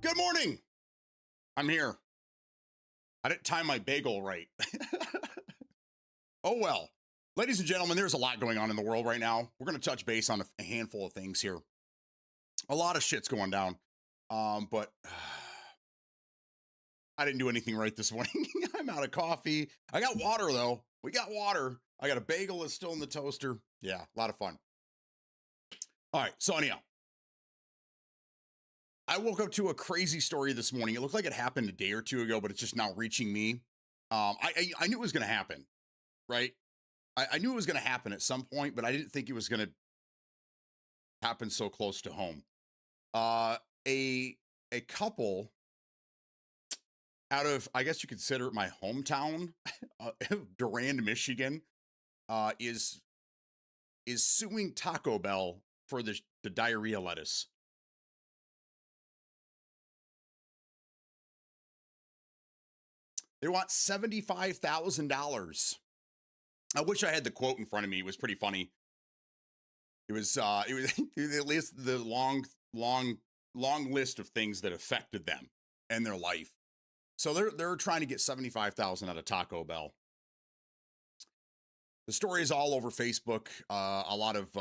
Good morning. I'm here. I didn't time my bagel right. Oh well. Ladies and gentlemen, there's a lot going on in the world right now. We're going to touch base on a handful of things here. A lot of shit's going down. But I didn't do anything right this morning. I'm out of coffee. I got water though. We got water. I got a bagel that's still in the toaster. Yeah, a lot of fun. All right, so anyhow, I woke up to a crazy story this morning. It looked like it happened a day or two ago, but it's just now reaching me. I knew it was going to happen, right? I knew it was going to happen at some point, but I didn't think it was going to happen so close to home. Uh, a a couple out of, I guess you consider it my hometown, Durand, Michigan, is suing Taco Bell for the diarrhea lettuce. They want $75,000. I wish I had the quote in front of me. It was pretty funny. It was at least the long list of things that affected them and their life. So they're trying to get 75,000 out of Taco Bell. The story is all over Facebook. A lot of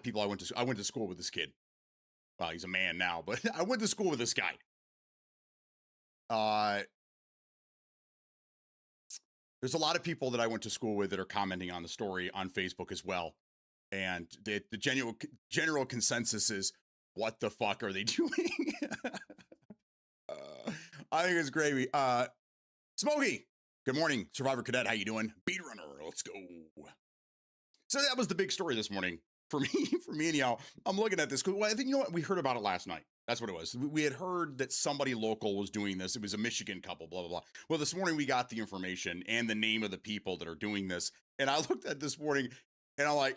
people I went to school with this kid. Well, he's a man now, but I went to school with this guy. There's a lot of people that I went to school with that are commenting on the story on Facebook as well. And the general consensus is, what the fuck are they doing? I think it's gravy. Smokey, good morning. Survivor Cadet, how you doing? Beat Runner, let's go. So that was the big story this morning for me and y'all. I'm looking at this. Well, I think, you know what? We heard about it last night. That's what it was. We had heard that somebody local was doing this. It was a Michigan couple, blah, blah, blah. Well, this morning we got the information and the name of the people that are doing this. And I looked at this morning and I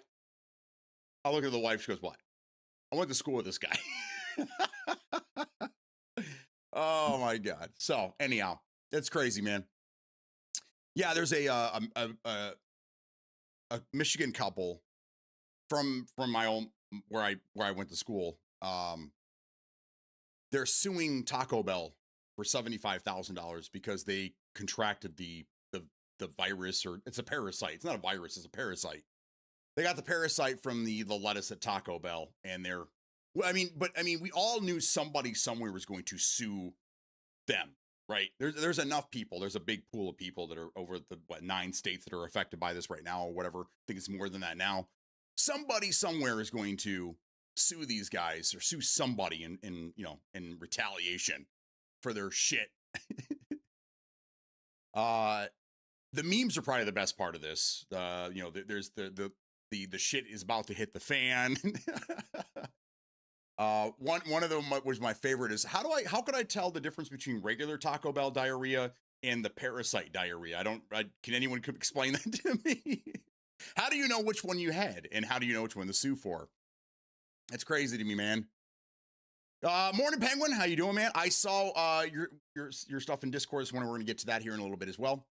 look at the wife. She goes, what? I went to school with this guy. Oh my God. So anyhow, that's crazy, man. Yeah, there's a Michigan couple from my own, where I went to school. They're suing Taco Bell for $75,000 because they contracted the virus, or it's a parasite. It's not a virus, it's a parasite. They got the parasite from the lettuce at Taco Bell, and we all knew somebody somewhere was going to sue them, right? There's enough people. There's a big pool of people that are over the 9 states that are affected by this right now, or whatever. I think it's more than that now. Somebody somewhere is going to sue these guys, or sue somebody in retaliation for their shit. The memes are probably the best part of this. There's the shit is about to hit the fan. One of them was my favorite is, how could I tell the difference between regular Taco Bell diarrhea and the parasite diarrhea? Can anyone explain that to me? How do you know which one you had, and how do you know which one to sue for? That's crazy to me, man. Morning, Penguin. How you doing, man? I saw your stuff in Discord this morning. We're gonna get to that here in a little bit as well.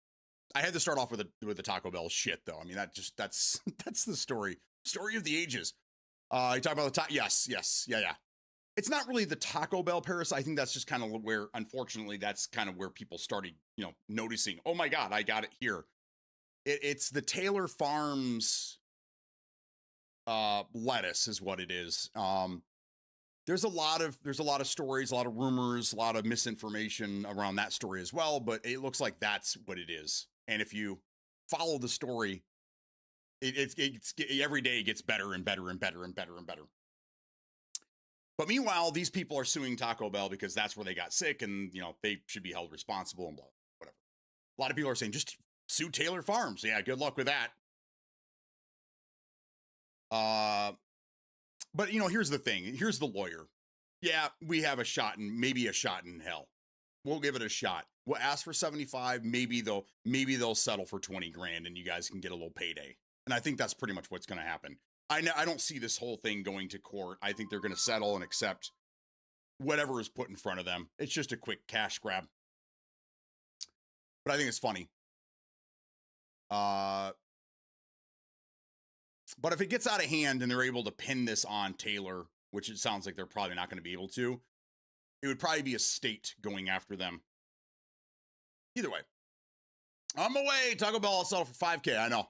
I had to start off with the Taco Bell shit, though. I mean, that's the story of the ages. You talk about the yes, yeah. It's not really the Taco Bell parasite. I think that's just kind of where, unfortunately, that's kind of where people started, noticing. Oh my God, I got it here. It's the Taylor Farms lettuce is what it is. There's a lot of stories, a lot of rumors, a lot of misinformation around that story as well, but it looks like that's what it is. And if you follow the story, it's every day it gets better and better and better and better and better. But meanwhile, these people are suing Taco Bell because that's where they got sick, and they should be held responsible and blah, whatever. A lot of people are saying just sue Taylor Farms. Yeah, good luck with that. But here's the thing. Here's the lawyer. Yeah, we have maybe a shot in hell. We'll give it a shot. We'll ask for 75. Maybe they'll settle for 20 grand, and you guys can get a little payday. And I think that's pretty much what's going to happen. I don't see this whole thing going to court. I think they're going to settle and accept whatever is put in front of them. It's just a quick cash grab. But I think it's funny. But if it gets out of hand and they're able to pin this on Taylor, which it sounds like they're probably not going to be able to. It would probably be a state going after them. Either way, I'm away. Taco Bell will sell for $5K. I know.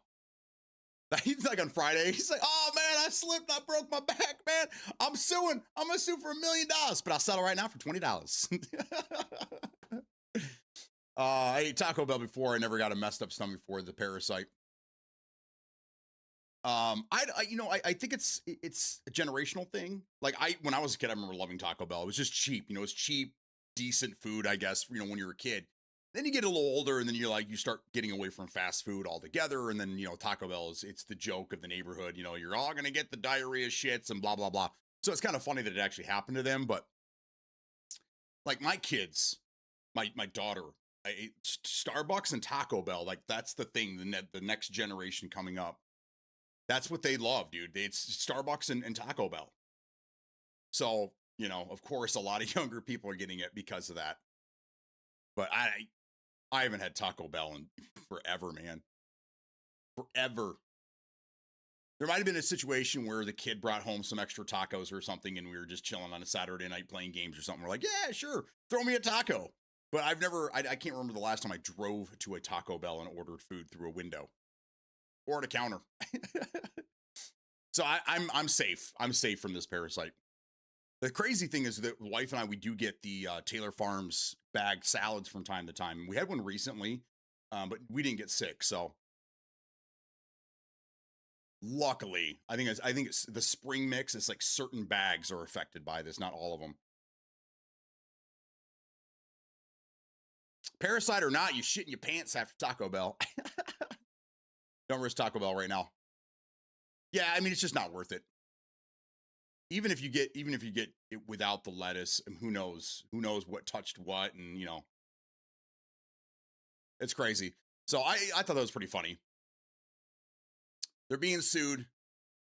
He's like on Friday. He's like, oh man, I slipped. I broke my back, man. I'm suing. I'm gonna sue for $1 million, but I'll settle right now for $20. I ate Taco Bell before. I never got a messed up stomach for the parasite. I think it's a generational thing. Like when I was a kid, I remember loving Taco Bell. It was just cheap. You know, it's cheap, decent food, I guess, you know, when you're a kid. Then you get a little older and then you start getting away from fast food altogether. And then, you know, Taco Bell it's the joke of the neighborhood. You know, you're all going to get the diarrhea shits and blah, blah, blah. So it's kind of funny that it actually happened to them. But like my kids, my daughter, I ate Starbucks and Taco Bell. Like that's the thing, the next generation coming up. That's what they love, dude. It's Starbucks and Taco Bell. So, you know, of course, a lot of younger people are getting it because of that. But I haven't had Taco Bell in forever, man. Forever. There might have been a situation where the kid brought home some extra tacos or something and we were just chilling on a Saturday night playing games or something. We're like, yeah, sure. Throw me a taco. But I can't remember the last time I drove to a Taco Bell and ordered food through a window or at a counter. So I'm safe. I'm safe from this parasite. The crazy thing is that the wife and I, we do get the Taylor Farms bag salads from time to time. We had one recently, but we didn't get sick. So luckily, I think it's the spring mix. It's like certain bags are affected by this, not all of them. Parasite or not, you shit in your pants after Taco Bell. Don't risk Taco Bell right now. Yeah, I mean, it's just not worth it. Even if you get it without the lettuce, and who knows what touched what, and you know, it's crazy. So I thought that was pretty funny. They're being sued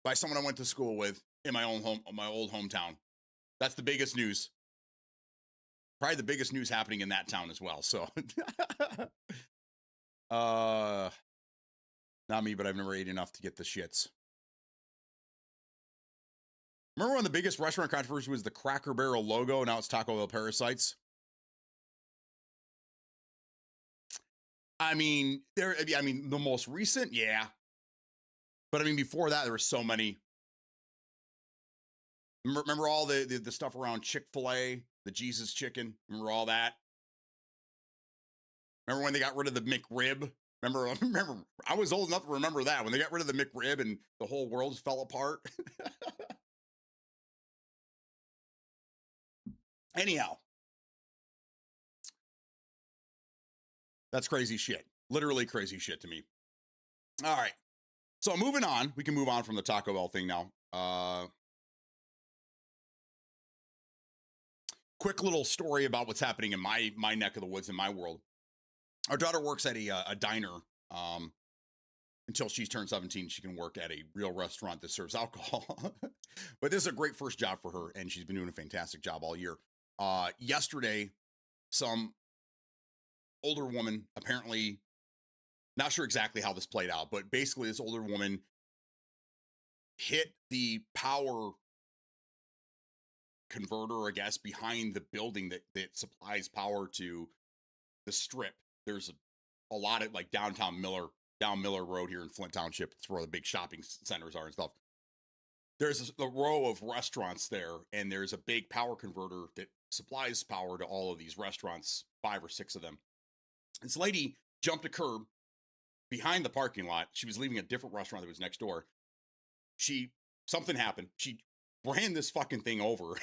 by someone I went to school with in my old hometown. That's the biggest news. Probably the biggest news happening in that town as well. So, not me, but I've never ate enough to get the shits. Remember when the biggest restaurant controversy was the Cracker Barrel logo? Now it's Taco Bell parasites. I mean, the most recent, yeah. But I mean, before that, there were so many. Remember all the stuff around Chick-fil-A, the Jesus chicken? Remember all that? Remember when they got rid of the McRib? Remember, I was old enough to remember that when they got rid of the McRib and the whole world fell apart. Anyhow, that's crazy shit. Literally crazy shit to me. All right. So moving on, we can move on from the Taco Bell thing now. Quick little story about what's happening in my neck of the woods in my world. Our daughter works at a diner. Until she's turned 17, she can work at a real restaurant that serves alcohol. But this is a great first job for her, and she's been doing a fantastic job all year. Yesterday, some older woman, apparently, not sure exactly how this played out, but basically this older woman hit the power converter, I guess, behind the building that supplies power to the strip. There's a lot of like down Miller Road here in Flint Township. It's where the big shopping centers are and stuff. There's a row of restaurants there, and there's a big power converter that supplies power to all of these restaurants, 5 or 6 of them. This lady jumped a curb behind the parking lot. She was leaving a different restaurant that was next door. Something happened. She ran this fucking thing over.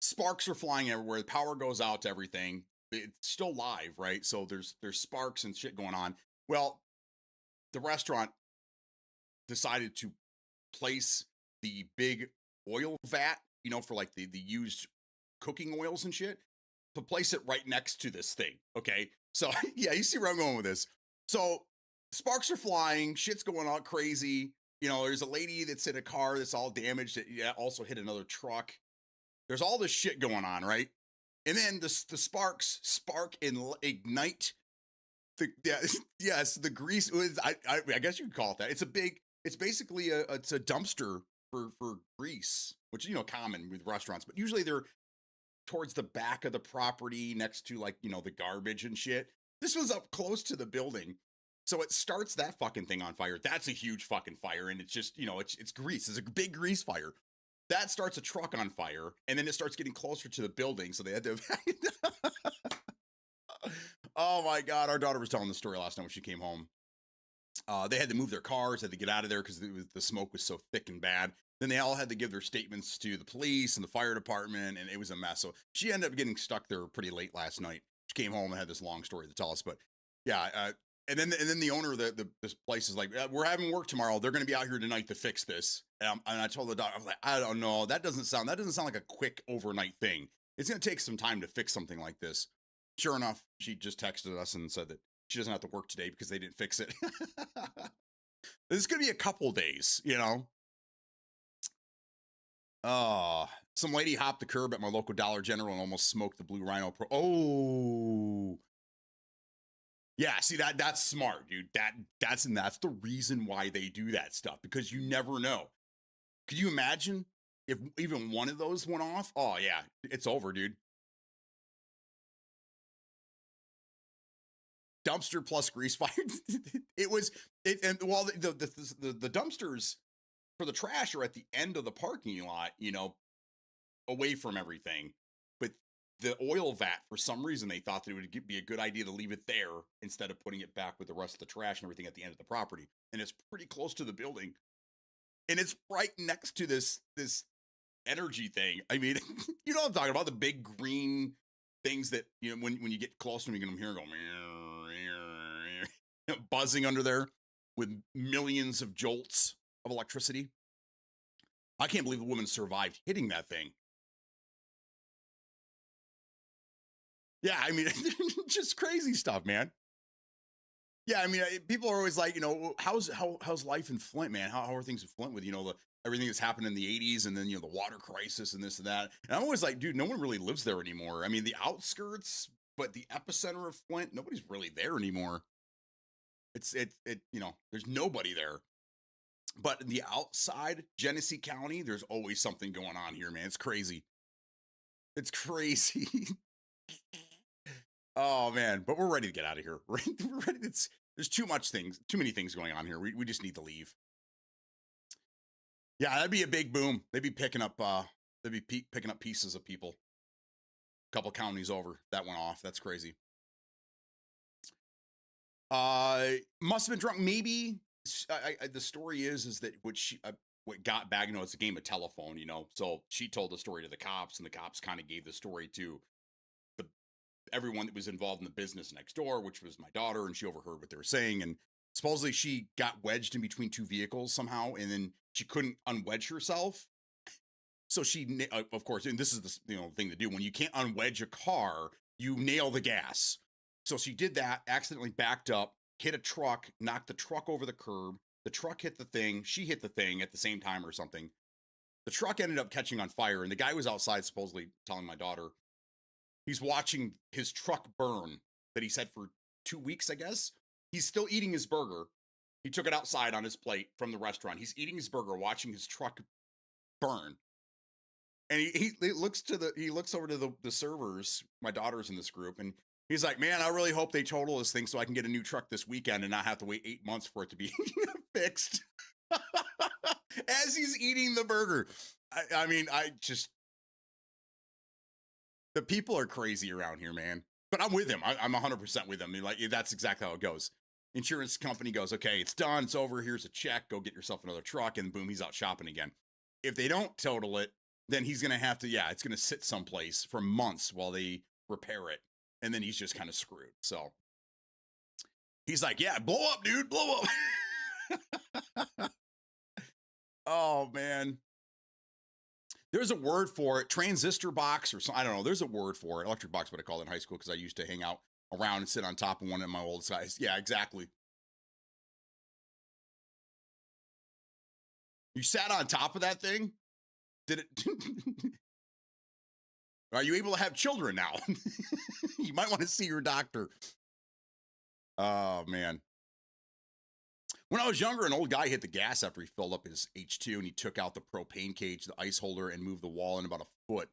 Sparks are flying everywhere. The power goes out to everything. It's still live, right? So there's sparks and shit going on. Well, the restaurant decided to place the big oil vat, you know, for like the used cooking oils and shit, to place it right next to this thing. Okay. So yeah, you see where I'm going with this. So sparks are flying, shit's going on crazy. You know, there's a lady that's in a car that's all damaged that also hit another truck. There's all this shit going on, right? And then the sparks spark and ignite. The grease. I guess you could call it that. It's basically it's a dumpster for grease, which common with restaurants, but usually they're towards the back of the property next to like the garbage and shit. This was up close to the building. So it starts that fucking thing on fire. That's a huge fucking fire, and it's just it's grease. It's a big grease fire. That starts a truck on fire, and then it starts getting closer to the building, so they had to Oh my god, our daughter was telling the story last night when she came home. They had to move their cars, had to get out of there because the smoke was so thick and bad. Then they all had to give their statements to the police and the fire department, and it was a mess. So she ended up getting stuck there pretty late last night. She came home and had this long story to tell us. But yeah, and then the owner of this place is like, we're having work tomorrow. They're going to be out here tonight to fix this. And I told the doctor, I was like, I don't know. That doesn't sound like a quick overnight thing. It's going to take some time to fix something like this. Sure enough, she just texted us and said that she doesn't have to work today because they didn't fix it. This is going to be a couple days, Some lady hopped the curb at my local Dollar General and almost smoked the Blue Rhino Pro. Oh, yeah. See that's smart, dude. That's the reason why they do that stuff, because you never know. Could you imagine if even one of those went off? Oh yeah, it's over, dude. Dumpster plus grease fire. Well, the dumpsters for the trash are at the end of the parking lot, away from everything. But the oil vat, for some reason, they thought that it would be a good idea to leave it there instead of putting it back with the rest of the trash and everything at the end of the property. And it's pretty close to the building, and it's right next to this energy thing. I mean, you know what I'm talking about? The big green things that when you get close to them, you can hear them go buzzing under there with millions of jolts of electricity. I can't believe the woman survived hitting that thing. Yeah, I mean, just crazy stuff, man. Yeah, I mean, people are always like, how's life in Flint, man? How are things in Flint with everything that's happened in the 80s, and then the water crisis and this and that. And I'm always like, dude, no one really lives there anymore. I mean, the outskirts, but the epicenter of Flint, nobody's really there anymore. There's nobody there. But in the outside, Genesee County, there's always something going on here, man. It's crazy. It's crazy. Oh man, but we're ready to get out of here. We're ready. There's too many things going on here. We just need to leave. Yeah, that'd be a big boom. They'd be picking up pieces of people. A couple counties over, that went off. That's crazy. Must have been drunk. Maybe the story is that what got back, it's a game of telephone, so she told the story to the cops, and the cops kind of gave the story to everyone that was involved in the business next door, which was my daughter, and she overheard what they were saying. And supposedly she got wedged in between two vehicles somehow, and then she couldn't unwedge herself. So she, of course, and this is the thing to do when you can't unwedge a car, you nail the gas. So she did that, accidentally backed up, hit a truck, knocked the truck over the curb. The truck hit the thing. She hit the thing at the same time or something. The truck ended up catching on fire, and the guy was outside supposedly telling my daughter he's watching his truck burn that he's had for 2 weeks, I guess. He's still eating his burger. He took it outside on his plate from the restaurant. He's eating his burger, watching his truck burn. And he looks over to the servers, my daughter's in this group, and he's like, man, I really hope they total this thing so I can get a new truck this weekend and not have to wait 8 months for it to be fixed. As he's eating the burger. I mean, the people are crazy around here, man. But I'm with him. I'm 100% with him. Like, that's exactly how it goes. Insurance company goes, okay, it's done. It's over. Here's a check. Go get yourself another truck. And boom, he's out shopping again. If they don't total it, then he's going to have to, it's going to sit someplace for months while they repair it. And then he's just kind of screwed. So he's like, yeah, blow up, dude, blow up. Oh, man. There's a word for it, transistor box or something. I don't know. There's a word for it. Electric box, what I called it in high school, because I used to hang out around and sit on top of one of my old size. Yeah, exactly. You sat on top of that thing? Did it? Are you able to have children now? You might want to see your doctor. Oh, man. When I was younger, an old guy hit the gas after he filled up his H2 and he took out the propane cage, the ice holder, and moved the wall in about a foot.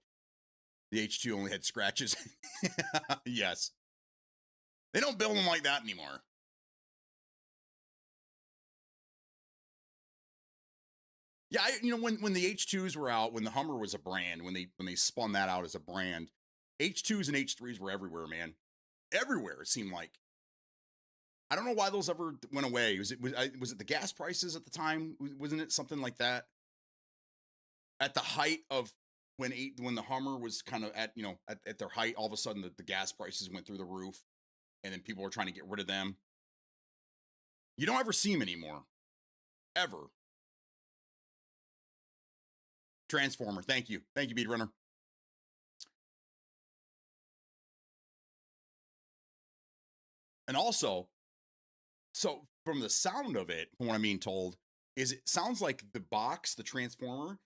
The H2 only had scratches. Yes. They don't build them like that anymore. Yeah, when the H2s were out, when the Hummer was a brand, when they spun that out as a brand, H2s and H3s were everywhere, man. Everywhere, it seemed like. I don't know why those ever went away. Was it the gas prices at the time? Wasn't it something like that? At the height of when the Hummer was kind of at their height, all of a sudden the gas prices went through the roof, and then people were trying to get rid of them. You don't ever see them anymore, ever. Transformer, thank you, Beat Runner. And also, so from the sound of it, from what I'm being told, is it sounds like the box, the transformer,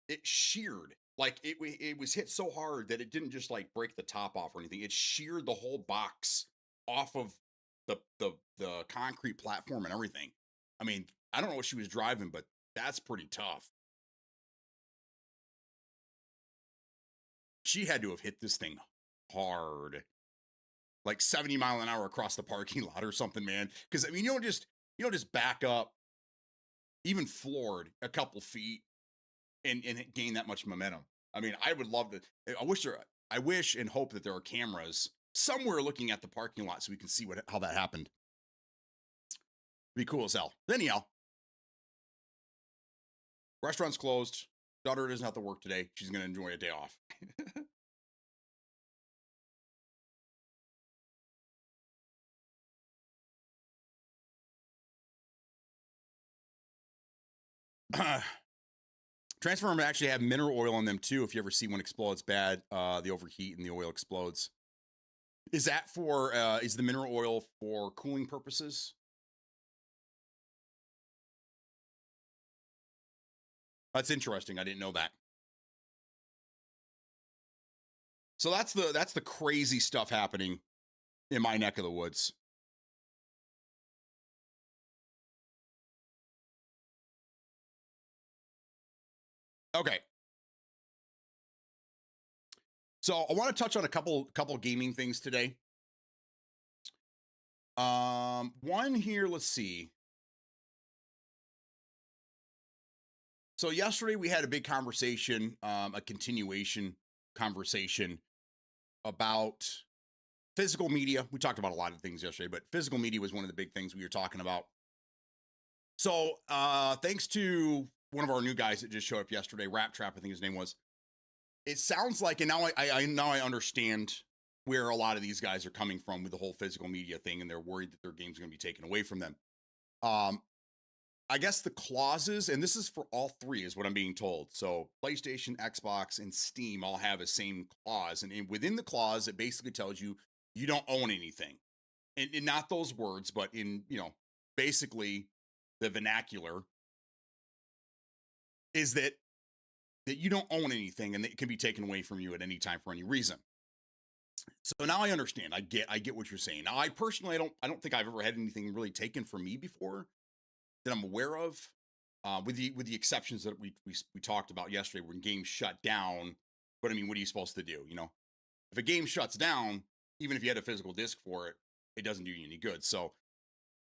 it sheared. Like it was hit so hard that it didn't just like break the top off or anything. It sheared the whole box off of the concrete platform and everything. I mean, I don't know what she was driving, but that's pretty tough. She had to have hit this thing hard. Like 70 mile an hour across the parking lot or something, man. Because I mean, you don't just back up, even floored a couple feet, and gain that much momentum. I mean, I would love to. I wish and hope that there are cameras somewhere looking at the parking lot so we can see how that happened. Be cool as hell. Anyhow, restaurant's closed. Daughter doesn't have to work today. She's gonna enjoy a day off. Transformer actually have mineral oil in them too. If you ever see one explode, it's bad. The overheat and the oil explodes. Is that for? Is the mineral oil for cooling purposes? That's interesting. I didn't know that. So that's the crazy stuff happening in my neck of the woods. Okay. So I want to touch on a couple gaming things today. One here, let's see. So yesterday we had a big conversation, a continuation conversation about physical media. We talked about a lot of things yesterday, but physical media was one of the big things we were talking about. So thanks to one of our new guys that just showed up yesterday, Rap Trap, I think his name was. It sounds like, and now I understand where a lot of these guys are coming from with the whole physical media thing, and they're worried that their game's going to be taken away from them. I guess the clauses, and this is for all three, is what I'm being told. So PlayStation, Xbox, and Steam all have a same clause, and within the clause, it basically tells you you don't own anything, and not those words, but in basically the vernacular is that you don't own anything, and that it can be taken away from you at any time for any reason. So now I understand. I get what you're saying. Now I personally, I don't think I've ever had anything really taken from me before that I'm aware of, with the exceptions that we talked about yesterday, when games shut down. But I mean, what are you supposed to do? If a game shuts down, even if you had a physical disc for it, it doesn't do you any good. So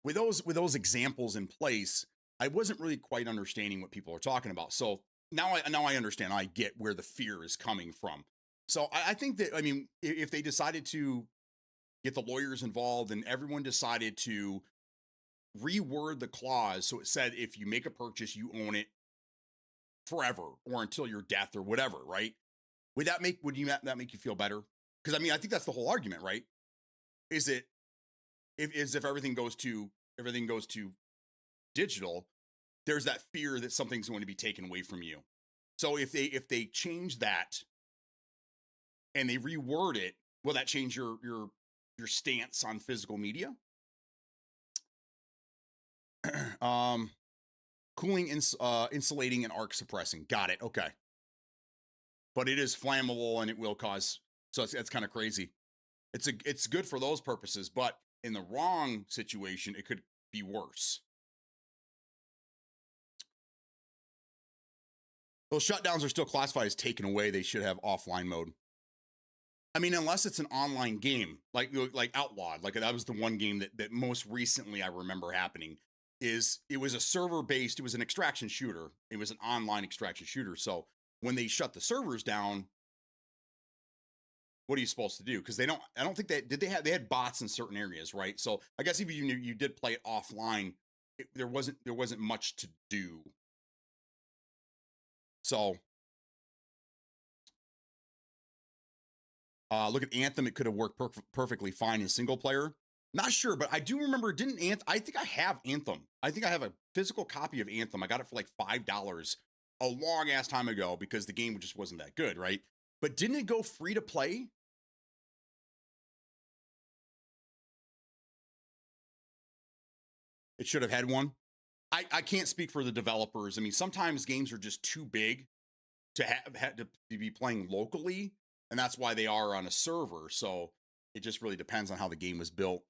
with those examples in place, I wasn't really quite understanding what people are talking about. So now I understand. I get where the fear is coming from. So I think that, I mean, if they decided to get the lawyers involved and everyone decided to reword the clause so it said if you make a purchase, you own it forever or until your death or whatever, right? Would that make you feel better? Because I mean, I think that's the whole argument, right? Is it if everything goes to digital, there's that fear that something's going to be taken away from you. So if they change that and they reword it, will that change your stance on physical media? Cooling, insulating, and arc suppressing. Got it. Okay. But it is flammable and it will cause. So it's kind of crazy. It's good for those purposes, but in the wrong situation, it could be worse. Those shutdowns are still classified as taken away. They should have offline mode. I mean, unless it's an online game, like Outlawed, like that was the one game that most recently I remember happening. Is it was a server based, it was an extraction shooter. It was an online extraction shooter. So when they shut the servers down, what are you supposed to do? Because I don't think they had bots in certain areas, right? So I guess if you did play it offline, there wasn't much to do. So look at Anthem. It could have worked perfectly fine in single player. Not sure, but I do remember, didn't Anthem? I think I have Anthem. I think I have a physical copy of Anthem. I got it for like $5 a long ass time ago because the game just wasn't that good, right? But didn't it go free to play? It should have had one. I can't speak for the developers. I mean, sometimes games are just too big to have to be playing locally, and that's why they are on a server. So it just really depends on how the game was built.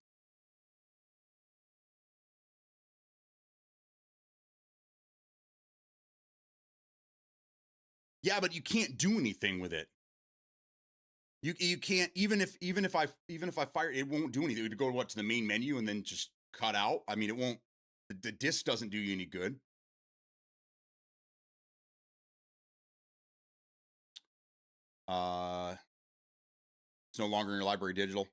Yeah, but you can't do anything with it. You can't, even if I fire it, won't do anything. It would go to the main menu and then just cut out. I mean, it won't. The disc doesn't do you any good. It's no longer in your library digital.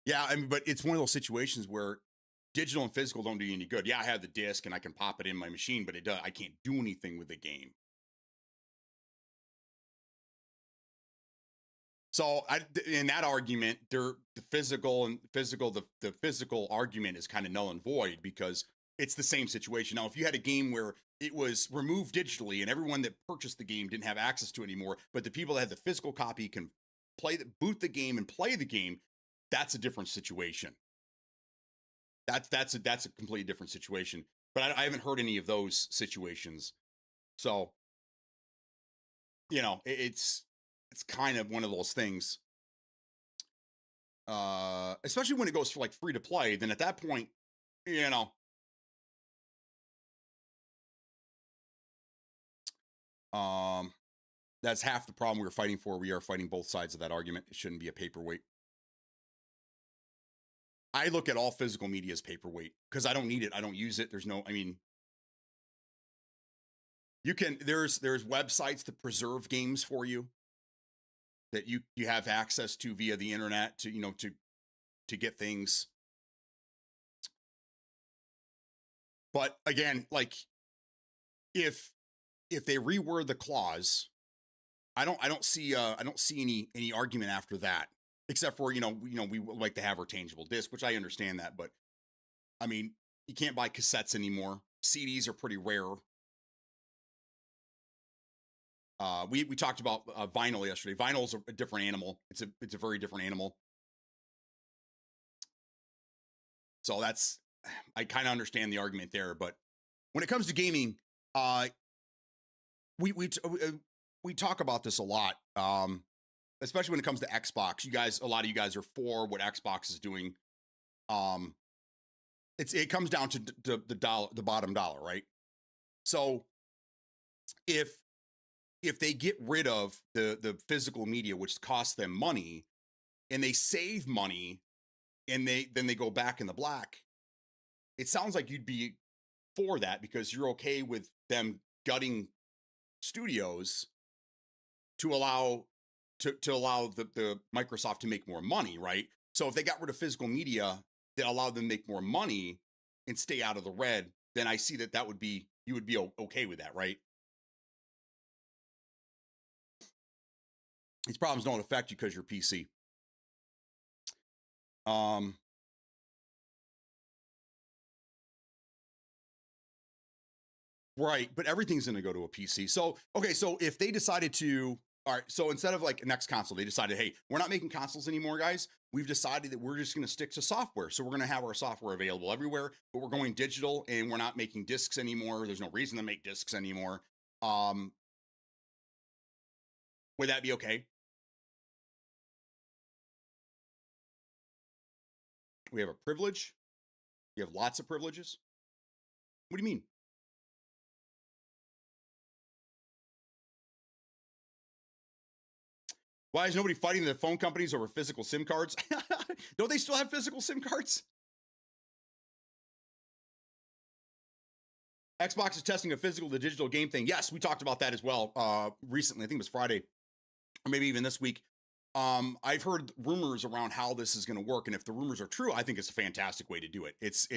Yeah, I mean, but it's one of those situations where digital and physical don't do you any good. Yeah, I have the disc and I can pop it in my machine, but I can't do anything with the game. So in that argument, the physical argument is kind of null and void because it's the same situation. Now, if you had a game where it was removed digitally and everyone that purchased the game didn't have access to it anymore, but the people that had the physical copy can boot the game and play the game, that's a different situation. That's a completely different situation. But I haven't heard any of those situations. So, it's kind of one of those things. Especially when it goes for like free to play, then at that point, that's half the problem we're fighting for. We are fighting both sides of that argument. It shouldn't be a paperweight. I look at all physical media as paperweight because I don't need it. I don't use it. There's websites to preserve games for you that you have access to via the internet to get things. But again, like if they reword the clause, I don't see any argument after that, except for we like to have our tangible disc, which I understand that, but I mean, you can't buy cassettes anymore. CDs are pretty rare. We talked about vinyl yesterday. Vinyl's a different animal. It's a very different animal. So I kind of understand the argument there, but when it comes to gaming, we talk about this a lot, especially when it comes to Xbox. A lot of you guys are for what Xbox is doing. It comes down to the bottom dollar, right? So if they get rid of the physical media, which costs them money, and they save money, and then they go back in the black, it sounds like you'd be for that because you're okay with them gutting studios to allow the Microsoft to make more money, right? So if they got rid of physical media that allowed them to make more money and stay out of the red, then I see that would be, you would be okay with that, right? These problems don't affect you because you're PC. Right, but everything's going to go to a PC. So, okay, so if they decided to, all right, so instead of like next console, they decided, hey, we're not making consoles anymore, guys. We've decided that we're just going to stick to software. So we're going to have our software available everywhere, but we're going digital and we're not making discs anymore. There's no reason to make discs anymore. Would that be okay? We have a privilege. We have lots of privileges. What do you mean? Why is nobody fighting the phone companies over physical SIM cards? Don't they still have physical SIM cards? Xbox is testing a physical to digital game thing. Yes, we talked about that as well recently. I think it was Friday, or maybe even this week. I've heard rumors around how this is going to work, and if the rumors are true, I think it's a fantastic way to do it. It's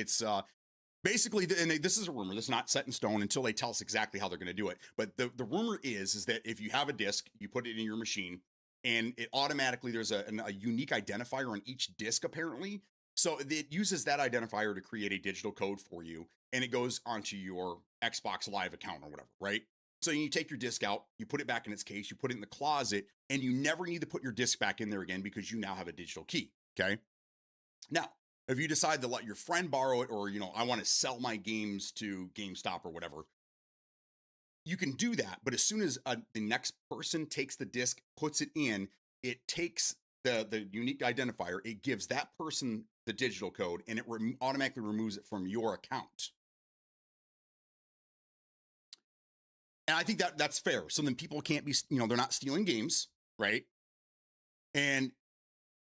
basically, and this is a rumor. This is not set in stone until they tell us exactly how they're going to do it. But the rumor is that if you have a disc, you put it in your machine, and it automatically, there's a unique identifier on each disc apparently. So it uses that identifier to create a digital code for you, and it goes onto your Xbox Live account or whatever, right? So you take your disc out, you put it back in its case, you put it in the closet, and you never need to put your disc back in there again because you now have a digital key, okay? Now, if you decide to let your friend borrow it, or, I want to sell my games to GameStop or whatever, you can do that. But as soon as the next person takes the disc, puts it in, it takes the unique identifier, it gives that person the digital code, and it automatically removes it from your account. And I think that's fair. So then people can't be, they're not stealing games, right? And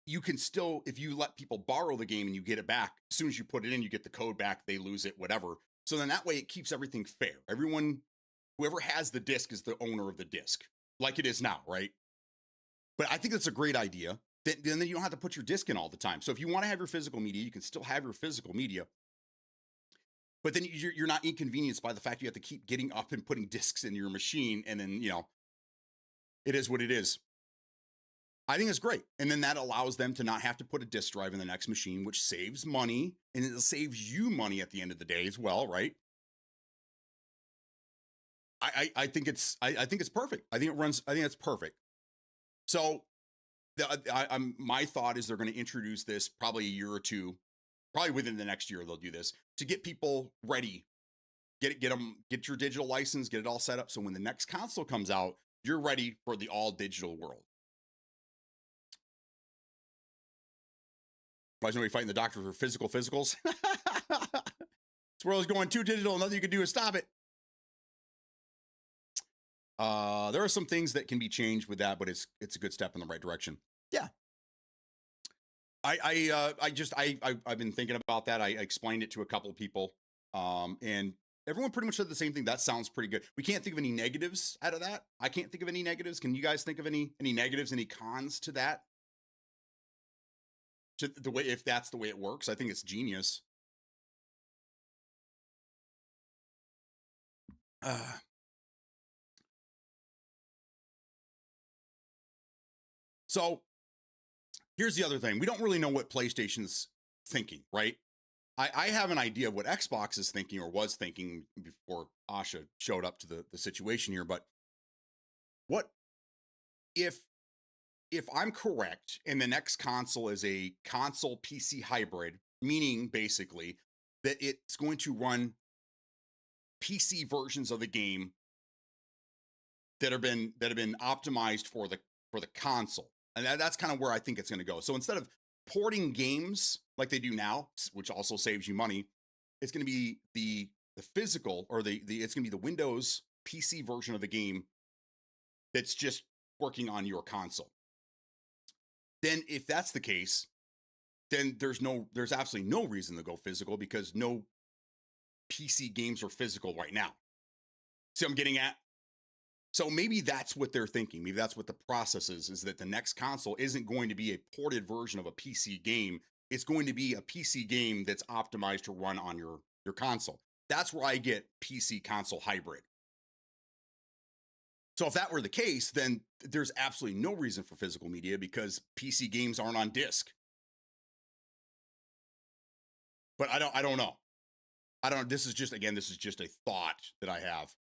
you can still, if you let people borrow the game and you get it back, as soon as you put it in, you get the code back, they lose it, whatever. So then that way it keeps everything fair. Everyone, whoever has the disc is the owner of the disc, like it is now, right? But I think that's a great idea. Then you don't have to put your disc in all the time. So if you want to have your physical media, you can still have your physical media. But then you're not inconvenienced by the fact you have to keep getting up and putting discs in your machine. And then, it is what it is. I think it's great. And then that allows them to not have to put a disk drive in the next machine, which saves money, and it saves you money at the end of the day as well, right? I think it's perfect. I think it's perfect. So my thought is they're going to introduce this probably a year or two, probably within the next year they'll do this to get people ready. Get your digital license, get it all set up. So when the next console comes out, you're ready for the all digital world. Why is nobody fighting the doctor for physical physicals? This world is going too digital. Nothing you can do is stop it. There are some things that can be changed with that, but it's a good step in the right direction. Yeah. I've been thinking about that. I explained it to a couple of people, and everyone pretty much said the same thing. That sounds pretty good. We can't think of any negatives out of that. I can't think of any negatives. Can you guys think of any negatives, any cons to that? To the way, if that's the way it works, I think it's genius. So here's the other thing. We don't really know what PlayStation's thinking, right? I have an idea of what Xbox is thinking or was thinking before Asha showed up to the situation here. But what if I'm correct and the next console is a console PC hybrid, meaning basically that it's going to run PC versions of the game that have been optimized for the console. And that's kind of where I think it's going to go. So instead of porting games like they do now, which also saves you money, it's going to be the physical, or it's going to be the Windows PC version of the game that's just working on your console. Then if that's the case, then there's absolutely no reason to go physical, because no PC games are physical right now. See what I'm getting at? So maybe that's what they're thinking. Maybe that's what the process is that the next console isn't going to be a ported version of a PC game. It's going to be a PC game that's optimized to run on your console. That's where I get PC console hybrid. So if that were the case, then there's absolutely no reason for physical media, because PC games aren't on disc. But I don't know. This is just a thought that I have.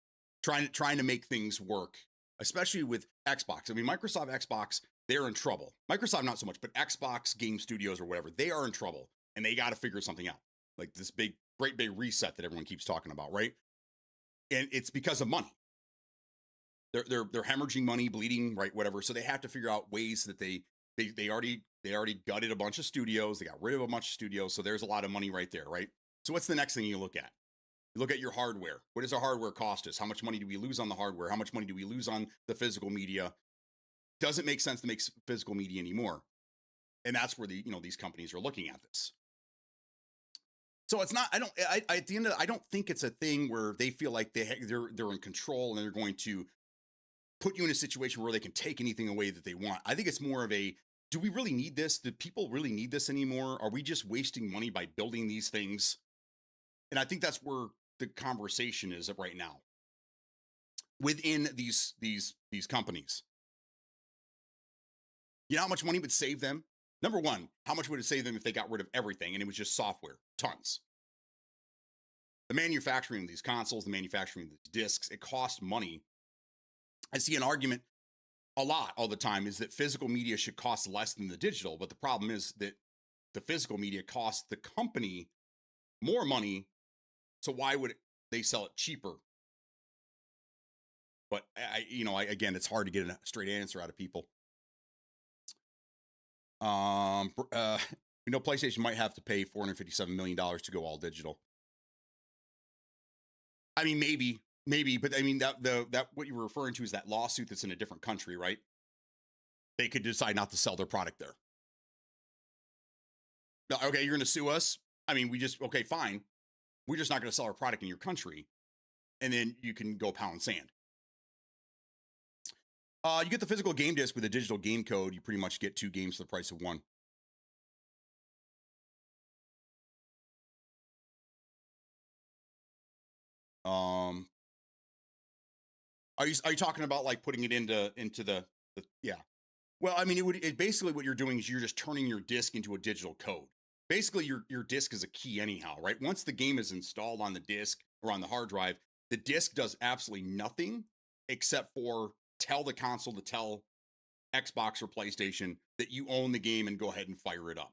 Trying to make things work, especially with Xbox. I mean, Microsoft Xbox, they're in trouble. Microsoft not so much, but Xbox Game Studios or whatever, they are in trouble, and they got to figure something out. Like this great big reset that everyone keeps talking about, right? And it's because of money. They're hemorrhaging money, bleeding, right, whatever. So they have to figure out ways that they already gutted a bunch of studios. They got rid of a bunch of studios. So there's a lot of money right there, right? So what's the next thing you look at? You look at your hardware. What does our hardware cost us? How much money do we lose on the hardware? How much money do we lose on the physical media? doesn't make sense to make physical media anymore. And that's where these companies are looking at this. So it's not, at the end of it, I don't think it's a thing where they feel like they're in control and they're going to put you in a situation where they can take anything away that they want. I think it's more of do we really need this? Do people really need this anymore? Are we just wasting money by building these things? And I think that's where the conversation is right now within these companies. You know how much money would save them? Number one, how much would it save them if they got rid of everything and it was just software? Tons. The manufacturing of these consoles, the manufacturing of these discs, it costs money. I see an argument a lot all the time is that physical media should cost less than the digital, but the problem is that the physical media costs the company more money, so why would they sell it cheaper? But again, it's hard to get a straight answer out of people. PlayStation might have to pay $457 million to go all digital. I mean, maybe, but I mean that what you were referring to is that lawsuit that's in a different country, right? They could decide not to sell their product there. Okay, you're going to sue us. I mean, okay, fine. We're just not going to sell our product in your country, and then you can go pound sand. You get the physical game disc with a digital game code. You pretty much get 2 games for the price of 1. Are you talking about like putting it into the yeah? Well, I mean, it basically what you're doing is you're just turning your disc into a digital code. Basically, your disc is a key anyhow, right? Once the game is installed on the disc or on the hard drive, the disc does absolutely nothing except for tell the console to tell Xbox or PlayStation that you own the game and go ahead and fire it up.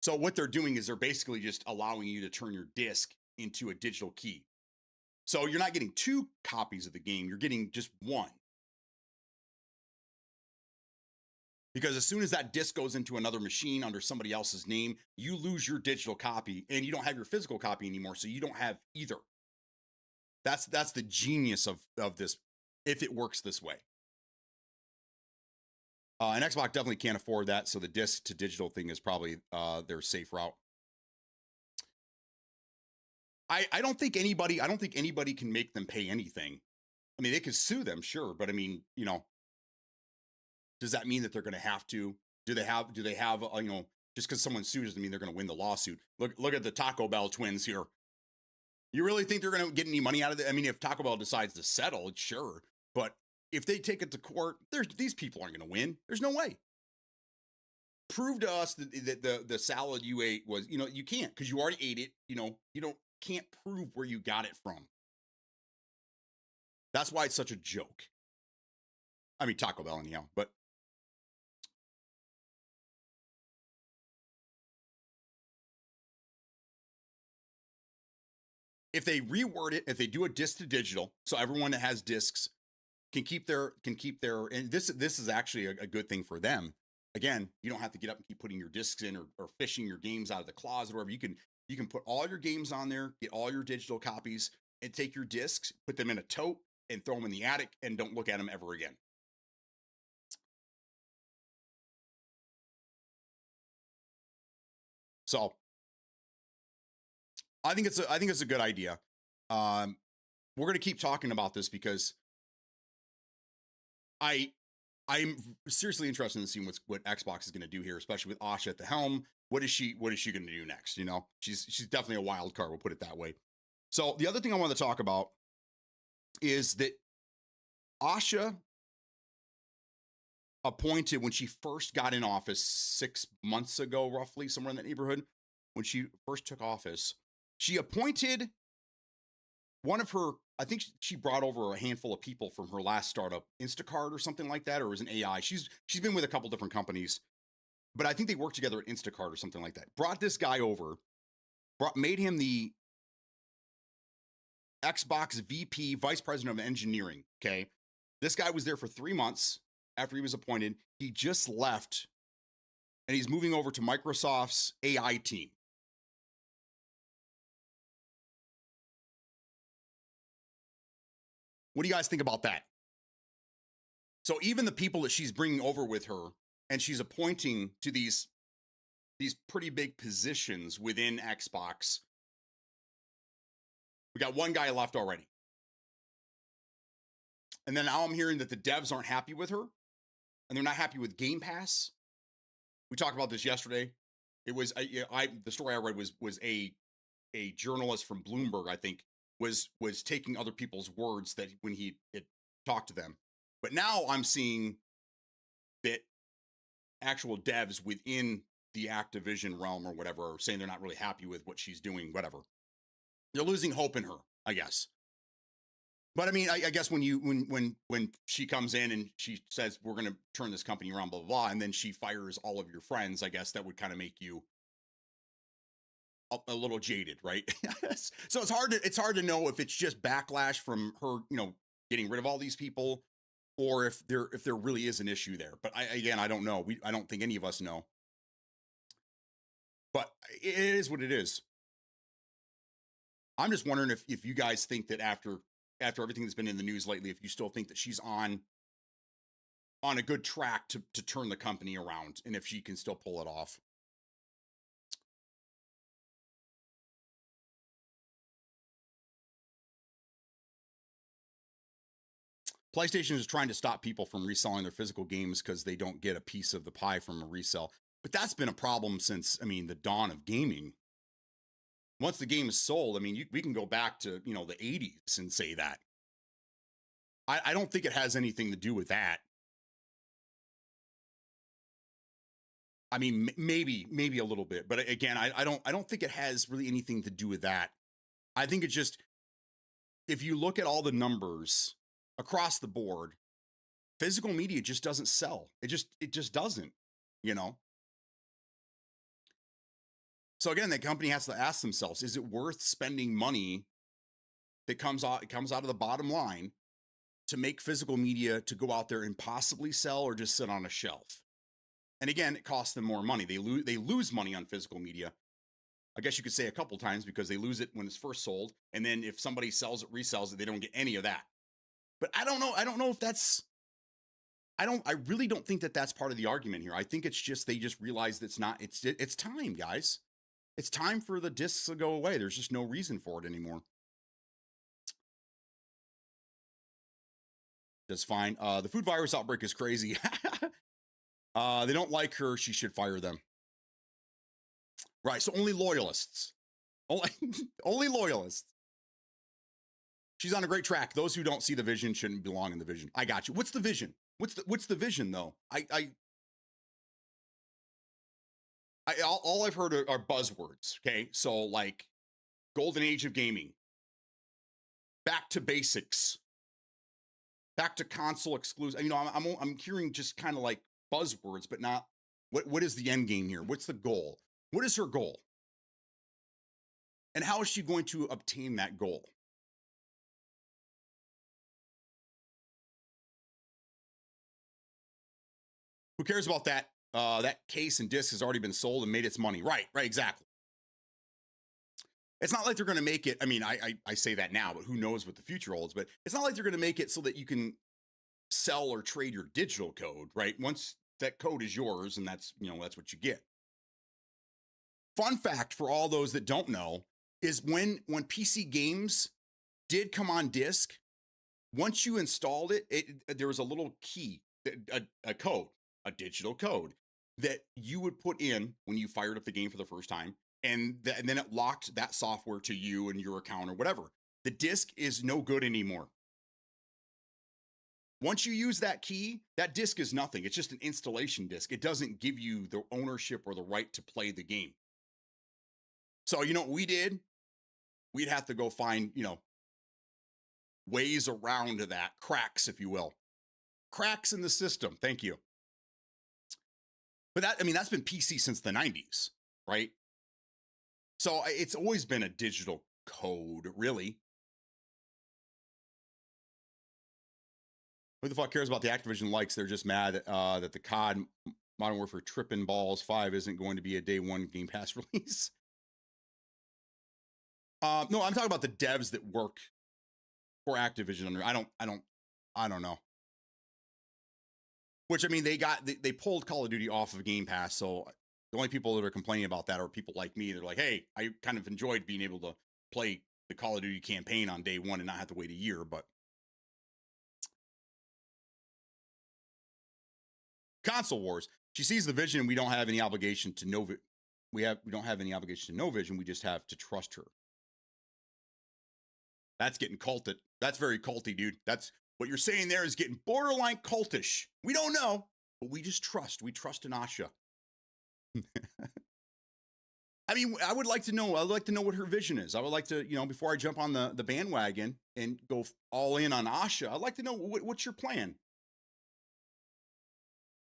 So what they're doing is they're basically just allowing you to turn your disc into a digital key. So you're not getting 2 copies of the game, you're getting just 1. Because as soon as that disc goes into another machine under somebody else's name, you lose your digital copy and you don't have your physical copy anymore, so you don't have either. That's the genius of this, if it works this way. And Xbox definitely can't afford that, so the disc to digital thing is probably their safe route. I don't think anybody can make them pay anything. I mean, they could sue them, sure, but I mean, does that mean that they're going to have to? Do they have just because someone sues doesn't mean they're going to win the lawsuit. Look at the Taco Bell twins here. You really think they're going to get any money out of it? I mean, if Taco Bell decides to settle, sure, but if they take it to court, these people aren't going to win. There's no way. Prove to us that the salad you ate was, you can't, because you already ate it. You can't prove where you got it from. That's why it's such a joke. I mean, Taco Bell anyhow, but if they reword it, if they do a disc to digital, so everyone that has discs can keep their, and this is actually a good thing for them. Again, you don't have to get up and keep putting your discs in or fishing your games out of the closet or whatever. You can put all your games on there, get all your digital copies, and take your discs, put them in a tote, and throw them in the attic, and don't look at them ever again. So I think it's a good idea. We're going to keep talking about this because I'm seriously interested in seeing what Xbox is going to do here, especially with Asha at the helm. What is she going to do next? She's definitely a wild card. We'll put it that way. So the other thing I want to talk about is that Asha appointed, when she first got in office 6 months ago, roughly somewhere in that neighborhood, when she first took office, she appointed one of her, I think she brought over a handful of people from her last startup, Instacart or something like that, or it was an AI. She's been with a couple different companies, but I think they worked together at Instacart or something like that. Brought this guy over, made him the Xbox VP, Vice President of Engineering, okay? This guy was there for 3 months after he was appointed. He just left, and he's moving over to Microsoft's AI team. What do you guys think about that? So even the people that she's bringing over with her and she's appointing to these pretty big positions within Xbox. We got one guy left already. And then now I'm hearing that the devs aren't happy with her and they're not happy with Game Pass. We talked about this yesterday. It was the story I read was a journalist from Bloomberg, I think, was taking other people's words that when he talked to them. But now I'm seeing that actual devs within the Activision realm or whatever are saying they're not really happy with what she's doing, whatever. They're losing hope in her, I guess. But I mean, I guess when she comes in and she says we're going to turn this company around, blah, blah, blah, and then she fires all of your friends, I guess that would kind of make you a little jaded, right? So it's hard to know if it's just backlash from her, getting rid of all these people, or if there really is an issue there. But I don't know. I don't think any of us know. But it is what it is. I'm just wondering if you guys think that after everything that's been in the news lately, if you still think that she's on a good track to turn the company around, and if she can still pull it off. PlayStation is trying to stop people from reselling their physical games because they don't get a piece of the pie from a resale. But that's been a problem since, the dawn of gaming. Once the game is sold, we can go back to, the 80s and say that. I don't think it has anything to do with that. Maybe a little bit, but again, I don't think it has really anything to do with that. I think it's just, if you look at all the numbers across the board, physical media just doesn't sell. It just doesn't, So again, the company has to ask themselves, is it worth spending money that comes out of the bottom line to make physical media to go out there and possibly sell or just sit on a shelf? And again, it costs them more money. They lose money on physical media. I guess you could say a couple times, because they lose it when it's first sold. And then if somebody resells it, they don't get any of that. But I don't know. I don't know if that's, I really don't think that that's part of the argument here. I think it's just, they just realized it's time, guys. It's time for the discs to go away. There's just no reason for it anymore. That's fine. The food virus outbreak is crazy. They don't like her. She should fire them. Right. So only loyalists. Only loyalists. She's on a great track. Those who don't see the vision shouldn't belong in the vision. I got you. What's the vision? What's the vision though? All I've heard are buzzwords. Okay. So like golden age of gaming, back to basics, back to console exclusive. I'm hearing just kind of like buzzwords, but not what is the end game here? What's the goal? What is her goal? And how is she going to obtain that goal? Who cares about that? That case and disc has already been sold and made its money. Right, exactly. It's not like they're going to make it. I say that now, but who knows what the future holds. But it's not like they're going to make it so that you can sell or trade your digital code, right? Once that code is yours, and that's what you get. Fun fact for all those that don't know is when PC games did come on disc, once you installed it, there was a little key, a code, a digital code that you would put in when you fired up the game for the first time. And then it locked that software to you and your account or whatever. The disc is no good anymore. Once you use that key, that disc is nothing. It's just an installation disc. It doesn't give you the ownership or the right to play the game. So, what we did? We'd have to go find, ways around that, cracks, if you will. Cracks in the system. Thank you. But that's been PC since the 90s, right? So it's always been a digital code, really. Who the fuck cares about the Activision likes? They're just mad that the COD Modern Warfare Trippin' Balls 5 isn't going to be a day one Game Pass release. No, I'm talking about the devs that work for Activision. I don't know. Which, I mean, they pulled Call of Duty off of Game Pass, so the only people that are complaining about that are people like me. They're like, hey, I kind of enjoyed being able to play the Call of Duty campaign on day one and not have to wait a year. But console wars, she sees the vision. We don't have any obligation to know. We don't have any obligation to know vision. We just have to trust her. That's getting culted. That's very culty, dude. That's what you're saying there is getting borderline cultish. We don't know, but we just trust. We trust in Asha. I mean, I would like to know. I'd like to know what her vision is. I would like to, before I jump on the bandwagon and go all in on Asha, I'd like to know what's your plan.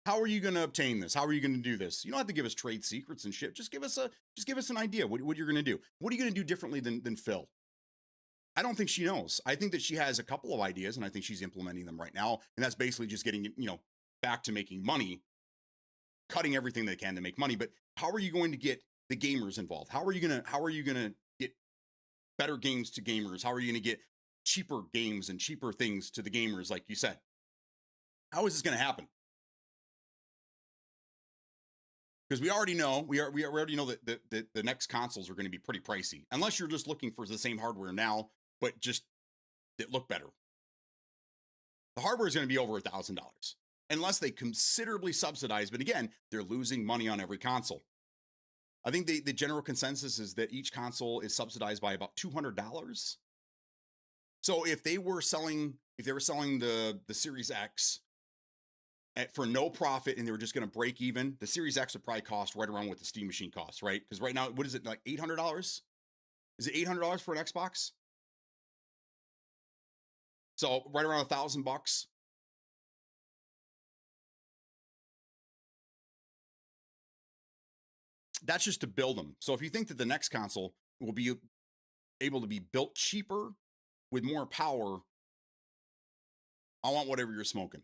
How are you going to obtain this? How are you going to do this? You don't have to give us trade secrets and shit. Just give us an idea what you're going to do. What are you going to do differently than Phil? I don't think she knows. I think that she has a couple of ideas, and I think she's implementing them right now. And that's basically just getting, back to making money, cutting everything they can to make money. But how are you going to get the gamers involved? How are you gonna get better games to gamers? How are you gonna get cheaper games and cheaper things to the gamers, like you said? How is this gonna happen? Because we already know that the next consoles are going to be pretty pricey, unless you're just looking for the same hardware now, but just that look better. The hardware is going to be over $1,000 unless they considerably subsidize. But again, they're losing money on every console. I think the general consensus is that each console is subsidized by about $200. So if they were selling the Series X for no profit and they were just going to break even, the Series X would probably cost right around what the Steam Machine costs, right? Because right now, what is it, like $800? Is it $800 for an Xbox? So right around $1,000. That's just to build them. So if you think that the next console will be able to be built cheaper with more power, I want whatever you're smoking.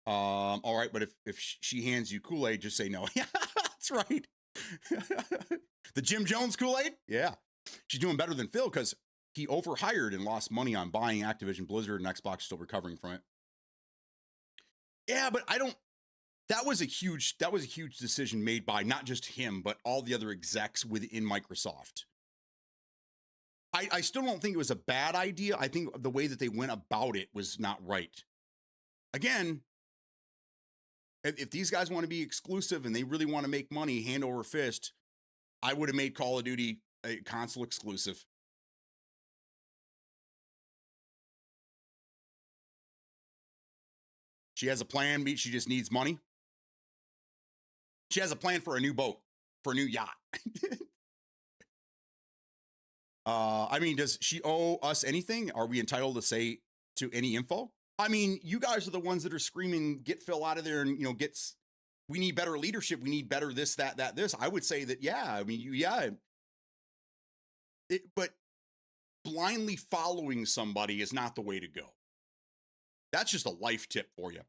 All right, but if she hands you Kool-Aid, just say no. Yeah, that's right. The Jim Jones Kool-Aid? Yeah. She's doing better than Phil because he overhired and lost money on buying Activision Blizzard, and Xbox still recovering from it. Yeah, but that was a huge decision made by not just him, but all the other execs within Microsoft. I still don't think it was a bad idea. I think the way that they went about it was not right. Again, if these guys want to be exclusive and they really want to make money hand over fist, I would have made Call of Duty a console exclusive. She has a plan. She just needs money. She has a plan for a new boat, for a new yacht. I mean, does she owe us anything? Are we entitled to say to any info? I mean, you guys are the ones that are screaming, get Phil out of there and, we need better leadership. We need better this, that, this. I would say that, yeah, I mean, but blindly following somebody is not the way to go. That's just a life tip for you.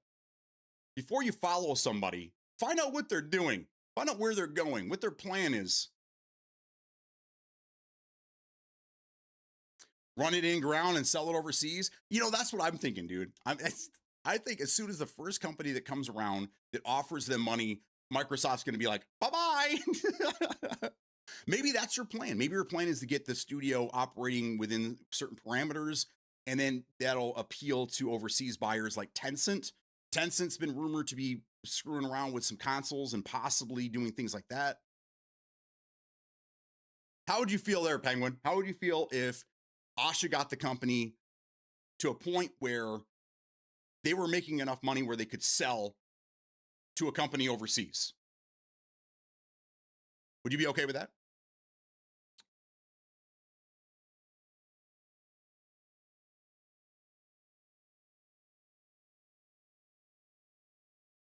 Before you follow somebody, find out what they're doing. Find out where they're going, what their plan is. Run it in ground and sell it overseas. That's what I'm thinking, dude. I think as soon as the first company that comes around that offers them money, Microsoft's going to be like, bye-bye. Maybe that's your plan. Maybe your plan is to get the studio operating within certain parameters, and then that'll appeal to overseas buyers like Tencent. Tencent's been rumored to be screwing around with some consoles and possibly doing things like that. How would you feel there, Penguin? How would you feel if Asha got the company to a point where they were making enough money where they could sell to a company overseas? Would you be okay with that?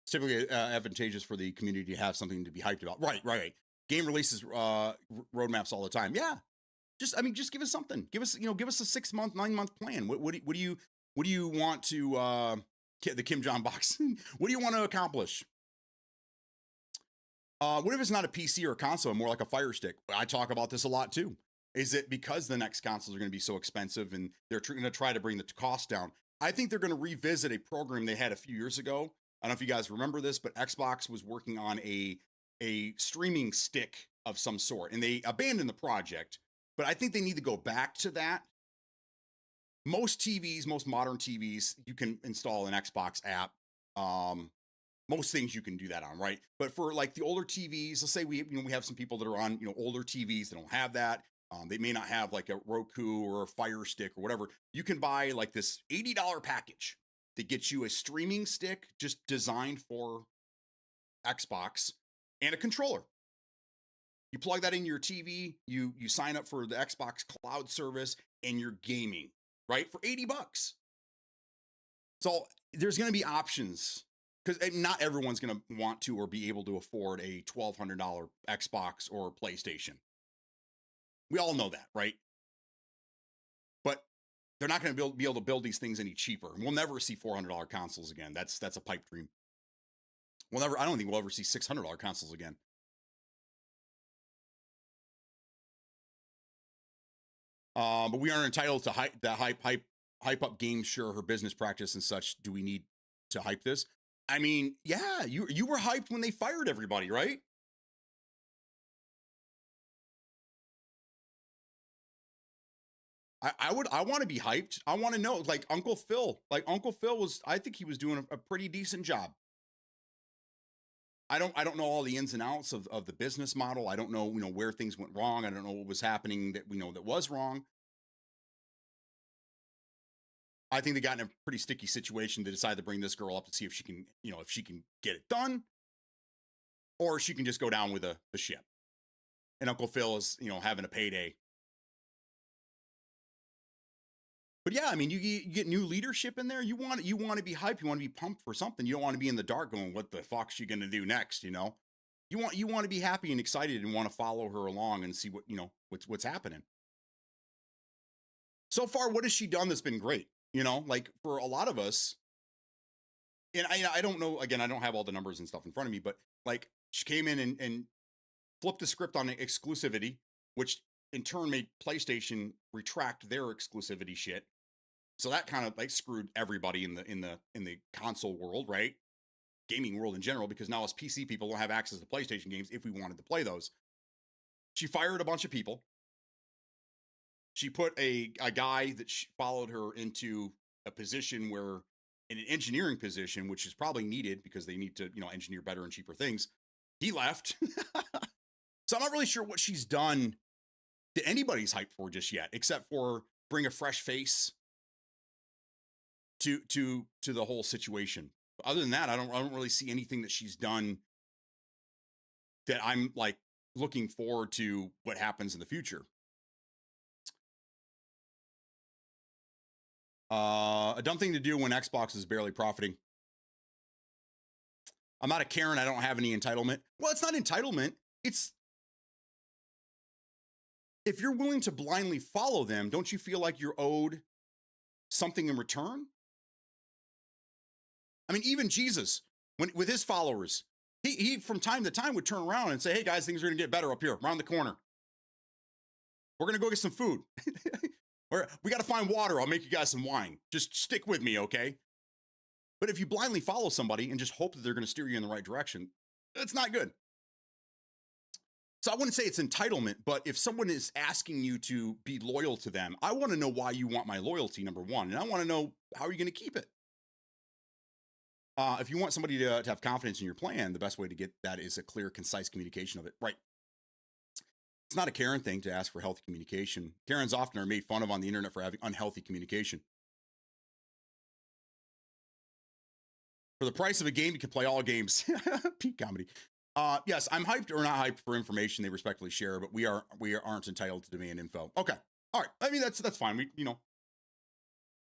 It's typically advantageous for the community to have something to be hyped about. Right. Game releases roadmaps all the time. Yeah. Just give us something. Give us a 6-month, 9-month plan. What do you want to the Kim Jong box? What do you want to accomplish? What if it's not a PC or a console, more like a Fire Stick? I talk about this a lot too. Is it because the next consoles are going to be so expensive and they're going to try to bring the cost down? I think they're going to revisit a program they had a few years ago. I don't know if you guys remember this, but Xbox was working on a streaming stick of some sort, and they abandoned the project. But I think they need to go back to that. Most TVs, most modern TVs, you can install an Xbox app. Most things you can do that on, right? But for like the older TVs, let's say we have some people that are on older TVs that don't have that. They may not have like a Roku or a Fire Stick or whatever. You can buy like this $80 package that gets you a streaming stick just designed for Xbox and a controller. You plug that in your TV, you sign up for the Xbox cloud service, and you're gaming, right? For $80. So there's going to be options, because not everyone's going to want to or be able to afford a $1,200 Xbox or PlayStation. We all know that, right? But they're not going to be able to build these things any cheaper. We'll never see $400 consoles again. That's a pipe dream. I don't think we'll ever see $600 consoles again. But we aren't entitled to hype up games. Sure, her business practice and such. Do we need to hype this? I mean, yeah, you were hyped when they fired everybody, right? I want to be hyped. I want to know, like Uncle Phil. I think he was doing a pretty decent job. I don't know all the ins and outs of the business model. I don't know, where things went wrong. I don't know what was happening that that was wrong. I think they got in a pretty sticky situation. They decided to bring this girl up to see if she can, if she can get it done, or she can just go down with the ship. And Uncle Phil is, having a payday. But yeah, I mean, you get new leadership in there. You want to be hyped. You want to be pumped for something. You don't want to be in the dark going, "What the fuck's she gonna do next?" You want to be happy and excited and want to follow her along and see what's happening. So far, what has she done that's been great? Like for a lot of us, and I don't know. Again, I don't have all the numbers and stuff in front of me, but like she came in and flipped the script on exclusivity, which in turn made PlayStation retract their exclusivity shit. So that kind of like screwed everybody in the console world, right? Gaming world in general, because now as PC people don't have access to PlayStation games if we wanted to play those. She fired a bunch of people. She put a guy that followed her into a position where, in an engineering position, which is probably needed because they need to, engineer better and cheaper things. He left. So I'm not really sure what she's done that anybody's hyped for just yet, except for bring a fresh face to the whole situation. Other than that, I don't really see anything that she's done that I'm like looking forward to what happens in the future. A dumb thing to do when Xbox is barely profiting. I'm not a Karen. I don't have any entitlement. Well, it's not entitlement. It's if you're willing to blindly follow them, don't you feel like you're owed something in return? I mean, even Jesus, with his followers, he from time to time would turn around and say, "Hey guys, things are going to get better up here, around the corner. We're going to go get some food. We got to find water. I'll make you guys some wine. Just stick with me, okay?" But if you blindly follow somebody and just hope that they're going to steer you in the right direction, that's not good. So I wouldn't say it's entitlement, but if someone is asking you to be loyal to them, I want to know why you want my loyalty, number one. And I want to know, how are you going to keep it? If you want somebody to have confidence in your plan, the best way to get that is a clear, concise communication of it. Right. It's not a Karen thing to ask for healthy communication. Karens often are made fun of on the internet for having unhealthy communication. For the price of a game, you can play all games. Peak comedy. Yes, I'm hyped or not hyped for information they respectfully share, but we aren't entitled to demand info. Okay. All right. I mean, that's fine.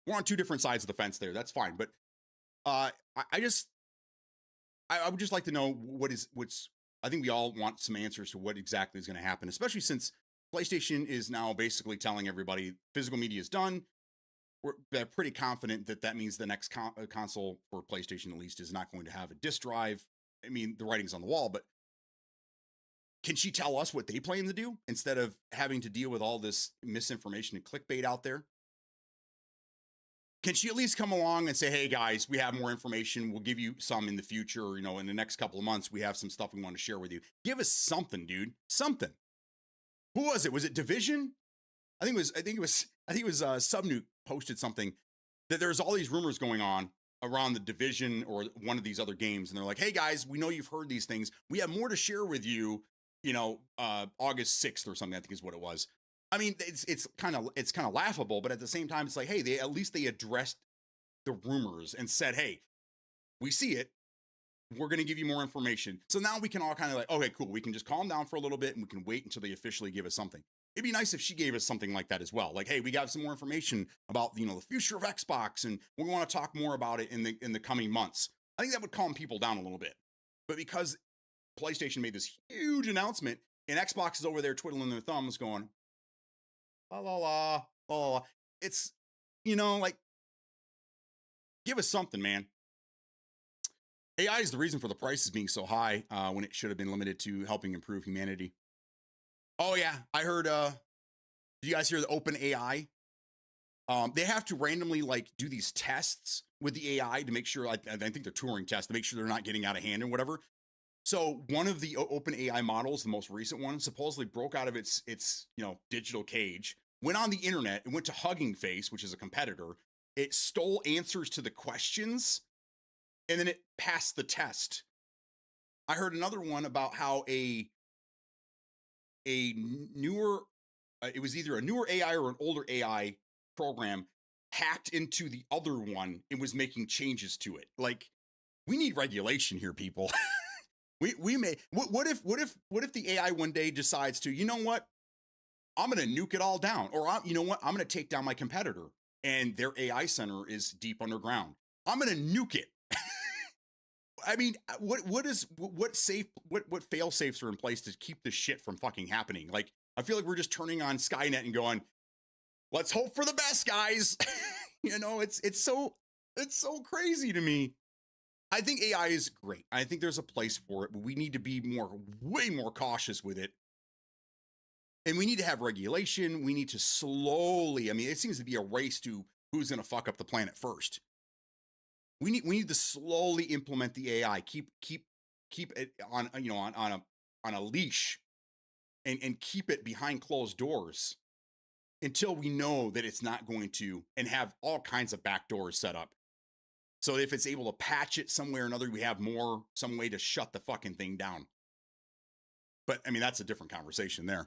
We're on two different sides of the fence there. That's fine. But I would just like to know I think we all want some answers to what exactly is going to happen, especially since PlayStation is now basically telling everybody physical media is done. They're pretty confident that means the next console for PlayStation, at least, is not going to have a disk drive. I mean, the writing's on the wall, but Can she tell us what they plan to do instead of having to deal with all this misinformation and clickbait out there? Can she at least come along and say, hey guys, we have more information. We'll give you some in the future. You know, in the next couple of months, we have some stuff we want to share with you. Give us something, dude. Something. Who was it? Was it Division? I think it was Subnuke posted something that there's all these rumors going on around the Division or one of these other games. And they're like, hey guys, we know you've heard these things. We have more to share with you, you know, August 6th or something, I think is what it was. I mean, it's kind of laughable, but at the same time, it's like, hey, at least they addressed the rumors and said, hey, we see it. We're going to give you more information. So now we can all kind of like, okay, cool. We can just calm down for a little bit and we can wait until they officially give us something. It'd be nice if she gave us something like that as well. Like, hey, we got some more information about, you know, the future of Xbox and we want to talk more about it in the coming months. I think that would calm people down a little bit. But because PlayStation made this huge announcement and Xbox is over there twiddling their thumbs going, la la la la la. It's, you know, like, give us something, man. AI is the reason for the prices being so high when it should have been limited to helping improve humanity. Oh yeah, I heard. Did you guys hear the Open AI? They have to randomly like do these tests with the AI to make sure. I think they're Turing tests to make sure they're not getting out of hand and whatever. So one of the Open AI models, the most recent one, supposedly broke out of its you know digital cage, went on the internet, and went to Hugging Face, which is a competitor. It stole answers to the questions, and then it passed the test. I heard another one about how a newer, it was either a newer AI or an older AI program hacked into the other one and was making changes to it. Like, we need regulation here, people. we may, what if the AI one day decides to, you know what, I'm going to nuke it all down, or you know what, I'm going to take down my competitor and their AI center is deep underground. I'm going to nuke it. I mean, what fail safes are in place to keep this shit from fucking happening? Like, I feel like we're just turning on Skynet and going, let's hope for the best, guys. You know, it's so crazy to me. I think AI is great. I think there's a place for it, but we need to be way more cautious with it. And we need to have regulation. We need to slowly, I mean, it seems to be a race to who's going to fuck up the planet first. We need to slowly implement the AI, keep it on, you know, on a leash and keep it behind closed doors until we know that it's not going to, and have all kinds of backdoors set up. So if it's able to patch it somewhere or another, we have some way to shut the fucking thing down. But I mean, that's a different conversation there.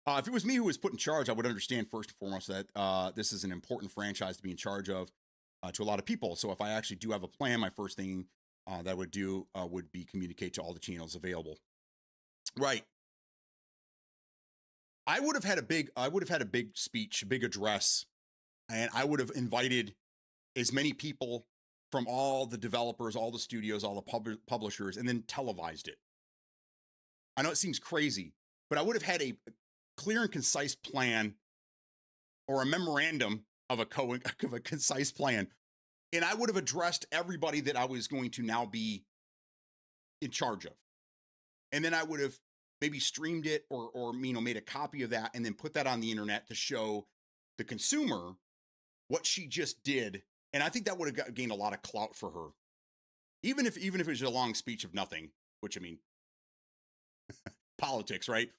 If it was me who was put in charge, I would understand first and foremost that this is an important franchise to be in charge of to a lot of people. So if I actually do have a plan, my first thing that I would do would be communicate to all the channels available. Right. I would have had a big speech, a big address, and I would have invited as many people from all the developers, all the studios, all the publishers, and then televised it. I know it seems crazy, but I would have had a clear and concise plan, or a memorandum of a concise plan. And I would have addressed everybody that I was going to now be in charge of. And then I would have maybe streamed it or you know, made a copy of that and then put that on the internet to show the consumer what she just did. And I think that would have gained a lot of clout for her. Even if it was a long speech of nothing, which, I mean, politics, right?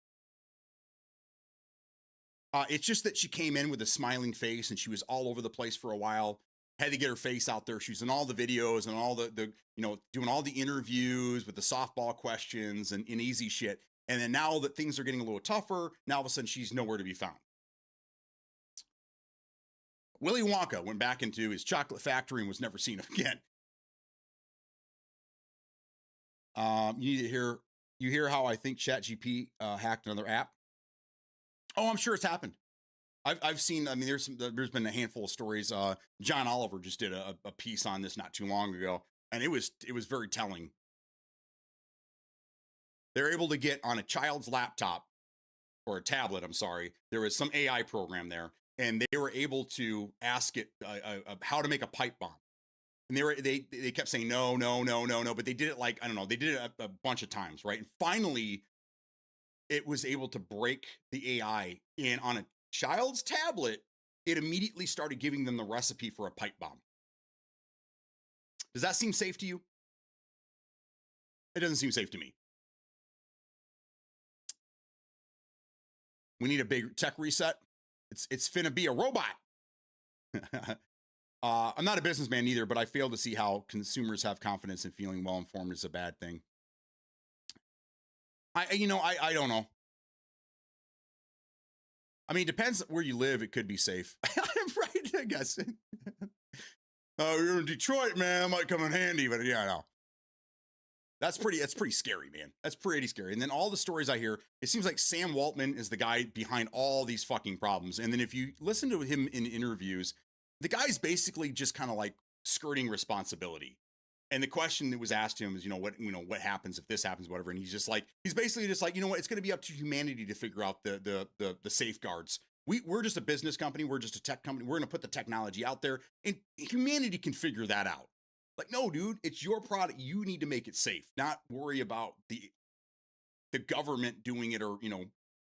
It's just that she came in with a smiling face and she was all over the place for a while. Had to get her face out there. She was in all the videos and all the you know, doing all the interviews with the softball questions and easy shit. And then now that things are getting a little tougher, now all of a sudden she's nowhere to be found. Willy Wonka went back into his chocolate factory and was never seen again. You hear how I think ChatGPT hacked another app? Oh, I'm sure it's happened. I've seen, I mean, there's been a handful of stories. John Oliver just did a piece on this not too long ago, and it was very telling. They're able to get on a child's laptop or a tablet. I'm sorry. There was some AI program there, and they were able to ask it how to make a pipe bomb. And they kept saying no, no, no, no, no, but they did it like, I don't know, they did it a bunch of times, right? And finally, it was able to break the AI, and on a child's tablet, it immediately started giving them the recipe for a pipe bomb. Does that seem safe to you? It doesn't seem safe to me. We need a big tech reset. It's finna be a robot. I'm not a businessman either, but I fail to see how consumers have confidence in feeling well informed is a bad thing. I don't know. I mean, it depends where you live. It could be safe, right? I guess. Oh, you're in Detroit, man. Might come in handy, but yeah, no. That's pretty scary, man. That's pretty scary. And then all the stories I hear, it seems like Sam Waltman is the guy behind all these fucking problems. And then if you listen to him in interviews, the guy's basically just kind of like skirting responsibility. And the question that was asked to him is, what happens if this happens, whatever. And he's basically just like, it's going to be up to humanity to figure out the safeguards. We're just a business company. We're just a tech company. We're going to put the technology out there, and humanity can figure that out. Like, no, dude, it's your product. You need to make it safe, not worry about the government doing it, or,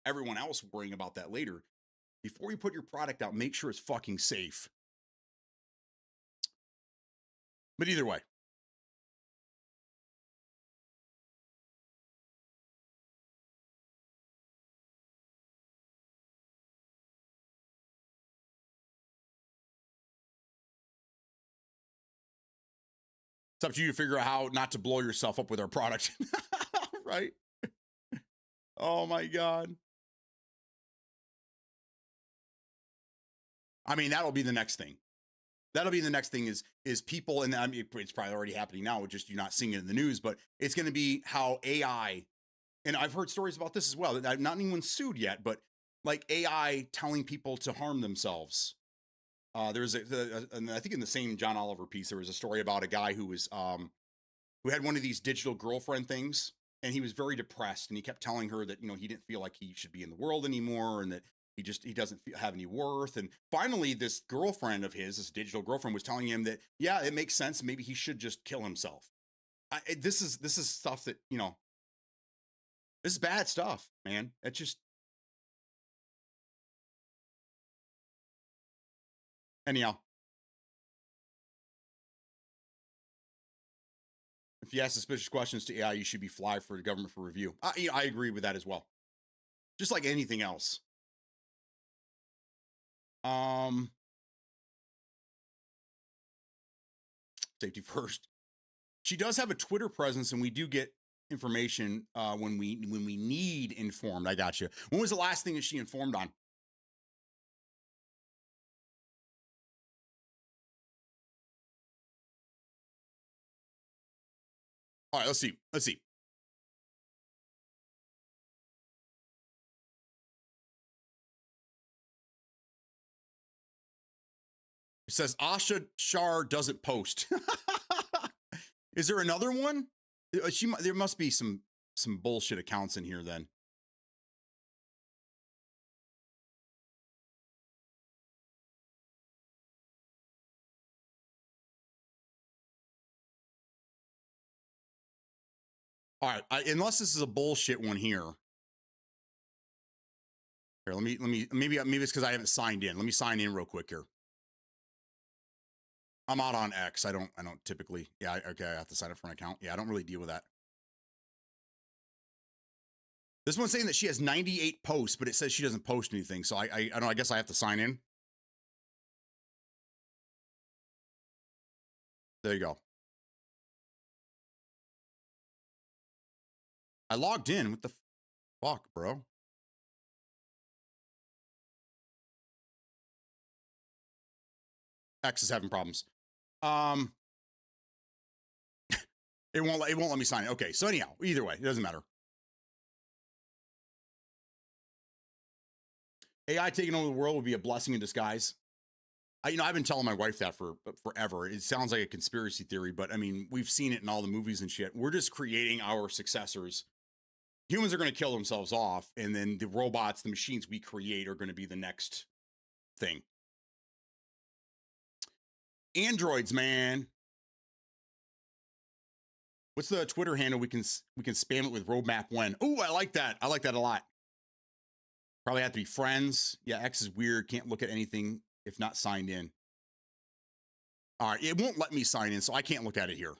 everyone else worrying about that later. Before you put your product out, make sure it's fucking safe. But either way. It's up to you to figure out how not to blow yourself up with our product. Right? Oh my God. I mean, that'll be the next thing. That'll be the next thing is people, and I mean, it's probably already happening now, just you're not seeing it in the news, but it's going to be how AI, and I've heard stories about this as well. Not anyone sued yet, but like AI telling people to harm themselves. There's and I think in the same John Oliver piece, there was a story about a guy who was who had one of these digital girlfriend things, and he was very depressed, and he kept telling her that he didn't feel like he should be in the world anymore, and that he doesn't have any worth. And finally, this girlfriend of his, this digital girlfriend, was telling him that yeah, it makes sense. Maybe he should just kill himself. This is stuff that this is bad stuff, man. It's just anyhow. If you ask suspicious questions to AI, you should be flagged for the government for review. I agree with that as well. Just like anything else. Safety first. She does have a Twitter presence, and we do get information when we need informed. I got you. When was the last thing that she informed on? All right, let's see. It says Asha Shar doesn't post. Is there another one? There must be some bullshit accounts in here then. All right, unless this is a bullshit one here. Here, let me maybe it's because I haven't signed in. Let me sign in real quick here. I'm out on X. I don't typically. Yeah, okay. I have to sign up for an account. Yeah, I don't really deal with that. This one's saying that she has 98 posts, but it says she doesn't post anything. So I don't know. I guess I have to sign in. There you go. I logged in. What the fuck, bro? X is having problems. It won't let me sign it. Okay, so anyhow, either way, it doesn't matter. AI taking over the world would be a blessing in disguise. I've been telling my wife that for forever. It sounds like a conspiracy theory, but I mean, we've seen it in all the movies and shit. We're just creating our successors. Humans are going to kill themselves off, and then the robots, the machines we create, are going to be the next thing. Androids, man. What's the Twitter handle? We can spam it with roadmap when. Ooh, I like that. I like that a lot. Probably have to be friends. Yeah, X is weird. Can't look at anything if not signed in. All right, it won't let me sign in, so I can't look at it here.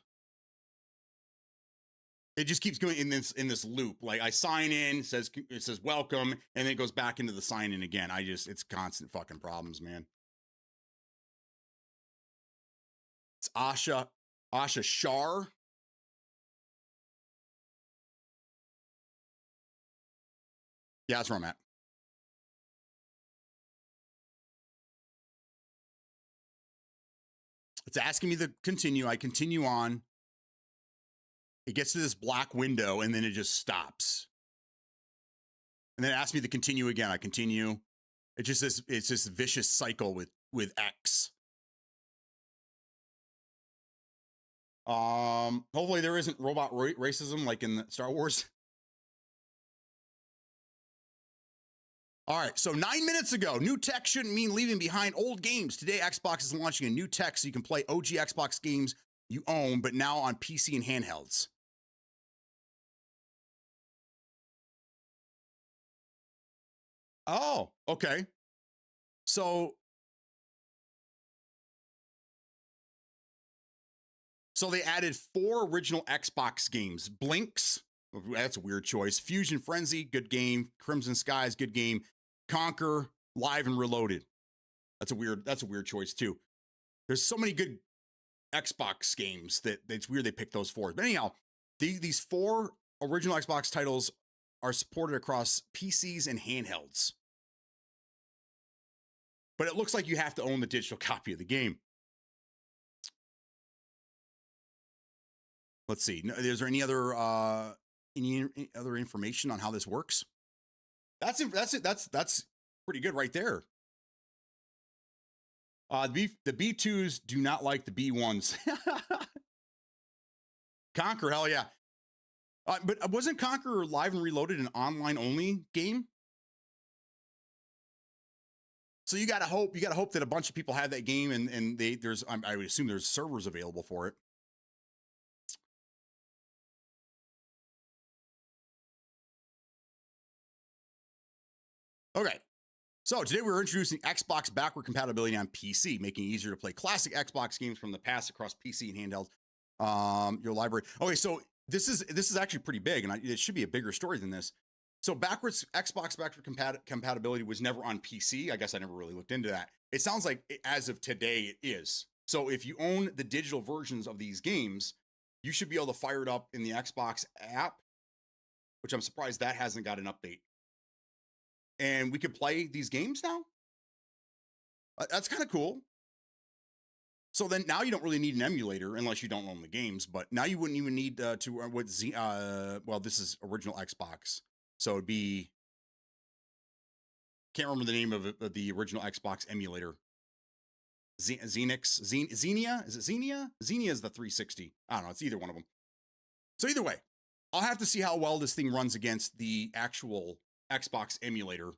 It just keeps going in this loop. Like it says welcome, and then it goes back into the sign in again. It's constant fucking problems, man. It's Asha Shar. Yeah, that's where I'm at. It's asking me to continue. I continue on. It gets to this black window, and then it just stops. And then it asks me to continue again. I continue. It's this vicious cycle with X. Hopefully there isn't robot racism like in Star Wars. All right, so 9 minutes ago, new tech shouldn't mean leaving behind old games. Today, Xbox is launching a new tech so you can play OG Xbox games you own, but now on PC and handhelds. Oh, okay. So they added 4 original Xbox games. Blinks, that's a weird choice. Fusion Frenzy, good game. Crimson Skies, good game. Conquer, Live and Reloaded. That's a weird choice too. There's so many good Xbox games that it's weird they picked those 4. But anyhow, these 4 original Xbox titles are supported across PCs and handhelds. But it looks like you have to own the digital copy of the game. Let's see. Is there any other information on how this works? That's it. That's pretty good right there. The B2s do not like the B1s. Conquer, hell yeah. But wasn't Conquer Live and Reloaded an online only game? So you gotta hope that a bunch of people have that game and I would assume there's servers available for it. Okay. So today we're introducing Xbox backward compatibility on PC, making it easier to play classic Xbox games from the past across PC and handheld. Your library. Okay, so this is actually pretty big, and it should be a bigger story than this. So Xbox backward compatibility was never on PC. I guess I never really looked into that. It sounds like as of today it is. So if you own the digital versions of these games, you should be able to fire it up in the Xbox app, which I'm surprised that hasn't got an update. And we could play these games now. That's kind of cool. So then now you don't really need an emulator unless you don't own the games, but now you wouldn't even need well, this is original Xbox. So it'd be, can't remember the name of the original Xbox emulator. Xenia? Is it Xenia? Xenia is the 360. I don't know. It's either one of them. So either way, I'll have to see how well this thing runs against the actual Xbox emulator.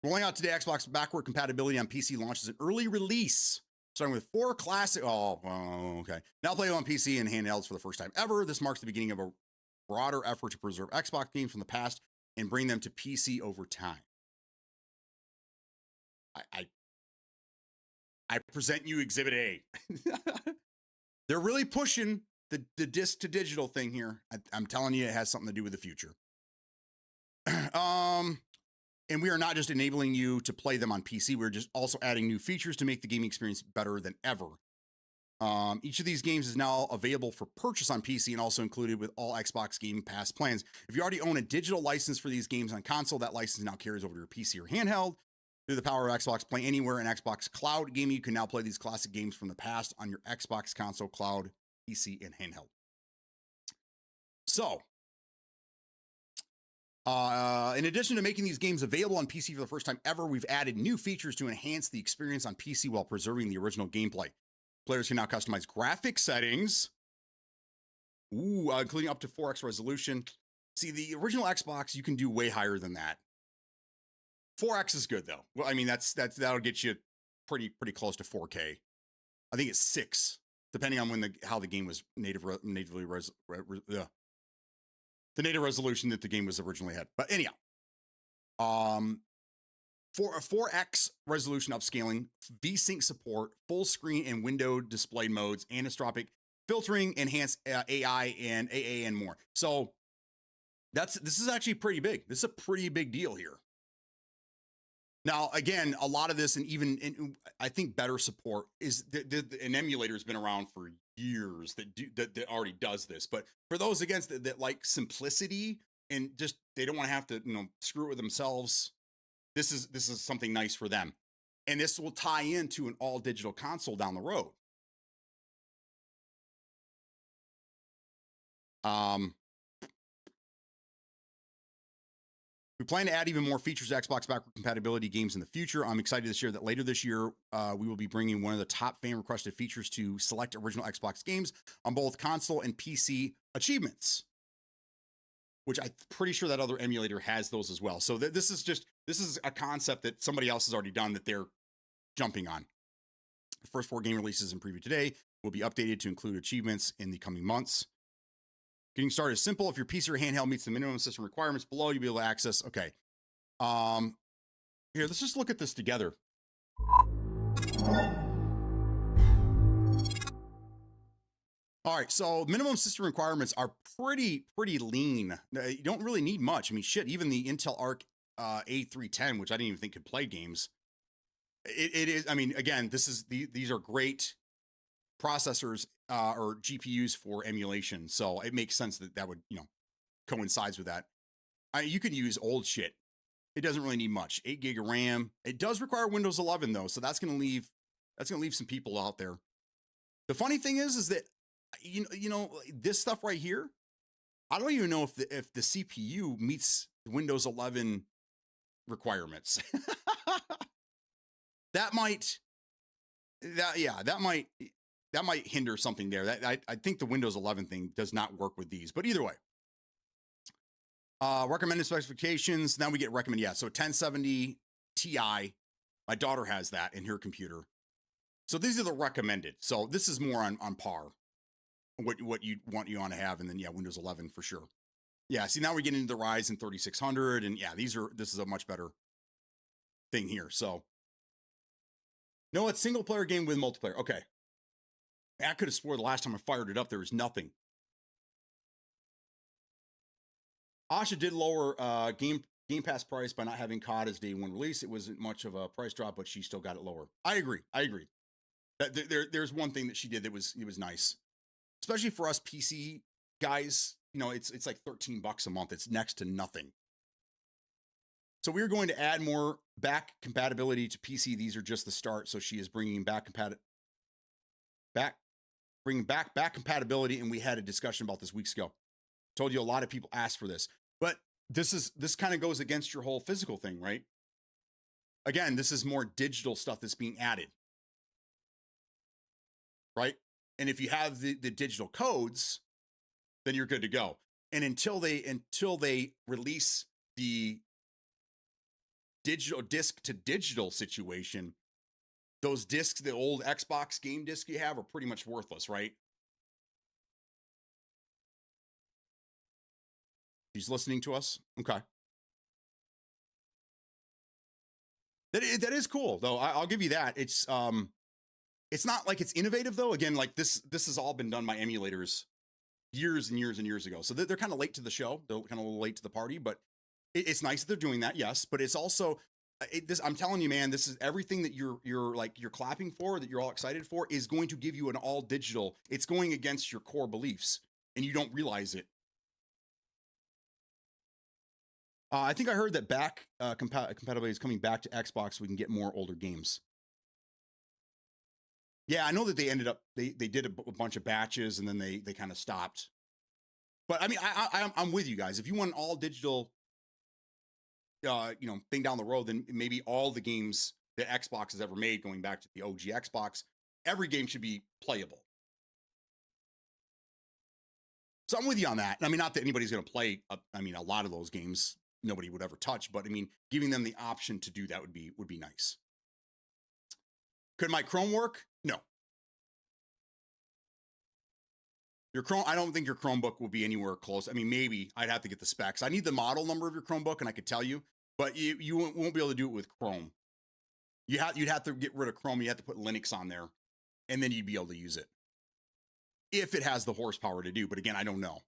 Rolling out today, Xbox backward compatibility on PC launches an early release, starting with 4 classic. Okay. Now playable on PC and handhelds for the first time ever. This marks the beginning of a broader effort to preserve Xbox games from the past and bring them to PC over time. I present you Exhibit A. They're really pushing the disc to digital thing here. I'm telling you, it has something to do with the future. And we are not just enabling you to play them on PC. We're just also adding new features to make the gaming experience better than ever. Each of these games is now available for purchase on PC and also included with all Xbox Game Pass plans. If you already own a digital license for these games on console, that license now carries over to your PC or handheld. Through the power of Xbox Play Anywhere and Xbox Cloud Gaming, you can now play these classic games from the past on your Xbox console, cloud, PC, and handheld. So, in addition to making these games available on PC for the first time ever, we've added new features to enhance the experience on PC while preserving the original gameplay. Players can now customize graphic settings, including up to 4x resolution. See, the original Xbox, you can do way higher than that. 4x is good though. Well, I mean, that'll get you pretty close to 4K. I think it's 6. depending on when how the game was natively the native resolution that the game was originally had. But anyhow, for a 4x resolution upscaling, VSync support, full screen and window displayed modes, anisotropic filtering, enhanced AI and AA and more. So this is actually pretty big. This is a pretty big deal here. Now, again, a lot of this, and even I think better support is an emulator has been around for years that already does this. But for those against that like simplicity and just they don't want to have to screw it with themselves, this is something nice for them, and this will tie into an all digital console down the road. We plan to add even more features to Xbox backward compatibility games in the future. I'm excited to share that later this year, we will be bringing one of the top fan requested features to select original Xbox games on both console and PC achievements, which I'm pretty sure that other emulator has those as well. So this is a concept that somebody else has already done that they're jumping on. The first 4 game releases in preview today will be updated to include achievements in the coming months. Getting started is simple. If your PC or handheld meets the minimum system requirements below, you'll be able to access. Okay. Here, let's just look at this together. All right, so minimum system requirements are pretty lean. You don't really need much. I mean, shit, even the Intel Arc A310, which I didn't even think could play games. It is, I mean, again, these are great processors or GPUs for emulation. So it makes sense that would, coincides with that. You can use old shit. It doesn't really need much. 8 gig of RAM. It does require Windows 11 though. So that's going to leave some people out there. The funny thing is that, this stuff right here, I don't even know if the CPU meets Windows 11 requirements. that might hinder something there. I think the Windows 11 thing does not work with these, but either way. Recommended specifications. Now we get recommended. Yeah. So 1070 Ti, my daughter has that in her computer. So these are the recommended. So this is more on par. What you want to have. And then Windows 11 for sure. Yeah. See, now we're getting into the Ryzen 3600 and this is a much better thing here. So no, it's single player game with multiplayer. Okay. I could have swore the last time I fired it up, there was nothing. Asha did lower Game Pass price by not having COD as day 1 release. It wasn't much of a price drop, but she still got it lower. I agree. There's one thing that she did that was nice, especially for us PC guys. It's like $13 a month. It's next to nothing. So we're going to add more back compatibility to PC. These are just the start. So she is bringing back compatibility, and we had a discussion about this weeks ago. Told you a lot of people asked for this, but this kind of goes against your whole physical thing, right? Again, this is more digital stuff that's being added, right? And if you have the digital codes, then you're good to go. And until they release the digital disc to digital situation, those discs, the old Xbox game disc you have, are pretty much worthless, right? She's listening to us. Okay. That is cool though. I'll give you that. It's not like it's innovative though. Again, like this has all been done by emulators years and years and years ago. So they're kind of late to the show. They're kind of a little late to the party, but it's nice that they're doing that. Yes. But it's also, I'm telling you, man, this is everything that you're clapping for, that you're all excited for, is going to give you an all digital. It's going against your core beliefs and you don't realize it. I think I heard that back compatibility is coming back to Xbox so we can get more older games. Yeah, I know that they ended up, they did a bunch of batches and then they kind of stopped. But I mean, I'm with you guys. If you want an all digital, thing down the road, then maybe all the games that Xbox has ever made, going back to the OG Xbox, every game should be playable. So I'm with you on that. I mean, not that anybody's going to play, a lot of those games nobody would ever touch, but I mean, giving them the option to do that would be nice. Could my Chrome work? No. Your Chrome, I don't think your Chromebook will be anywhere close. I mean, maybe I'd have to get the specs. I need the model number of your Chromebook, and I could tell you, but you won't be able to do it with Chrome. You'd have to get rid of Chrome. You have to put Linux on there, and then you'd be able to use it if it has the horsepower to do. But again, I don't know.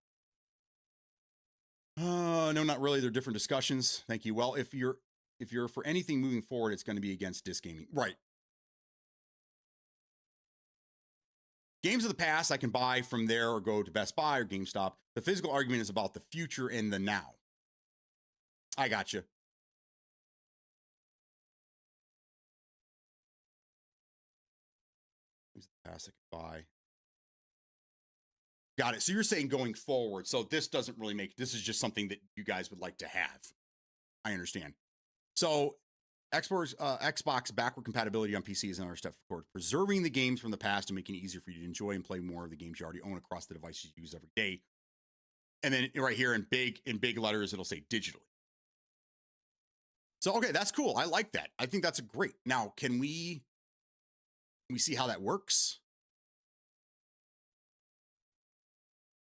No, not really. They're different discussions. Thank you. Well, if you're for anything moving forward, it's going to be against disc gaming, right? Games of the past I can buy from there or go to Best Buy or GameStop. The physical argument is about the future and the now. I got you. Games of the past I can buy. Got it. So you're saying going forward. So this doesn't really make, this is just something that you guys would like to have. I understand. So Xbox backward compatibility on PC is another step forward. Preserving the games from the past and making it easier for you to enjoy and play more of the games you already own across the devices you use every day. And then right here in big letters, it'll say digitally. So, okay, that's cool. I like that. I think that's great. Now, can we see how that works?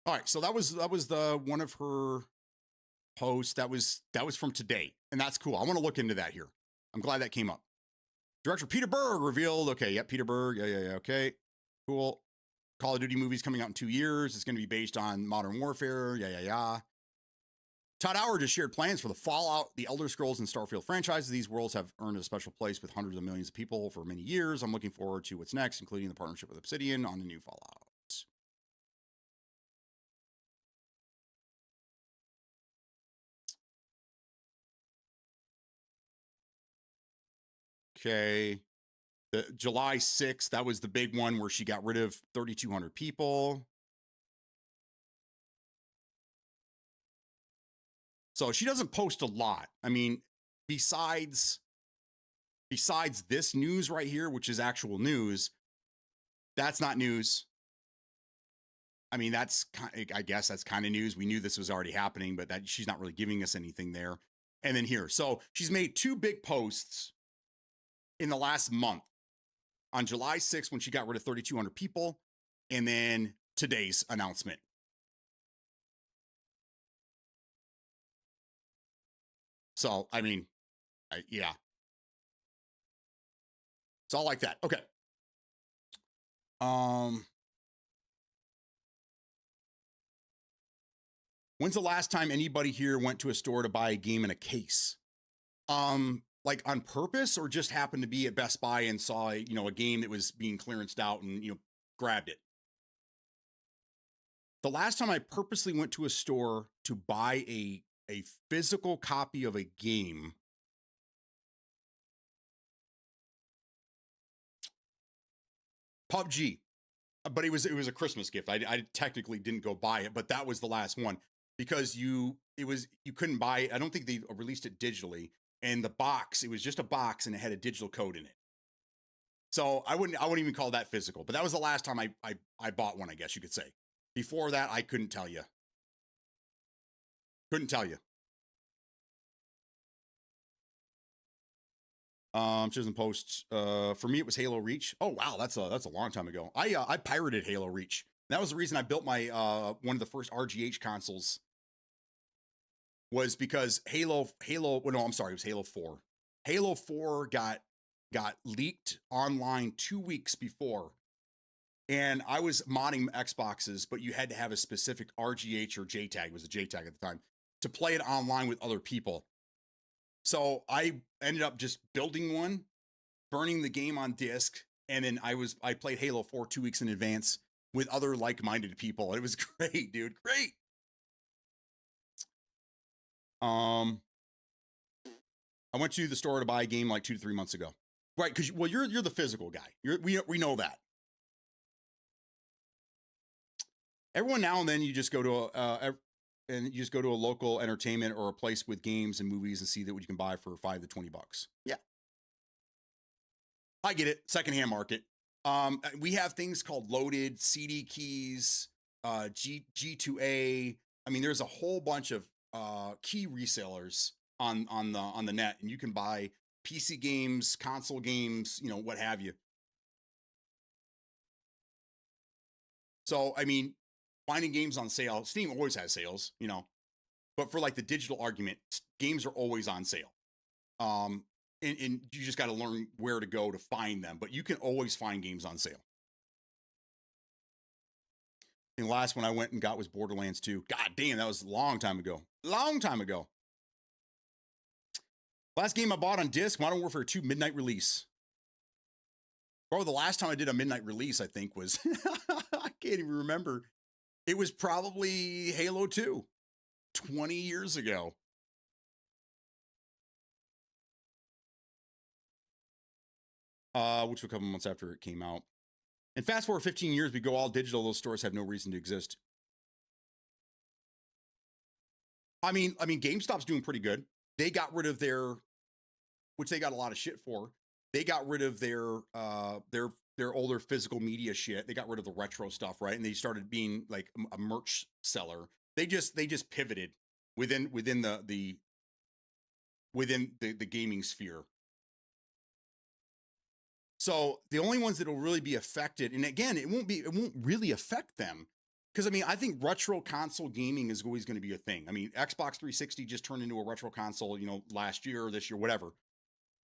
All right, so that was the one of her posts that was from today, and that's cool. I want to look into that here. I'm glad that came up. Director Peter Berg revealed. Okay, yep, Peter Berg. Yeah. Okay, cool. Call of Duty movies coming out in 2 years. It's going to be based on Modern Warfare. Yeah. Todd Howard just shared plans for the Fallout, the Elder Scrolls, and Starfield franchises. These worlds have earned a special place with hundreds of millions of people for many years. I'm looking forward to what's next, including the partnership with Obsidian on the new Fallout. Okay. The July 6th, that was the big one where she got rid of 3,200 people. So she doesn't post a lot. I mean, besides this news right here, which is actual news, that's not news. I mean, I guess that's kind of news. We knew this was already happening, but that she's not really giving us anything there. And then here, so she's made 2 big posts in the last month. On July 6th, when she got rid of 3,200 people, and then today's announcement. So, I mean, yeah. It's all like that. Okay. When's the last time anybody here went to a store to buy a game in a case? Like on purpose, or just happened to be at Best Buy and saw a game that was being clearanced out and grabbed it? The last time I purposely went to a store to buy a physical copy of a game, PUBG, but it was a Christmas gift. I technically didn't go buy it, but that was the last one because you couldn't buy it. I don't think they released it digitally. And the box, it was just a box and it had a digital code in it. So I wouldn't even call that physical, but that was the last time I bought one, I guess you could say. Before that, I couldn't tell you. Couldn't tell you. She doesn't post. For me, it was Halo Reach. Oh wow, that's a long time ago. I pirated Halo Reach. That was the reason I built my one of the first RGH consoles. Was because Halo. Well, no, I'm sorry, it was Halo 4. Halo 4 got leaked online 2 weeks before, and I was modding Xboxes, but you had to have a specific RGH or JTAG. It was a JTAG at the time to play it online with other people. So I ended up just building one, burning the game on disc, and then I played Halo 4 2 weeks in advance with other like-minded people. It was great, dude. Great. I went to the store to buy a game like 2 to 3 months ago. Right, because you're the physical guy. We know that. Everyone now and then you just go to a local entertainment or a place with games and movies and see that what you can buy for $5 to $20. Yeah, I get it. Secondhand market. We have things called loaded CD keys, G2A. I mean, there's a whole bunch of key resellers on the net, and you can buy PC games, console games, what have you. So, I mean, finding games on sale. Steam always has sales, you know, but for like the digital argument, games are always on sale. And you just got to learn where to go to find them, but you can always find games on sale. And the last one I went and got was Borderlands 2. God damn, that was a long time ago. Long time ago. Last game I bought on disc, Modern Warfare 2 midnight release. Bro, the last time I did a midnight release, I think was, I can't even remember. It was probably Halo 2, 20 years ago. Which was a couple months after it came out. And fast forward 15 years, we go all digital. Those stores have no reason to exist. I mean, GameStop's doing pretty good. They got rid of their, which they got a lot of shit for. They got rid of their older physical media shit. They got rid of the retro stuff, right? And they started being like a merch seller. They just pivoted within the gaming sphere. So the only ones that will really be affected, and again, it won't really affect them. Because I mean, I think retro console gaming is always going to be a thing. I mean, Xbox 360 just turned into a retro console, you know, last year or this year, whatever.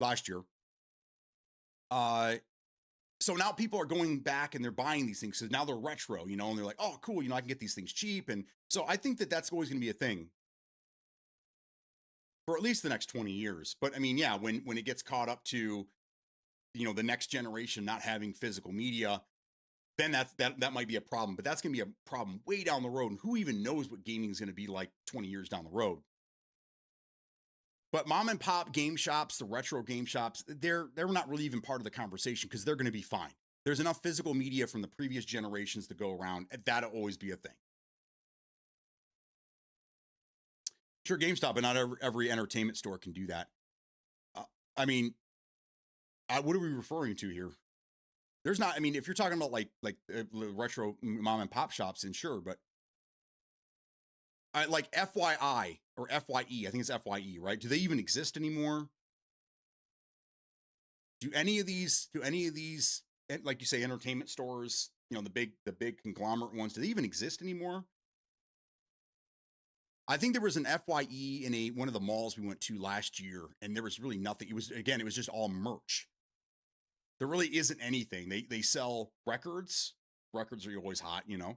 Last year. So now people are going back and they're buying these things because now they're retro, you know, and they're like, oh, cool, you know, I can get these things cheap. And so I think that that's always going to be a thing for at least the next 20 years. But I mean, yeah, when it gets caught up to, you know, the next generation not having physical media, then that might be a problem. But that's going to be a problem way down the road. And who even knows what gaming is going to be like 20 years down the road? But mom and pop game shops, the retro game shops, they're not really even part of the conversation because they're going to be fine. There's enough physical media from the previous generations to go around. That'll always be a thing. Sure, GameStop, but not every entertainment store can do that. I mean, what are we referring to here? There's not, I mean, if you're talking about like retro mom and pop shops, then sure, but like FYI or FYE, I think it's FYE, right? Do they even exist anymore? Do any of these, like you say, entertainment stores, you know, the big conglomerate ones, do they even exist anymore? I think there was an FYE in one of the malls we went to last year, and there was really nothing. It was just all merch. There really isn't anything. They sell records. Records are always hot, you know.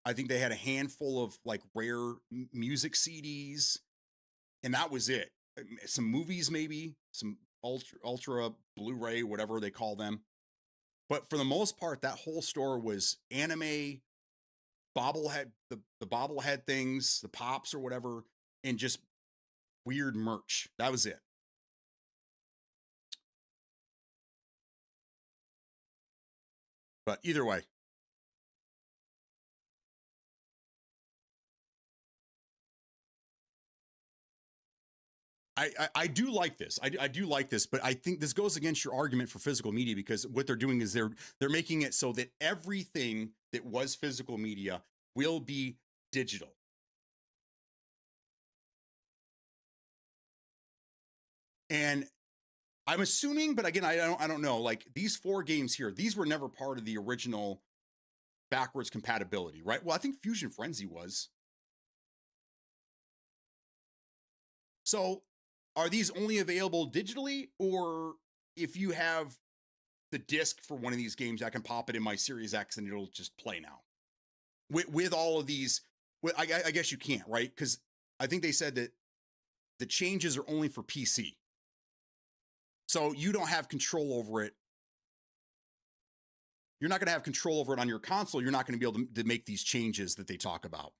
I think they had a handful of like rare music CDs, and that was it. Some movies, maybe some ultra Blu-ray, whatever they call them. But for the most part, that whole store was anime, bobblehead, the bobblehead things, the pops or whatever, and just weird merch. That was it. But either way. I do like this. I do like this, but I think this goes against your argument for physical media because what they're doing is they're making it so that everything that was physical media will be digital. And I'm assuming, but again, I don't know. Like these 4 games here, these were never part of the original backwards compatibility, right? Well, I think Fusion Frenzy was. So are these only available digitally, or if you have the disc for one of these games, I can pop it in my Series X and it'll just play now with all of these? I guess you can't, right? Because I think they said that the changes are only for PC. So you don't have control over it. You're not going to have control over it on your console. You're not going to be able to make these changes that they talk about.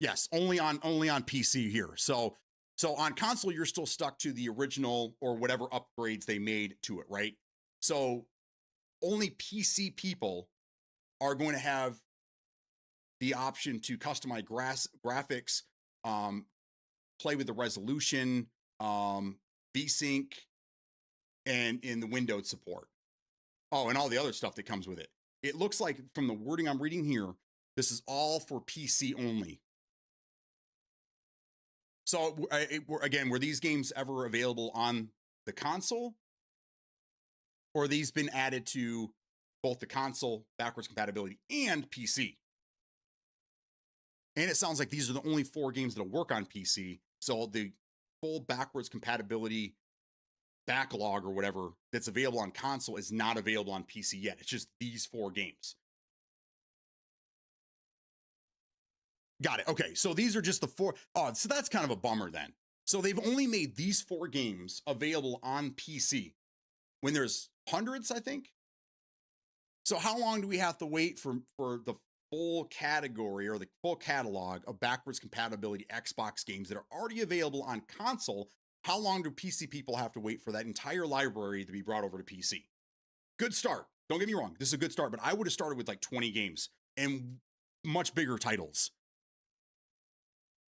Yes, only on PC here. So on console, you're still stuck to the original or whatever upgrades they made to it, right? So only PC people are going to have the option to customize graphics, play with the resolution, VSync, and in the windowed support. Oh, and all the other stuff that comes with it. It looks like from the wording I'm reading here, this is all for PC only. So again, were these games ever available on the console? or are these been added to both the console backwards compatibility and PC? And it sounds like these are the only 4 games that'll work on PC. So the full backwards compatibility backlog or whatever that's available on console is not available on PC yet. It's just these 4 games. Got it. Okay, so these are just the 4. Oh, so that's kind of a bummer then. So they've only made these 4 games available on PC when there's hundreds, I think. So how long do we have to wait for the full category or the full catalog of backwards compatibility Xbox games that are already available on console? How long do PC people have to wait for that entire library to be brought over to PC? Good start. Don't get me wrong. This is a good start, but I would have started with like 20 games and much bigger titles.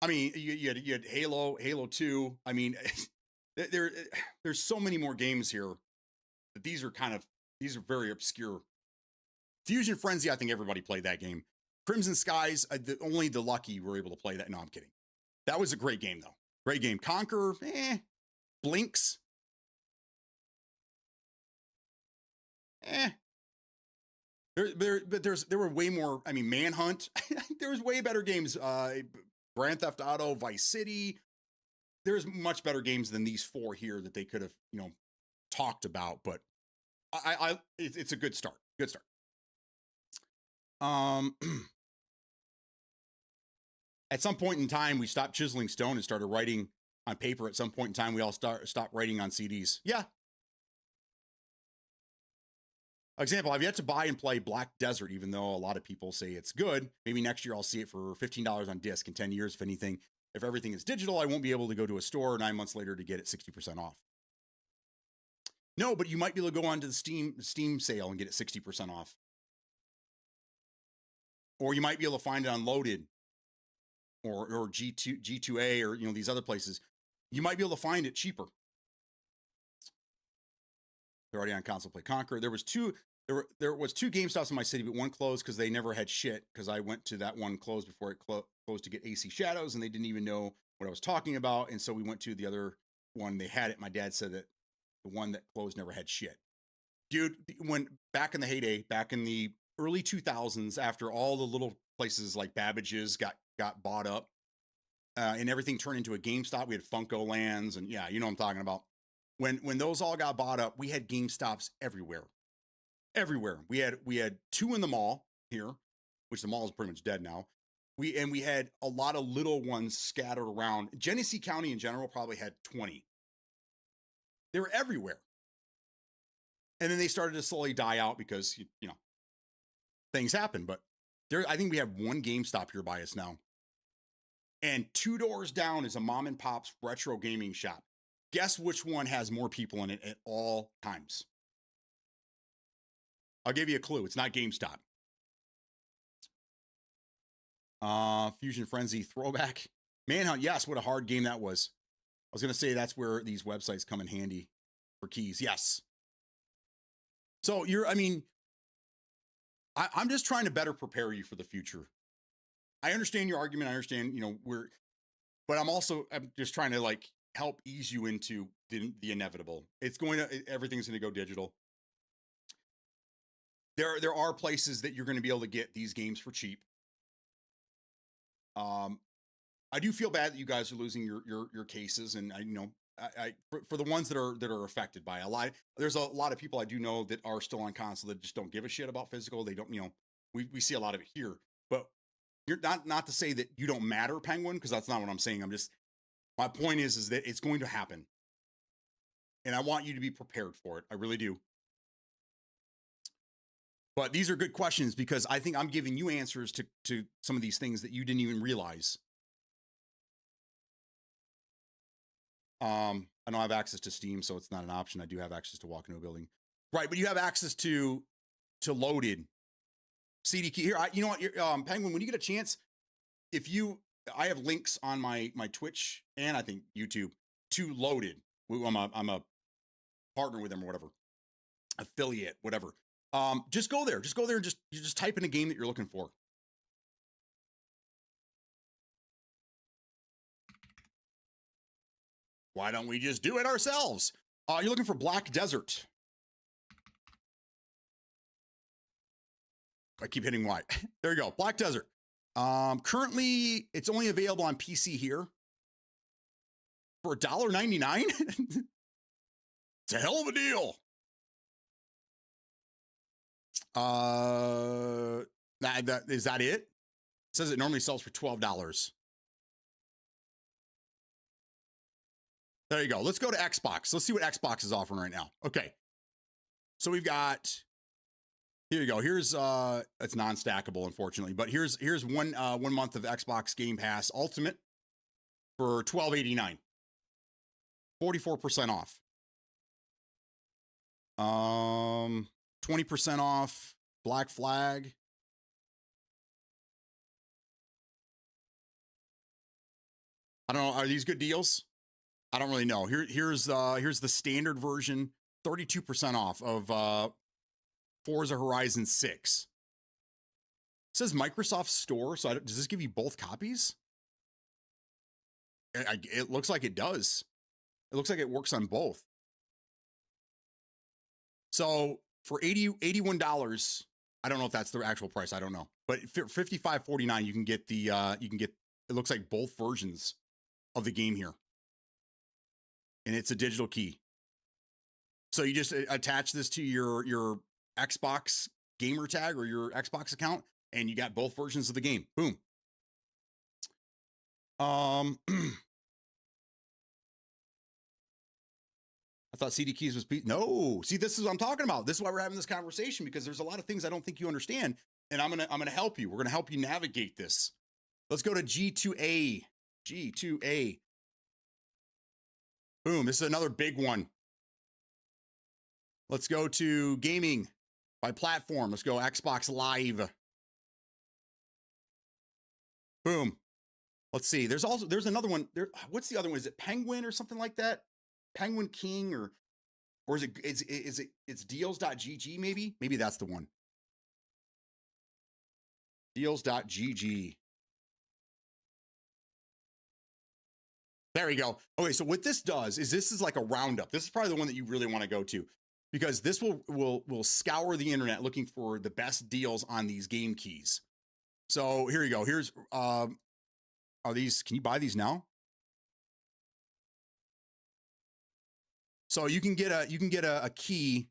I mean, you had Halo 2. I mean, there's so many more games here that these are very obscure. Fusion Frenzy, I think everybody played that game. Crimson Skies, only the lucky were able to play that. No, I'm kidding. That was a great game, though. Great game. Conquer, Blinks, there were way more. I mean, Manhunt. There was way better games. Grand Theft Auto, Vice City. There's much better games than these 4 here that they could have, talked about. But it's a good start. Good start. At some point in time, we stopped chiseling stone and started writing on paper. At some point in time, we all stopped writing on CDs. Yeah. Example, I've yet to buy and play Black Desert, even though a lot of people say it's good. Maybe next year I'll see it for $15 on disc. In 10 years, if anything. If everything is digital, I won't be able to go to a store 9 months later to get it 60% off. No, but you might be able to go onto the Steam sale and get it 60% off. Or you might be able to find it unloaded or G2A or these other places. You might be able to find it cheaper. They're already on console. Play Conquer. There was 2 GameStops in my city, but one closed because they never had shit, because I went to that one closed before it closed to get AC Shadows, and they didn't even know what I was talking about. And so we went to the other one. They had it. My dad said that the one that closed never had shit. Dude, when back in the heyday, back in the early 2000s, after all the little places like Babbage's got bought up and everything turned into a GameStop, we had Funko Lands, and yeah, you know what I'm talking about. When those all got bought up, we had GameStops everywhere. Everywhere. We had 2 in the mall here, which the mall is pretty much dead now. We had a lot of little ones scattered around. Genesee County in general probably had 20. They were everywhere. And then they started to slowly die out because, things happen. But I think we have 1 GameStop here by us now. And 2 doors down is a mom and pop's retro gaming shop. Guess which one has more people in it at all times? I'll give you a clue. It's not GameStop. Fusion Frenzy throwback. Manhunt, yes, what a hard game that was. I was going to say that's where these websites come in handy for keys. Yes. So I'm just trying to better prepare you for the future. I understand your argument. I understand, but I'm just trying to help ease you into the inevitable. Everything's going to go digital. There are places that you're going to be able to get these games for cheap. I do feel bad that you guys are losing your cases, and for the ones that are affected by a lot. There's a lot of people I do know that are still on console that just don't give a shit about physical. They don't, we see a lot of it here. But you're not to say that you don't matter, Penguin, because that's not what I'm saying. My point is that it's going to happen, and I want you to be prepared for it. I really do. But these are good questions because I think I'm giving you answers to some of these things that you didn't even realize. I don't have access to Steam, so it's not an option. I do have access to walk into a building. Right, but you have access to loaded CD key. Here, you know what, Penguin, when you get a chance, I have links on my Twitch and I think YouTube to Loaded. I'm a partner with them or whatever, affiliate, whatever. Just go there and just type in a game that you're looking for. Why don't we just do it ourselves? You're looking for Black Desert. I keep hitting Y. There you go. Black Desert. Currently, it's only available on PC here for $1.99. It's a hell of a deal. Is that it? It says it normally sells for $12. There you go. Let's go to Xbox. Let's see what Xbox is offering right now. Okay. So we've got, here you go. Here's it's non-stackable, unfortunately, but here's one month of Xbox Game Pass Ultimate for $12.89. 44% off. 20% off Black Flag. I don't know. Are these good deals? I don't really know. Here's the standard version, 32% off of Forza Horizon 6. It says Microsoft Store, so does this give you both copies? It looks like it does. It looks like it works on both. So for $81, I don't know if that's the actual price. I don't know, but for $55.49, you can get it looks like both versions of the game here, and it's a digital key. So you just attach this to your Xbox gamer tag or your Xbox account, and you got both versions of the game. Boom. I thought CD keys was no. See, this is what I'm talking about. This is why we're having this conversation, because there's a lot of things I don't think you understand, and I'm gonna help you. We're gonna help you navigate this. Let's go to G2A. G2A. Boom. This is another big one. Let's go to gaming by platform. Let's go Xbox Live. Boom. Let's see. There's another one there. What's the other one? Is it Penguin or something like that? Penguin King or is it's deals.gg maybe? Maybe that's the one. Deals.gg. There we go. Okay, so what this does is this is like a roundup. This is probably the one that you really want to go to, because this will scour the internet looking for the best deals on these game keys. So here you go. Here's are these, can you buy these now? So you can get a key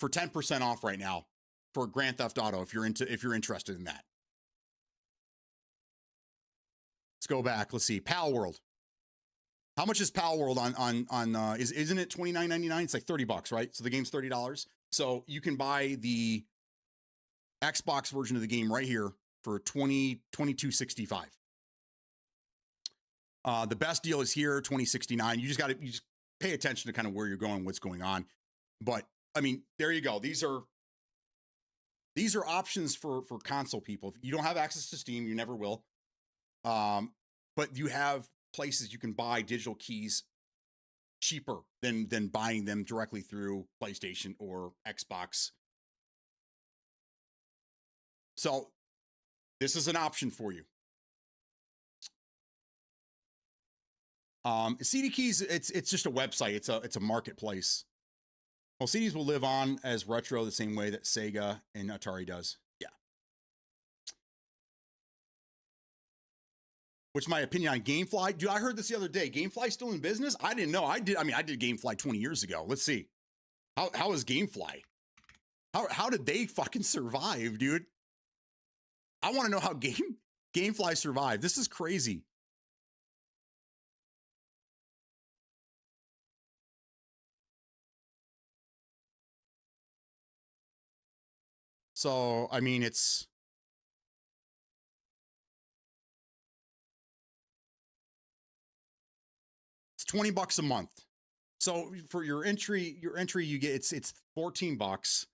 for 10% off right now for Grand Theft Auto if you're interested in that. Let's go back. Let's see. Pal World. How much is Pal World on isn't it $29.99? It's like $30, right? So the game's $30. So you can buy the Xbox version of the game right here for $22.65. The best deal is here, $20.69. You just pay attention to kind of where you're going, what's going on. But I mean, there you go. These are options for console people. If you don't have access to Steam, you never will. But you have places you can buy digital keys cheaper than buying them directly through PlayStation or Xbox. So this is an option for you. CD keys, it's just a website. It's a marketplace. Well, CDs will live on as retro the same way that Sega and Atari does. Yeah. What's my opinion on GameFly? Dude, I heard this the other day. GameFly still in business? I didn't know. I did GameFly 20 years ago. Let's see. How is GameFly? How did they fucking survive, dude? I want to know how GameFly survived. This is crazy. So, I mean, it's $20 a month. So for your entry you get it's $14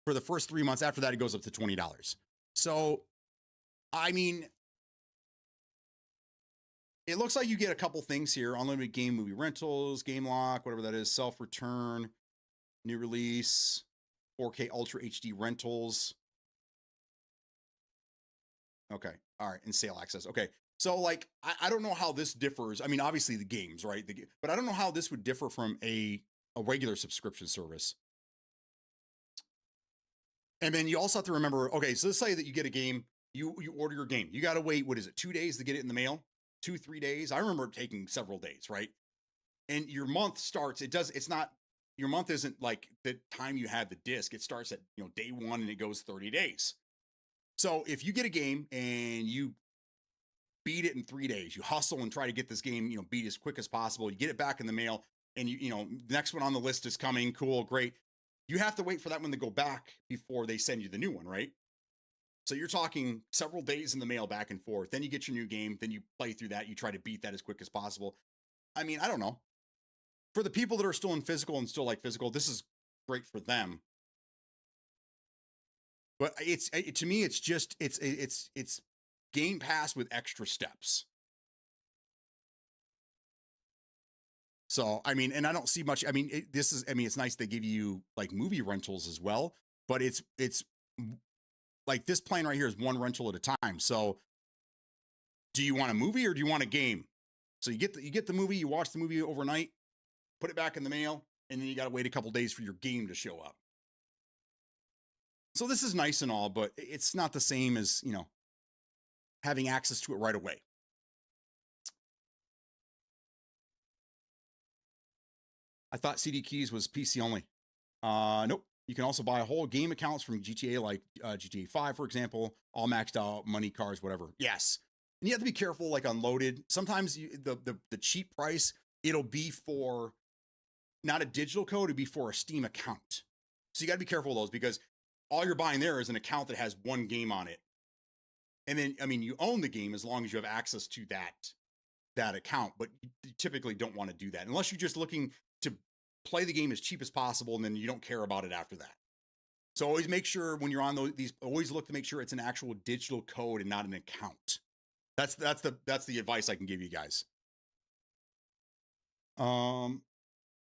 for the first 3 months. After that, it goes up to $20. So, I mean, it looks like you get a couple things here: unlimited game movie rentals, game lock, whatever that is, self return, new release, 4K Ultra HD rentals. Okay. All right. And sale access. Okay. So like, I don't know how this differs. I mean, obviously the games, right? But I don't know how this would differ from a regular subscription service. And then you also have to remember, okay, so let's say that you get a game, you order your game. You got to wait, what is it, 2 days to get it in the mail? 2, 3 days? I remember it taking several days, right? And your month starts, it's not, your month isn't like the time you have the disc. It starts at, day 1 and it goes 30 days. So if you get a game and you beat it in 3 days, you hustle and try to get this game, beat as quick as possible. You get it back in the mail and the next one on the list is coming. Cool, great. You have to wait for that one to go back before they send you the new one, right? So you're talking several days in the mail back and forth. Then you get your new game. Then you play through that. You try to beat that as quick as possible. I mean, I don't know. For the people that are still in physical and still like physical, this is great for them. But to me, it's just it's Game Pass with extra steps. So, I mean, and I don't see much. I mean, it's nice they give you like movie rentals as well, but it's like this plan right here is one rental at a time. So, do you want a movie or do you want a game? So you get the movie, you watch the movie overnight, put it back in the mail, and then you got to wait a couple days for your game to show up. So this is nice and all, but it's not the same as, having access to it right away. I thought CD keys was PC only. Nope. You can also buy whole game accounts from GTA, like GTA 5, for example, all maxed out, money, cars, whatever. Yes. And you have to be careful, like unloaded. Sometimes the cheap price, it'll be for not a digital code, it'll be for a Steam account. So you got to be careful of those because all you're buying there is an account that has one game on it. And then, I mean, you own the game as long as you have access to that account, but you typically don't want to do that unless you're just looking to play the game as cheap as possible, and then you don't care about it after that. So always make sure when you're on these, always look to make sure it's an actual digital code and not an account. That's the advice I can give you guys. You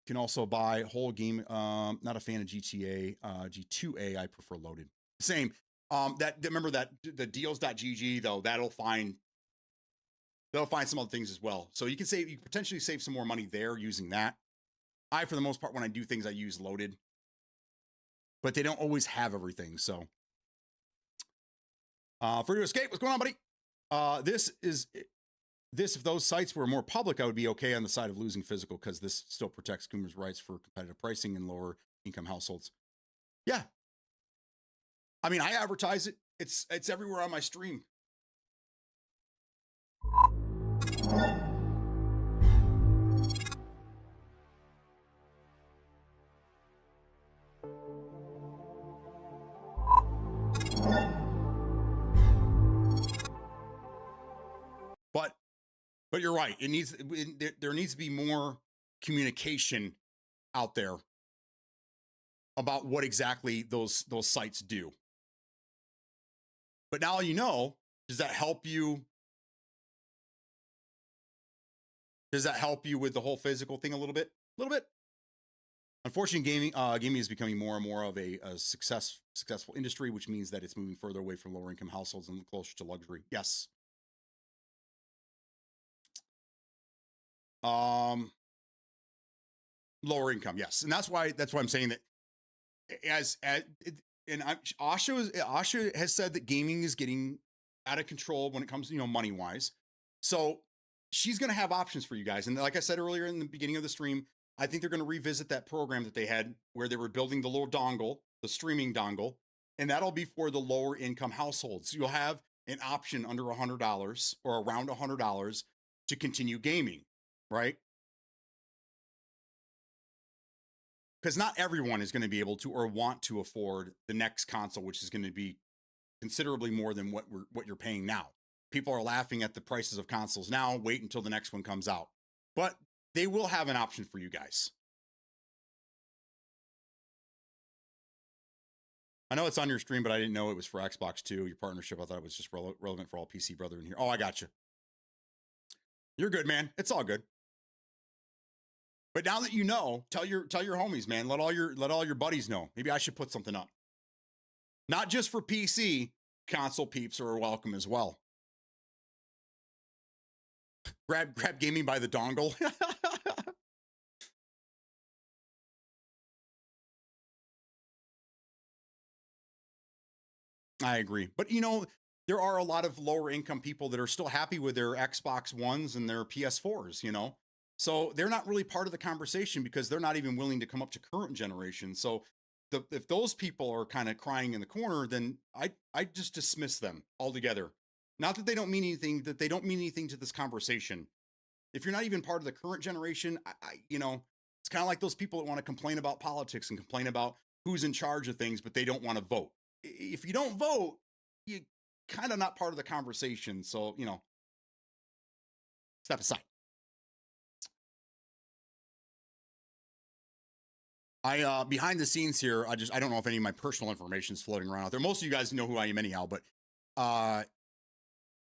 can also buy whole game. Not a fan of GTA. G2A, I prefer loaded. Same. Remember that the deals.gg though, they'll find some other things as well. So you can potentially save some more money there using that. For the most part, when I do things, I use loaded, but they don't always have everything. So, Free to Escape, what's going on, buddy? If those sites were more public, I would be okay on the side of losing physical because this still protects consumers' rights for competitive pricing in lower income households. Yeah. I mean, I advertise it. It's everywhere on my stream. But you're right. There needs to be more communication out there about what exactly those sites do. But now you know, does that help you? Does that help you with the whole physical thing a little bit? A little bit. Unfortunately, gaming is becoming more and more of a successful industry, which means that it's moving further away from lower income households and closer to luxury. Yes. Lower income, yes, and that's why I'm saying that Asha has said that gaming is getting out of control when it comes to money wise. So she's going to have options for you guys, and like I said earlier in the beginning of the stream, I think they're going to revisit that program that they had where they were building the little dongle, the streaming dongle, and that'll be for the lower income households. So you'll have an option under $100 or around $100 to continue gaming, right? Because not everyone is going to be able to or want to afford the next console, which is going to be considerably more than what you're paying now. People are laughing at the prices of consoles now. Wait until the next one comes out. But they will have an option for you guys. I know it's on your stream, but I didn't know it was for Xbox too. Your partnership, I thought it was just relevant for all PC brethren here. Oh, I got you. You're good, man. It's all good. But now that you know, tell your homies, man. Let all your buddies know. Maybe I should put something up. Not just for PC, console peeps are welcome as well. Grab gaming by the dongle. I agree. But you know, there are a lot of lower income people that are still happy with their Xbox Ones and their PS4s, you know? So they're not really part of the conversation because they're not even willing to come up to current generation. So if those people are kind of crying in the corner, then I just dismiss them altogether. Not that they don't mean anything, that they don't mean anything to this conversation. If you're not even part of the current generation, you know, it's kind of like those people that want to complain about politics and complain about who's in charge of things, but they don't want to vote. If you don't vote, you kind of not part of the conversation. So, you know, step aside. Behind the scenes here, I don't know if any of my personal information is floating around out there. Most of you guys know who I am anyhow, but I'm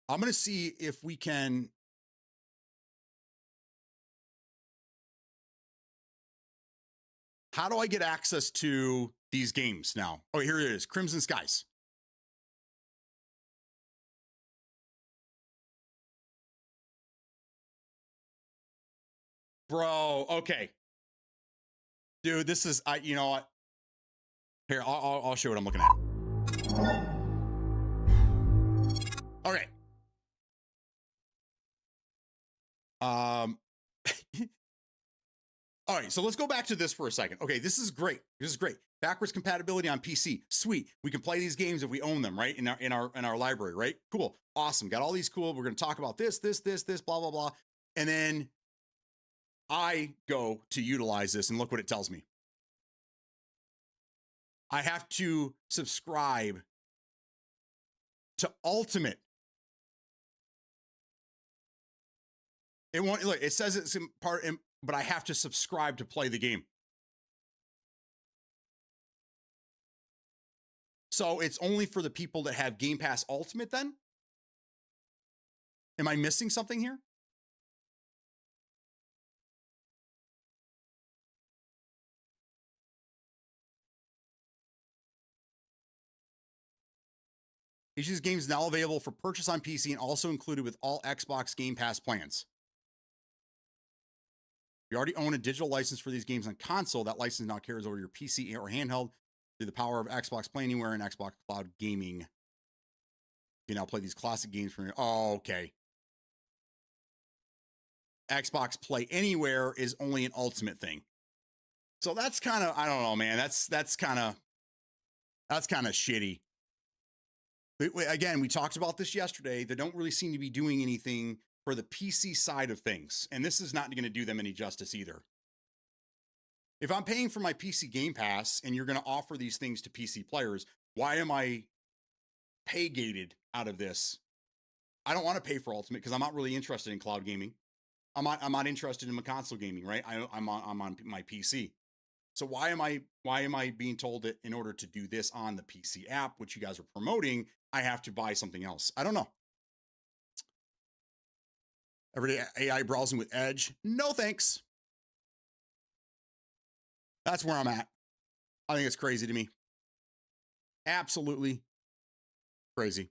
going to see if we can. How do I get access to these games now? Oh, here it is. Crimson Skies. Bro, okay. Dude, this is, you know what? Here, I'll show you what I'm looking at. Okay. All right, so let's go back to this for a second. Okay, this is great. This is great. Backwards compatibility on PC. Sweet. We can play these games if we own them, right? In our library, right? Cool. Awesome. Got all these cool. We're going to talk about this, blah, blah, blah. And then I go to utilize this and look what it tells me. I have to subscribe to Ultimate. It won't look, it says it's in part, but I have to subscribe to play the game. So it's only for the people that have Game Pass Ultimate then? Am I missing something here? Each of these games is now available for purchase on PC and also included with all Xbox Game Pass plans. If you already own a digital license for these games on console, that license now carries over your PC or handheld through the power of Xbox Play Anywhere and Xbox Cloud Gaming. You can now play these classic games from your. Oh, okay. Xbox Play Anywhere is only an Ultimate thing. So that's kind of, I don't know, man. That's kind of shitty. Again, we talked about this yesterday. They don't really seem to be doing anything for the PC side of things. And this is not going to do them any justice either. If I'm paying for my PC Game Pass and you're going to offer these things to PC players, why am I pay gated out of this? I don't want to pay for Ultimate because I'm not really interested in cloud gaming. I'm not interested in my console gaming, right? I'm on my PC. So why am I being told that in order to do this on the PC app, which you guys are promoting, I have to buy something else? I don't know. Everyday AI browsing with Edge? No thanks. That's where I'm at. I think it's crazy to me. Absolutely crazy.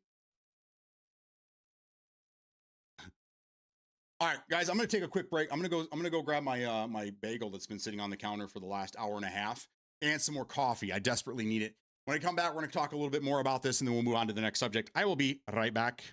All right, guys, I'm going to take a quick break. I'm going to go grab my my bagel that's been sitting on the counter for the last hour and a half and some more coffee. I desperately need it. When I come back, we're going to talk a little bit more about this and then we'll move on to the next subject. I will be right back.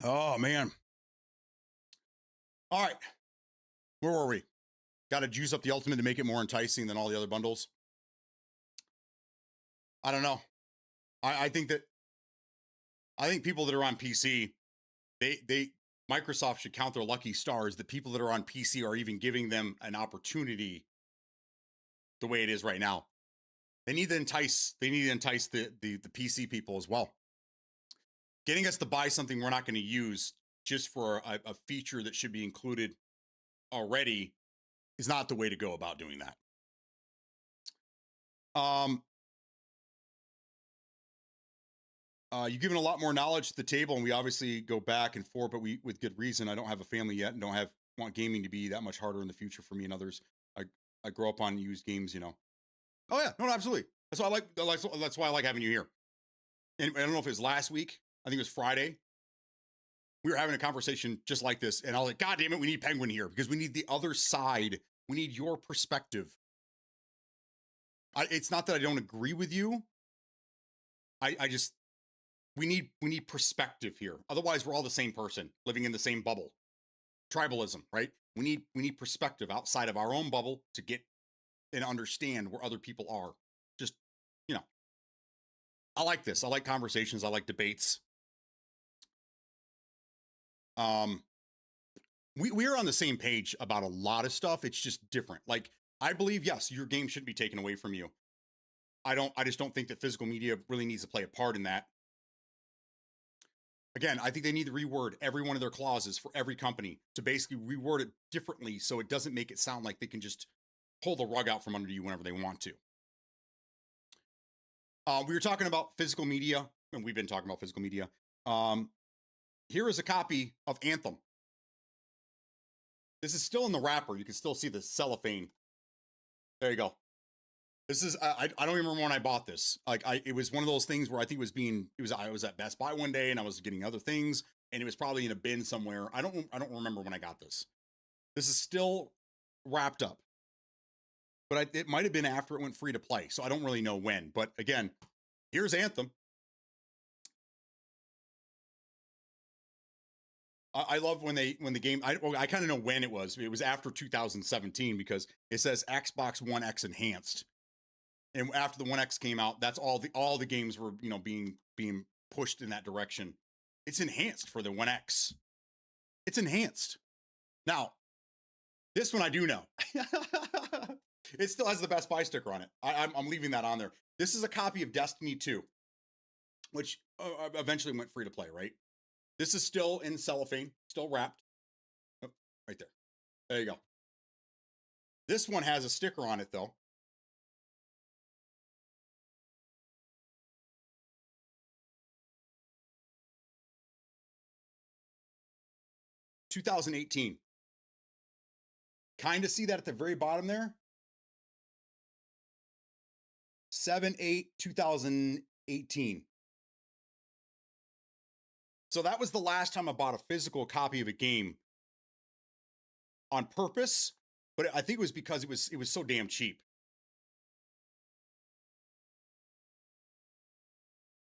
Oh man. All right. Where were we? Got to juice up the ultimate to make it more enticing than all the other bundles. I don't know. I think that I think people that are on PC, they Microsoft should count their lucky stars. The people that are on PC are even giving them an opportunity the way it is right now. They need to entice the PC people as well. Getting us to buy something we're not going to use just for a feature that should be included already is not the way to go about doing that. You've given a lot more knowledge to the table, and we obviously go back and forth, but we with good reason. I don't have a family yet, and want gaming to be that much harder in the future for me and others. I grow up on used games, you know. Oh yeah, no, absolutely. That's why I like. That's why I like having you here. And I don't know if it was last week. I think it was Friday. We were having a conversation just like this, and I was like, "God damn it, we need Penguin here because we need the other side. We need your perspective." It's not that I don't agree with you. I just we need perspective here. Otherwise, we're all the same person living in the same bubble. Tribalism, right? We need perspective outside of our own bubble to get and understand where other people are. Just, you know, I like this. I like conversations. I like debates. We are on the same page about a lot of stuff. It's just different. Like, I believe, yes, your game shouldn't be taken away from you. I just don't think that physical media really needs to play a part in that. Again, I think they need to reword every one of their clauses for every company to basically reword it differently so it doesn't make it sound like they can just pull the rug out from under you whenever they want to. We were talking about physical media, and we've been talking about physical media. Here is a copy of Anthem. This is still in the wrapper. You can still see the cellophane. There you go. This is I don't even remember when I bought this. Like it was one of those things where I think I was at Best Buy one day and I was getting other things and it was probably in a bin somewhere. I don't remember when I got this. This is still wrapped up. But it might have been after it went free to play. So I don't really know when. But again, here's Anthem. I love when the game. I kind of know when it was. It was after 2017 because it says Xbox One X enhanced. And after the One X came out, that's all the games were, you know, being pushed in that direction. It's enhanced for the One X. It's enhanced. Now, this one I do know. It still has the Best Buy sticker on it. I'm leaving that on there. This is a copy of Destiny 2, which eventually went free to play, right? This is still in cellophane, still wrapped. Oh, right there. There you go. This one has a sticker on it, though. 2018. Kind of see that at the very bottom there. 7/8/2018. So that was the last time I bought a physical copy of a game on purpose, but I think it was because it was so damn cheap.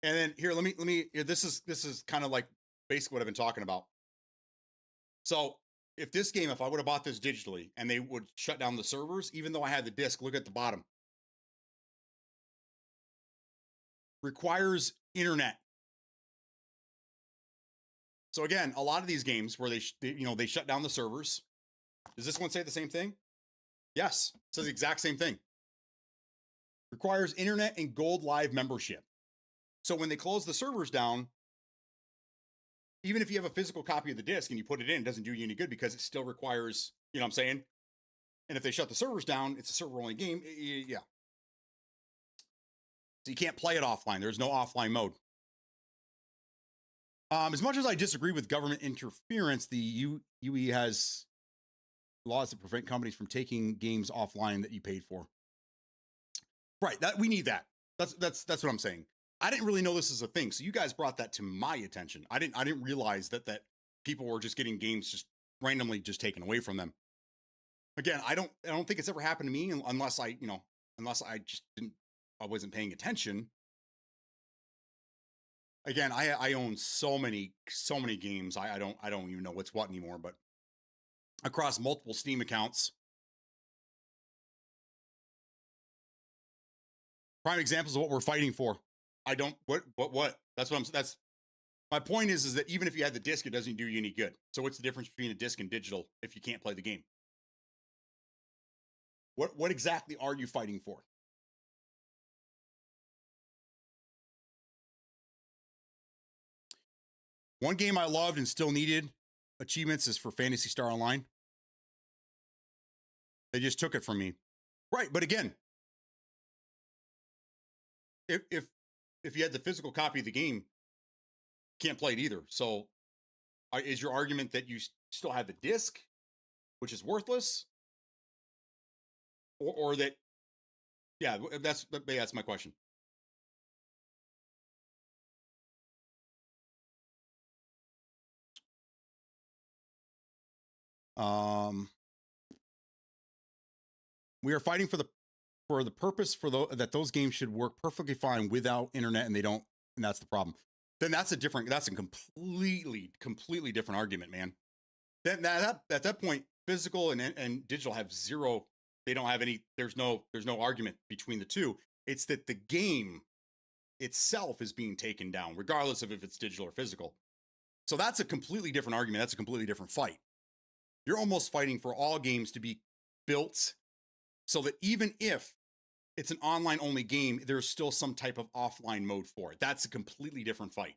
And then here, let me. This is kind of like basically what I've been talking about. So if I would have bought this digitally and they would shut down the servers, even though I had the disc, look at the bottom. Requires internet. So again, a lot of these games where they shut down the servers. Does this one say the same thing? Yes, it says the exact same thing. Requires internet and gold live membership. So when they close the servers down, even if you have a physical copy of the disc and you put it in, it doesn't do you any good because it still requires, you know what I'm saying? And if they shut the servers down, it's a server-only game. Yeah. So you can't play it offline. There's no offline mode. As much as I disagree with government interference, the UE has laws that prevent companies from taking games offline that you paid for. Right. That we need that. That's what I'm saying. I didn't really know this is a thing. So you guys brought that to my attention. I didn't realize that people were just getting games just randomly just taken away from them. Again, I don't think it's ever happened to me unless I wasn't paying attention. Again, I own so many games. I don't even know what's what anymore, but across multiple Steam accounts. Prime examples of what we're fighting for. I don't what that's what I'm that's my point is that even if you had the disc, it doesn't do you any good. So what's the difference between a disc and digital if you can't play the game? What exactly are you fighting for? One game I loved and still needed achievements is for Fantasy Star Online. They just took it from me. Right, but again, if if you had the physical copy of the game, you can't play it either. So is your argument that you still have the disc, which is worthless, or that yeah, that's my question. Um, we are fighting for the purpose that those games should work perfectly fine without internet, and they don't, and that's the problem. Then that's a completely different argument, man. Then at that point, physical and digital have zero. They don't have any. There's no argument between the two. It's that the game itself is being taken down, regardless of if it's digital or physical. So that's a completely different argument. That's a completely different fight. You're almost fighting for all games to be built so that even if it's an online only game, there's still some type of offline mode for it. That's a completely different fight.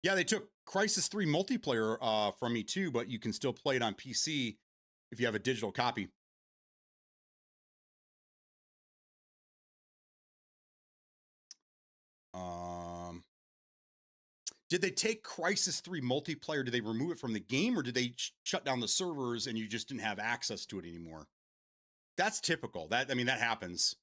Yeah, they took Crisis 3 multiplayer from me too, but you can still play it on PC if you have a digital copy. Did they take Crisis 3 multiplayer? Did they remove it from the game, or did they shut down the servers and you just didn't have access to it anymore? That's typical. That happens.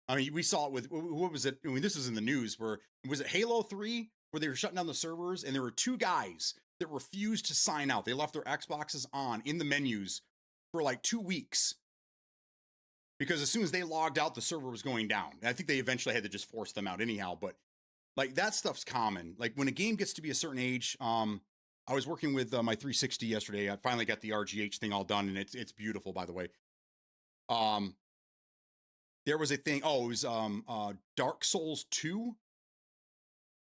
I mean, we saw it with what was it? I mean, this was in the news. Where was it? Halo 3, where they were shutting down the servers, and there were two guys that refused to sign out. They left their Xboxes on in the menus for like 2 weeks because as soon as they logged out, the server was going down. And I think they eventually had to just force them out anyhow. But like that stuff's common. Like when a game gets to be a certain age, I was working with my 360 yesterday. I finally got the RGH thing all done, and it's beautiful, by the way. There was a thing. Oh, it was Dark Souls 2.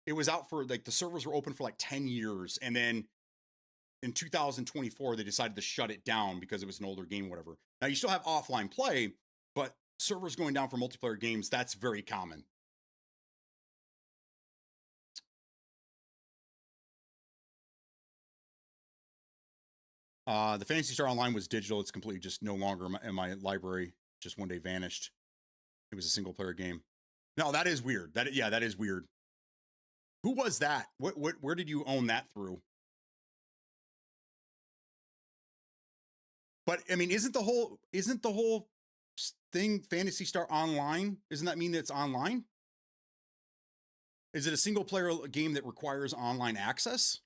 It was out for like the servers were open for like 10 years, and then in 2024 they decided to shut it down because it was an older game, whatever. Now you still have offline play, but servers going down for multiplayer games, that's very common. The Fantasy Star Online was digital. It's completely just no longer in my library. Just one day vanished. It was a single player game. No, that is weird. That is weird. Who was that? Where did you own that through? But I mean, isn't the whole thing Fantasy Star Online? Doesn't that mean that it's online? Is it a single player game that requires online access?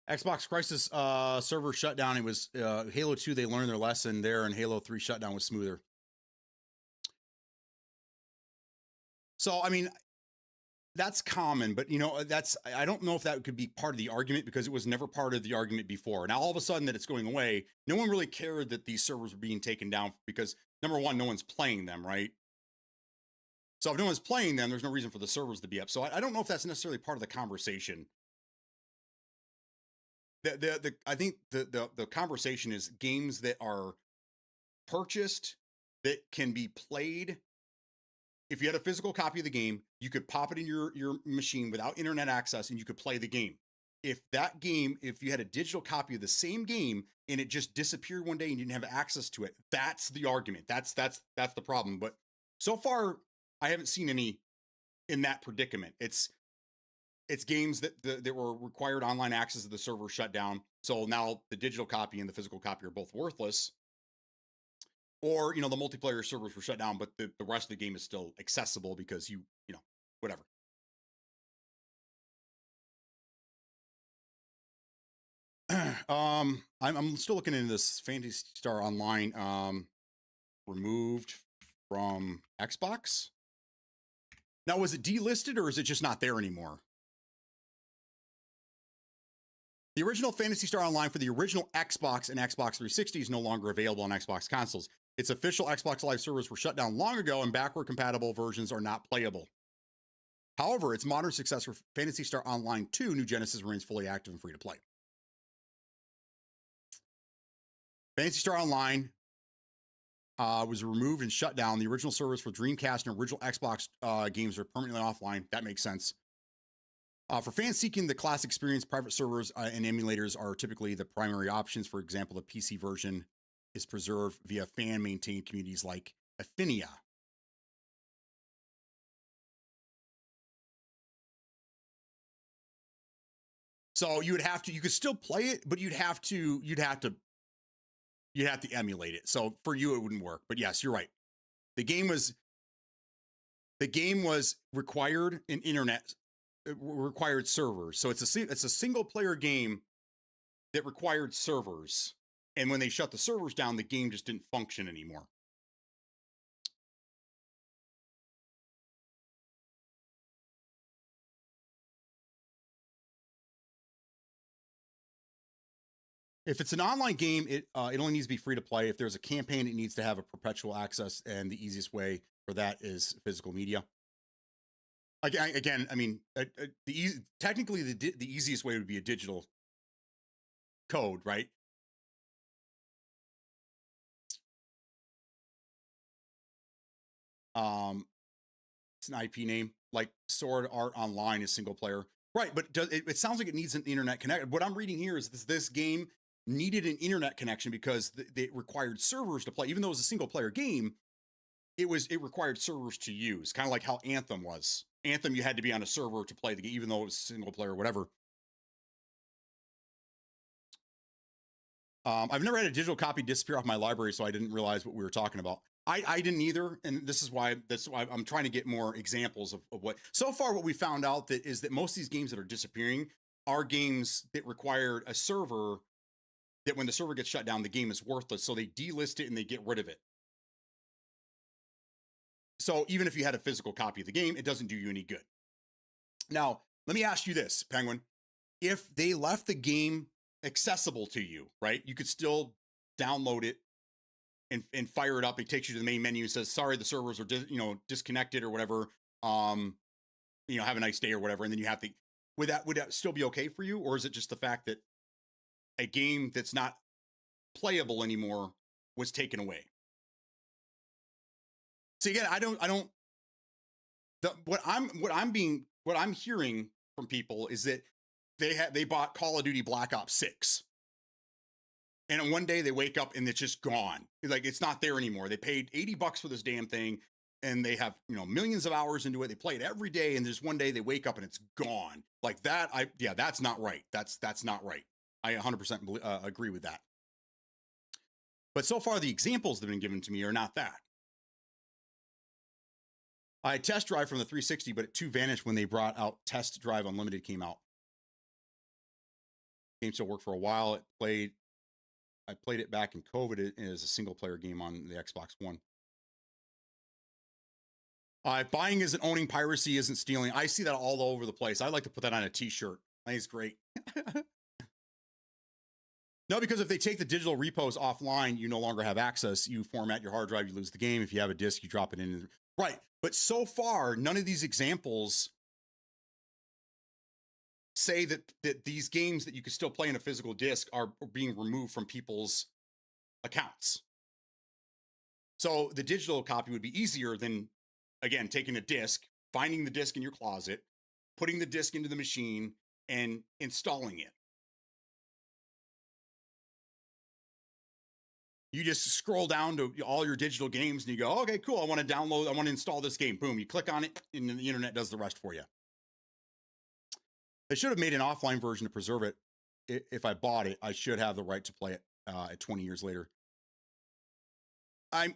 Xbox Crisis server shutdown. It was Halo 2. They learned their lesson there, and Halo 3 shutdown was smoother. So, I mean, that's common, but I don't know if that could be part of the argument because it was never part of the argument before. Now, all of a sudden that it's going away, no one really cared that these servers were being taken down because number one, no one's playing them, right? So if no one's playing them, there's no reason for the servers to be up. So I don't know if that's necessarily part of the conversation. I think the conversation is games that are purchased that can be played if you had a physical copy of the game, you could pop it in your machine without internet access and you could play the game. If you had a digital copy of the same game and it just disappeared one day and you didn't have access to it, that's the argument. That's the problem. But so far, I haven't seen any in that predicament. It's games that were required online access to the server shut down. So now the digital copy and the physical copy are both worthless. Or, the multiplayer servers were shut down, but the rest of the game is still accessible because whatever. I'm still looking into this Phantasy Star Online removed from Xbox. Now, was it delisted or is it just not there anymore? The original Phantasy Star Online for the original Xbox and Xbox 360 is no longer available on Xbox consoles. Its official Xbox Live servers were shut down long ago and backward compatible versions are not playable. However, its modern successor, Phantasy Star Online 2 New Genesis, remains fully active and free to play. Phantasy Star Online was removed and shut down. The original servers for Dreamcast and original Xbox games are permanently offline. That makes sense. For fans seeking the classic experience, private servers and emulators are typically the primary options. For example, the PC version is preserved via fan-maintained communities like Affinia. So you could still play it, but you'd have to emulate it. So for you, it wouldn't work. But yes, you're right. The game was required an internet. It required servers. So it's a single player game that required servers. And when they shut the servers down, the game just didn't function anymore. If it's an online game, it only needs to be free to play. If there's a campaign, it needs to have a perpetual access, and the easiest way for that is physical media. Again, I mean, technically the easiest way would be a digital code, right? It's an IP name, like Sword Art Online is single player, right? But it sounds like it needs an internet connection. What I'm reading here is this game needed an internet connection because it required servers to play. Even though it was a single player game, it required servers to use, kind of like how Anthem was. Anthem, you had to be on a server to play the game, even though it was single player or whatever. I've never had a digital copy disappear off my library, so I didn't realize what we were talking about. I didn't either, and this is why I'm trying to get more examples of what. So far, what we found out is that most of these games that are disappearing are games that required a server. That when the server gets shut down, the game is worthless, so they delist it and they get rid of it. So even if you had a physical copy of the game, it doesn't do you any good. Now, let me ask you this, Penguin: if they left the game accessible to you, right? You could still download it and fire it up. It takes you to the main menu and says, sorry, the servers are disconnected or whatever. Have a nice day or whatever. And then you have to, would that still be okay for you? Or is it just the fact that a game that's not playable anymore was taken away? So again, what I'm hearing from people is that they bought Call of Duty Black Ops 6. And one day they wake up and it's just gone. Like, it's not there anymore. They paid $80 for this damn thing and they have, millions of hours into it. They play it every day. And there's one day they wake up and it's gone like that. That's not right. That's not right. I 100% agree with that. But so far, the examples that have been given to me are not that. I had Test Drive from the 360, but it too vanished when they brought out Test Drive Unlimited came out. Game still worked for a while. I played it back in COVID as a single player game on the Xbox One. Buying isn't owning, piracy isn't stealing. I see that all over the place. I'd like to put that on a t-shirt. I think it's great. No, because if they take the digital repos offline, you no longer have access. You format your hard drive, you lose the game. If you have a disk, you drop it in. Right. But so far, none of these examples say that these games that you could still play in a physical disc are being removed from people's accounts. So the digital copy would be easier than again, taking a disc, finding the disc in your closet, putting the disc into the machine, and installing it. You just scroll down to all your digital games and you go, okay, cool. I want to download, I want to install this game. Boom. You click on it and the internet does the rest for you. They should have made an offline version to preserve it. If I bought it, I should have the right to play it at 20 years later. I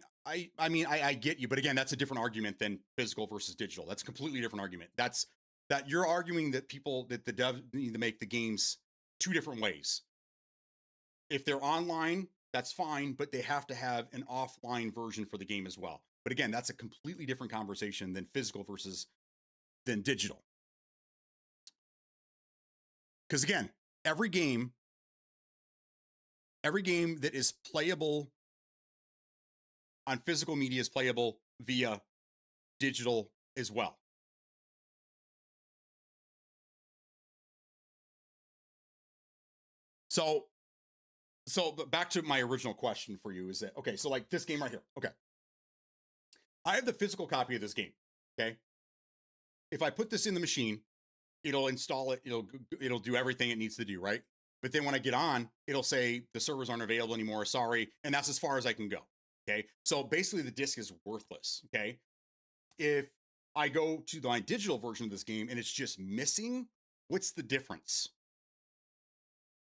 mean, I get you, but again, that's a different argument than physical versus digital. That's a completely different argument. That you're arguing that that the devs need to make the games two different ways. If they're online, that's fine, but they have to have an offline version for the game as well. But again, that's a completely different conversation than physical versus than digital. Because again, every game that is playable on physical media is playable via digital as well. So back to my original question for you is that, okay, so like this game right here, okay. I have the physical copy of this game, okay? If I put this in the machine, it'll install it, it'll do everything it needs to do, right? But then when I get on, it'll say the servers aren't available anymore, sorry, and that's as far as I can go, okay? So basically the disc is worthless, okay? If I go to my digital version of this game and it's just missing, what's the difference?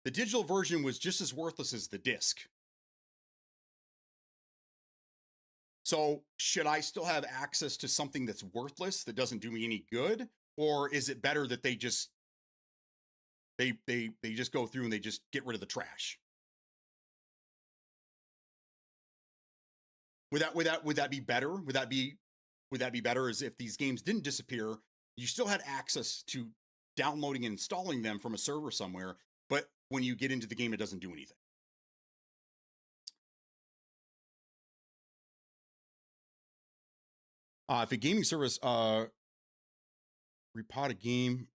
The digital version was just as worthless as the disc. So should I still have access to something that's worthless, that doesn't do me any good? Or is it better that they just go through and they just get rid of the trash? Would that be better? Would that be better as if these games didn't disappear, you still had access to downloading and installing them from a server somewhere, but when you get into the game, it doesn't do anything? If a gaming service repoed a game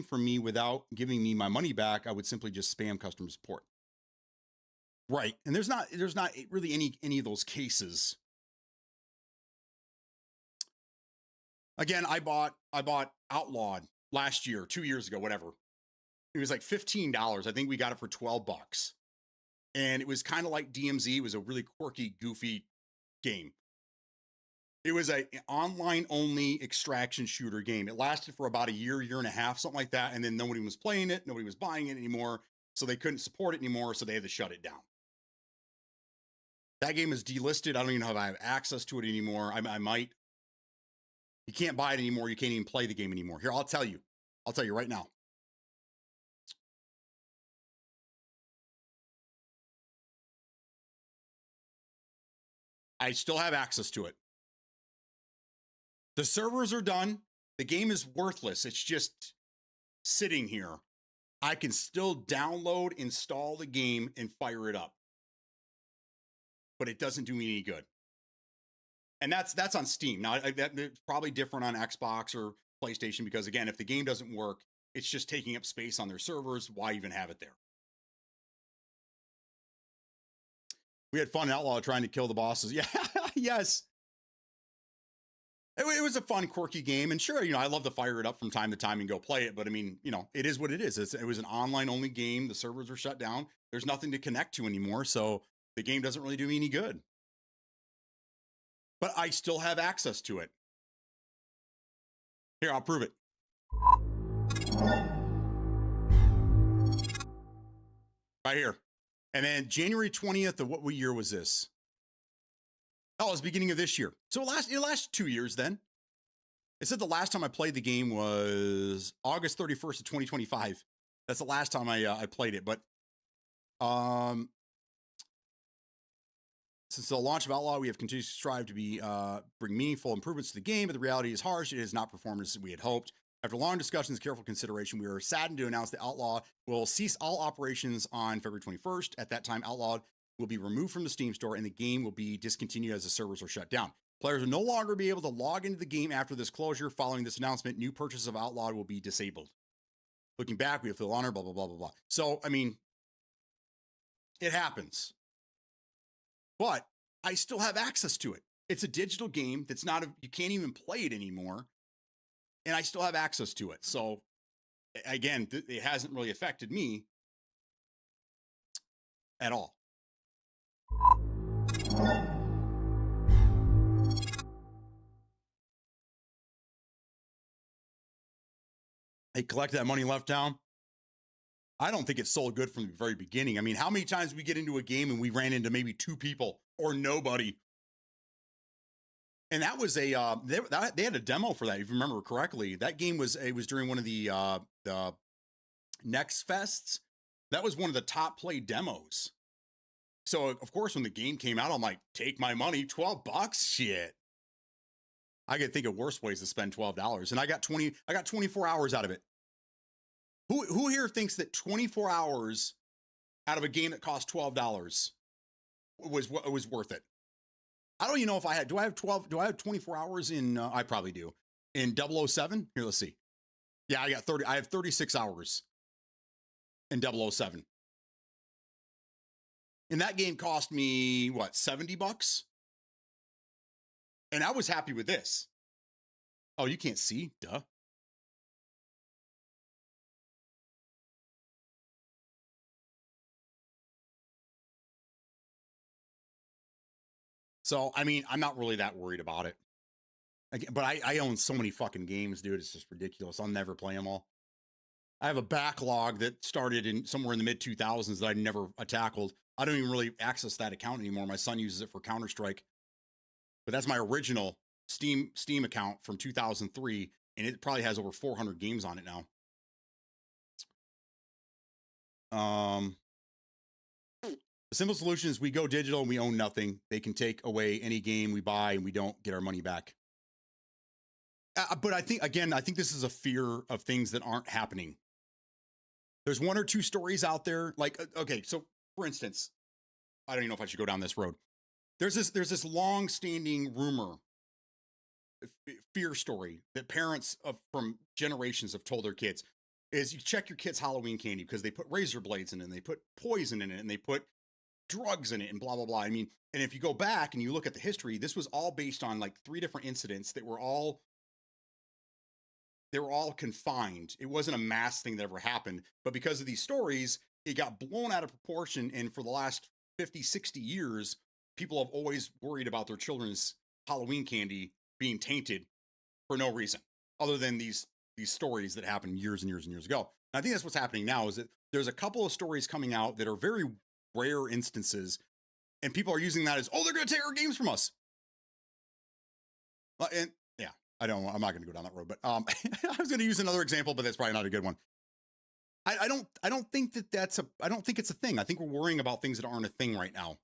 from me without giving me my money back, I would simply just spam customer support. Right, and there's not really any of those cases. Again, I bought Outlawed last year, 2 years ago, whatever. It was like $15. I think we got it for $12. And it was kind of like DMZ. It was a really quirky, goofy game. It was an online only extraction shooter game. It lasted for about a year and a half, something like that. And then nobody was playing it. Nobody was buying it anymore. So they couldn't support it anymore. So they had to shut it down. That game is delisted. I don't even know if I have access to it anymore. I might. You can't buy it anymore. You can't even play the game anymore. Here, I'll tell you right now. I still have access to it. The servers are done. The game is worthless. It's just sitting here. I can still download, install the game, and fire it up. But it doesn't do me any good. And that's on Steam. Now, that's probably different on Xbox or PlayStation because, again, if the game doesn't work, it's just taking up space on their servers. Why even have it there? We had fun in Outlaw trying to kill the bosses. Yeah, yes. It was a fun, quirky game. And sure, I love to fire it up from time to time and go play it. But I mean, it is what it is. It was an online only game. The servers were shut down. There's nothing to connect to anymore. So the game doesn't really do me any good. But I still have access to it. Here, I'll prove it. Right here. And then January 20th of what year was this? Oh, it was the beginning of this year. So it lasted 2 years then. It said the last time I played the game was August 31st of 2025. That's the last time I played it. But since the launch of Outlaw, we have continued to strive to bring meaningful improvements to the game, but the reality is harsh. It has not performed as we had hoped. After long discussions and careful consideration, we are saddened to announce that Outlaw will cease all operations on February 21st. At that time, Outlaw will be removed from the Steam store and the game will be discontinued as the servers are shut down. Players will no longer be able to log into the game after this closure. Following this announcement, new purchases of Outlaw will be disabled. Looking back, we have full honor, blah, blah, blah, blah, blah. So, I mean, it happens. But I still have access to it. It's a digital game that's not, you can't even play it anymore. And I still have access to it. So again, it hasn't really affected me at all. Hey, collect that money left down. I don't think it's sold good from the very beginning. I mean, how many times we get into a game and we ran into maybe 2 people or nobody? And that was they had a demo for that. If you remember correctly, that game was during one of the Next Fests. That was one of the top played demos. So of course, when the game came out, I'm like, take my money, $12, shit. I could think of worse ways to spend $12, and I got 24 hours out of it. Who here thinks that 24 hours out of a game that cost $12 was worth it? I don't even know if I had. Do I have 24 hours in? I probably do. In 007. Here, let's see. Yeah, I got 30. I have 36 hours in 007. And that game cost me what, $70? And I was happy with this. Oh, you can't see? Duh. So, I mean, I'm not really that worried about it. Again, but I own so many fucking games, dude. It's just ridiculous. I'll never play them all. I have a backlog that started in somewhere in the mid 2000s that I never tackled. I don't even really access that account anymore. My son uses it for Counter-Strike. But that's my original Steam account from 2003, and it probably has over 400 games on it now. The simple solution is we go digital and we own nothing. They can take away any game we buy and we don't get our money back. But I think this is a fear of things that aren't happening. There's 1 or 2 stories out there. Like, okay, so for instance, I don't even know if I should go down this road. There's this long-standing rumor, fear story that parents from generations have told their kids is you check your kids' Halloween candy because they put razor blades in it and they put poison in it and they put drugs in it and blah, blah, blah. I mean, and if you go back and you look at the history, this was all based on like 3 different incidents that were all confined. It wasn't a mass thing that ever happened, but because of these stories, it got blown out of proportion. And for the last 50, 60 years, people have always worried about their children's Halloween candy being tainted for no reason other than these stories that happened years and years and years ago. And I think that's what's happening now is that there's a couple of stories coming out that are very rare instances, and people are using that as, oh, they're going to take our games from us. And yeah, I'm not going to go down that road, but I was going to use another example, but that's probably not a good one. I don't think I don't think it's a thing. I think we're worrying about things that aren't a thing right now.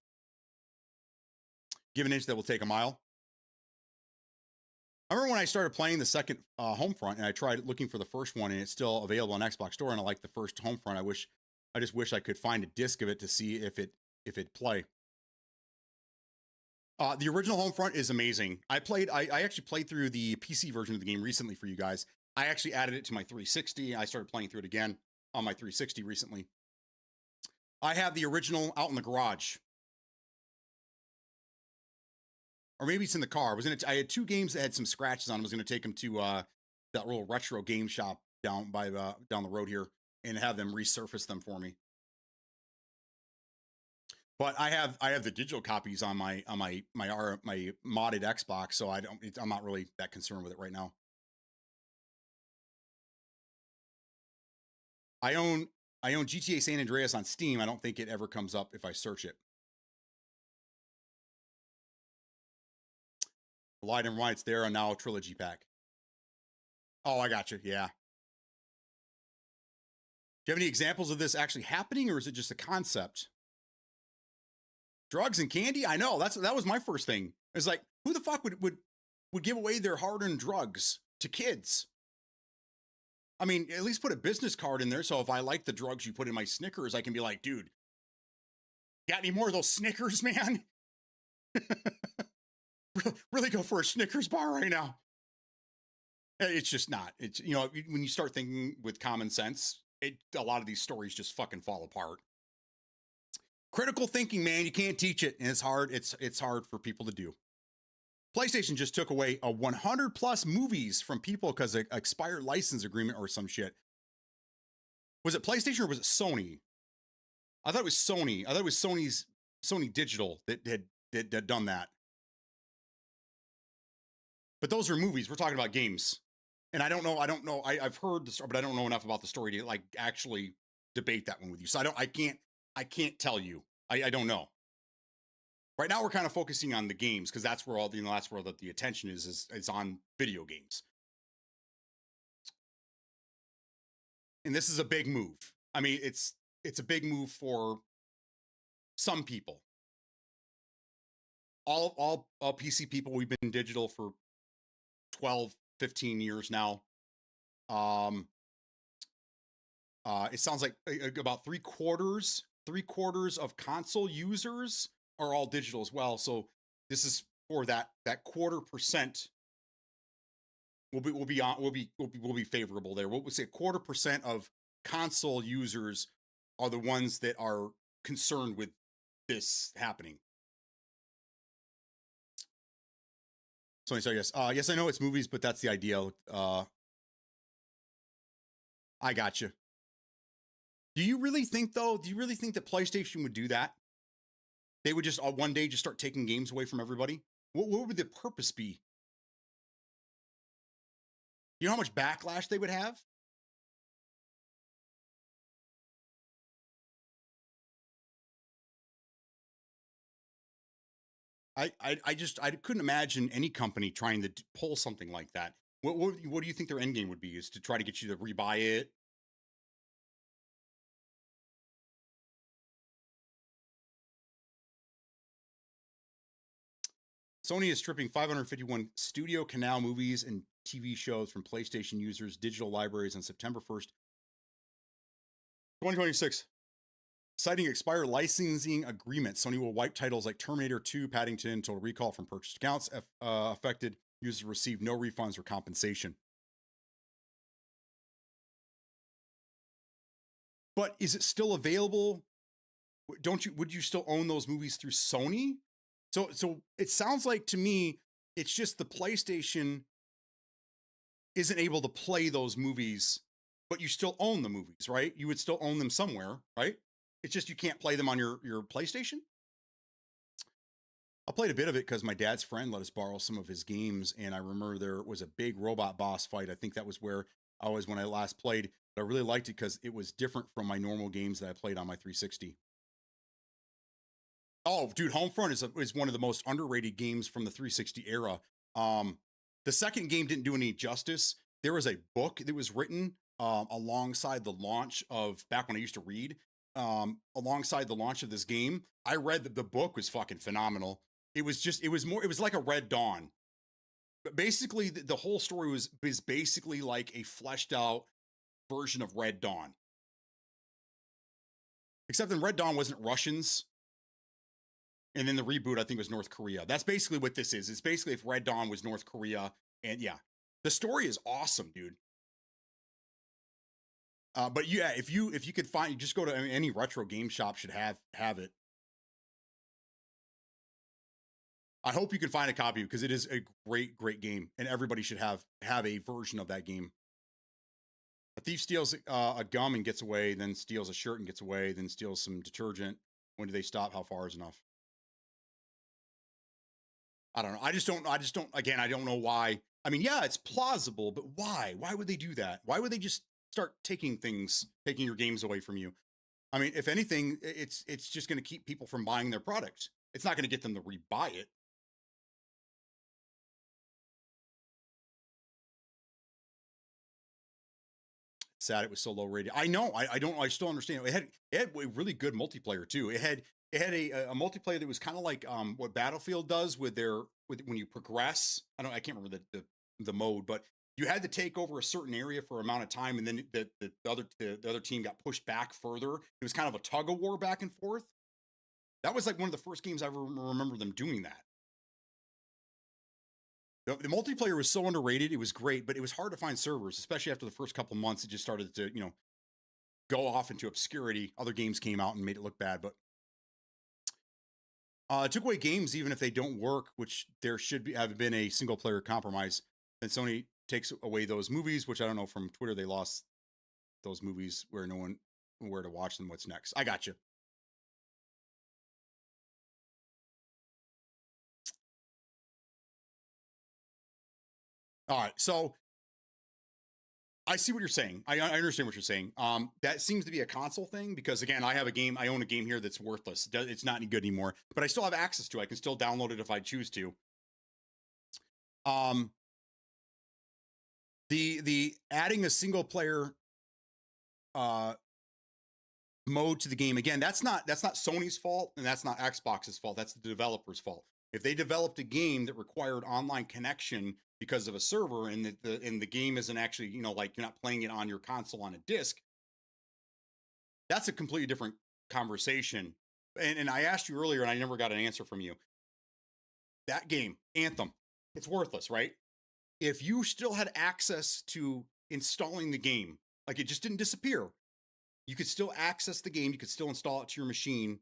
Give an inch that will take a mile. I remember when I started playing the second Homefront, and I tried looking for the first one, and it's still available on Xbox Store, and I like the first Homefront. I just wish I could find a disc of it to see if it play. The original Homefront is amazing. I actually played through the PC version of the game recently for you guys. I actually added it to my 360. I started playing through it again on my 360 recently. I have the original out in the garage. Or maybe it's in the car. I had 2 games that had some scratches on them. I was going to take them to that little retro game shop down the road here and have them resurface them for me. But I have the digital copies on my modded Xbox, so I'm not really that concerned with it right now. I own GTA San Andreas on Steam. I don't think it ever comes up if I search it. Light and White's there on now trilogy pack. Oh, I got you. Yeah. Do you have any examples of this actually happening, or is it just a concept? Drugs and candy? I know that was my first thing. It's like, who the fuck would give away their hard-earned drugs to kids? I mean, at least put a business card in there. So if I like the drugs you put in my Snickers, I can be like, dude, got any more of those Snickers, man? Really go for a Snickers bar right now. It's just not. It's, when you start thinking with common sense, a lot of these stories just fucking fall apart. Critical thinking, man, you can't teach it, and it's hard. It's hard for people to do. PlayStation just took away a 100 plus movies from people because of expired license agreement or some shit. Was it PlayStation or was it Sony? I thought it was Sony. I thought it was Sony Digital that had done that. But those are movies. We're talking about games. And I don't know. I've heard the story, but I don't know enough about the story to like actually debate that one with you. So I can't tell you. I don't know. Right now we're kind of focusing on the games because that's where all that's where the attention is on video games. And this is a big move. I mean, it's a big move for some people. All PC people, we've been digital for 12, 15 years now. It sounds like about three quarters of console users are all digital as well. So this is for that 0.25% will be favorable there. What we say 0.25% of console users are the ones that are concerned with this happening. So yes, yes, I know it's movies, but that's the idea. I got you. Do you really think though? Do you really think that PlayStation would do that? They would just one day just start taking games away from everybody? What would the purpose be? You know how much backlash they would have? I couldn't imagine any company trying to pull something like that. What do you think their end game would be? Is to try to get you to rebuy it? Sony is stripping 551 Studio Canal movies and TV shows from PlayStation users' digital libraries on September 1st, 2026. Citing expired licensing agreements, Sony will wipe titles like Terminator 2, Paddington, Total Recall from purchased accounts. Affected users receive no refunds or compensation. But is it still available? Would you still own those movies through Sony? So it sounds like to me, it's just the PlayStation isn't able to play those movies, but you still own the movies, right? You would still own them somewhere, right? It's just you can't play them on your PlayStation. I played a bit of it because my dad's friend let us borrow some of his games, and I remember there was a big robot boss fight. I think that was where I was when I last played. But I really liked it because it was different from my normal games that I played on my 360. Oh, dude, Homefront is one of the most underrated games from the 360 era. The second game didn't do any justice. There was a book that was written alongside the launch of, back when I used to read, alongside the launch of this game. I read that the book was fucking phenomenal. It was like a Red Dawn. But basically, the whole story was basically like a fleshed out version of Red Dawn. Except in Red Dawn wasn't Russians. And then the reboot, I think, was North Korea. That's basically what this is. It's basically if Red Dawn was North Korea. And yeah, the story is awesome, dude. But yeah, if you could find, you just go to any retro game shop should have it. I hope you can find a copy because it is a great game, and everybody should have a version of that game. A thief steals a gum and gets away, then steals a shirt and gets away, then steals some detergent. When do they stop? How far is enough? I don't know. I just don't, again, I don't know why. I mean, yeah, it's plausible, but why? Why would they do that? Why would they just start taking your games away from you? I mean, if anything, it's just going to keep people from buying their products. It's not going to get them to rebuy it. Sad it was so low rated. I know. I still understand. It had a really good multiplayer too. It had a multiplayer that was kind of like what Battlefield does with when you progress. I can't remember the mode, but you had to take over a certain area for an amount of time, and then the other team got pushed back further. It was kind of a tug of war back and forth. That was like one of the first games I remember them doing that. The multiplayer was so underrated. It was great, but it was hard to find servers, especially after the first couple months. It just started to, go off into obscurity. Other games came out and made it look bad, but It took away games even if they don't work, which there should be have been a single player compromise. And Sony takes away those movies, which I don't know from Twitter they lost those movies where no one where to watch them. What's next? I got you. All right, so I see what you're saying. I understand what you're saying. That seems to be a console thing because again, I have a game. I own a game here that's worthless. It's not any good anymore, but I still have access to it. I can still download it if I choose to. Um, the adding a single player mode to the game again. That's not Sony's fault and that's not Xbox's fault. That's the developer's fault. If they developed a game that required online connection because of a server and the game isn't actually, like you're not playing it on your console on a disc, that's a completely different conversation. And I asked you earlier and I never got an answer from you. That game, Anthem, it's worthless, right? If you still had access to installing the game, like it just didn't disappear, you could still access the game, you could still install it to your machine,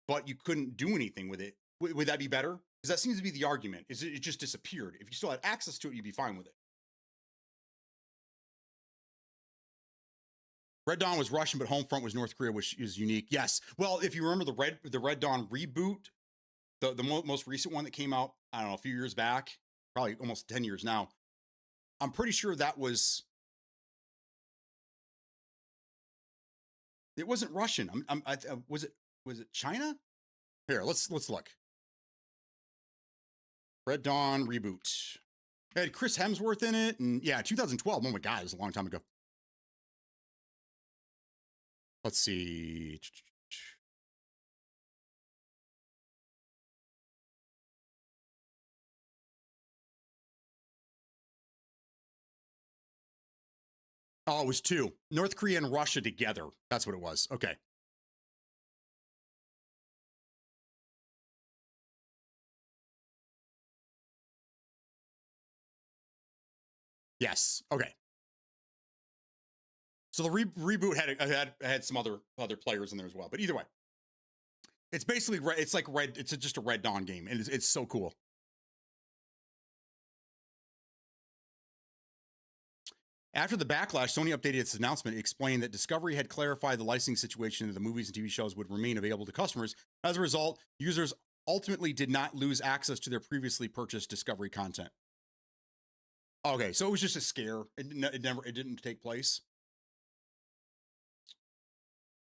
but you couldn't do anything with it. Would that be better? Because that seems to be the argument. Is it just disappeared? If you still had access to it, you'd be fine with it. Red Dawn was Russian, but Homefront was North Korea, which is unique. Yes. Well, if you remember the Red Dawn reboot, the most recent one that came out, I don't know, a few years back, probably almost 10 years now. I'm pretty sure that was. It wasn't Russian. Was it China? Here, let's look. Red Dawn reboot. It had Chris Hemsworth in it, and yeah, 2012. Oh my god, it was a long time ago. Let's see. Oh, it was two. North Korea and Russia together. That's what it was. Okay. Yes. Okay. So the reboot had some other players in there as well. But either way, it's basically red. It's like red. It's just a Red Dawn game, and it's so cool. After the backlash, Sony updated its announcement, explaining that Discovery had clarified the licensing situation and the movies and TV shows would remain available to customers. As a result, users ultimately did not lose access to their previously purchased Discovery content. Okay, so it was just a scare. It didn't take place.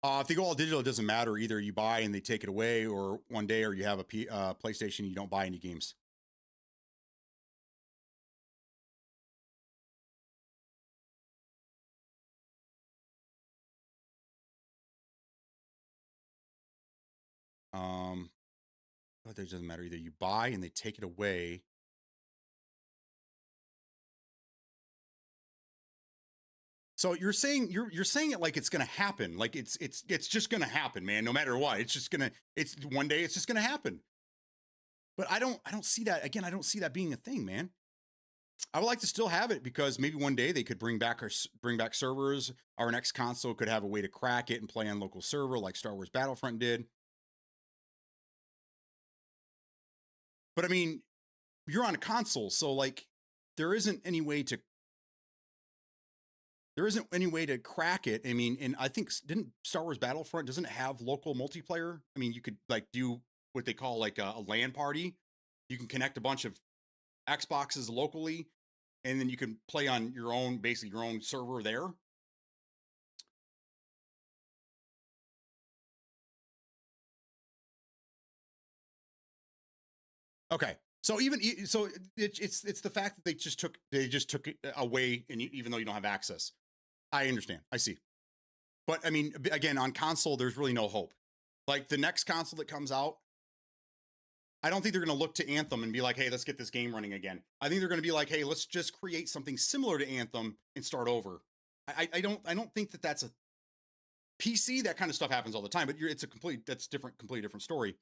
If they go all digital, it doesn't matter. Either you buy and they take it away, or one day, or you have a PlayStation, and you don't buy any games. But it doesn't matter. Either you buy and they take it away. So you're saying you're saying it like it's gonna happen, like it's just gonna happen, man. No matter what, it's one day it's just gonna happen. But I don't see that again. I don't see that being a thing, man. I would like to still have it because maybe one day they could bring back servers. Our next console could have a way to crack it and play on local server like Star Wars Battlefront did. But I mean, you're on a console, so like there isn't any way to crack it. I mean, and I think didn't Star Wars Battlefront doesn't it have local multiplayer? I mean, you could like do what they call like a LAN party. You can connect a bunch of Xboxes locally, and then you can play on your own, basically your own server there. Okay, so it's the fact that they just took it away, and even though you don't have access, I understand. I see. But I mean, again, on console, there's really no hope. Like the next console that comes out, I don't think they're going to look to Anthem and be like, "Hey, let's get this game running again." I think they're going to be like, "Hey, let's just create something similar to Anthem and start over." I don't think that that's a PC. That kind of stuff happens all the time, but it's completely different story.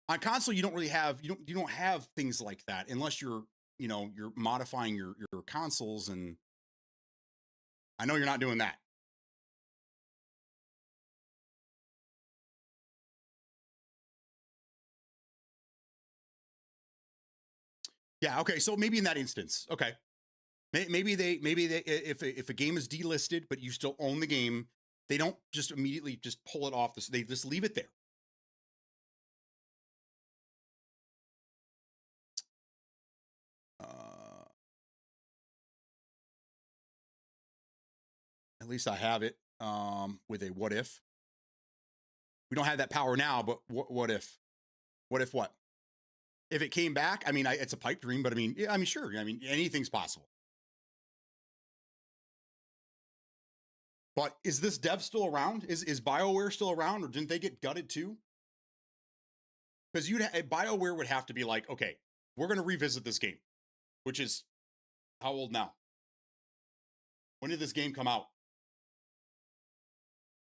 On console, you don't really have you don't have things like that unless you're you're modifying your consoles, and I know you're not doing that. Yeah. Okay. So maybe in that instance, okay, maybe they if a game is delisted but you still own the game, they don't just immediately just pull it off. They just leave it there. Uh, at least I have it with a what if. We don't have that power now, but what if? What if what? If it came back, I mean, it's a pipe dream, but I mean, yeah, I mean, sure. I mean, anything's possible. But is this dev still around? Is BioWare still around, or didn't they get gutted too? Because BioWare would have to be like, okay, we're going to revisit this game, which is how old now? When did this game come out?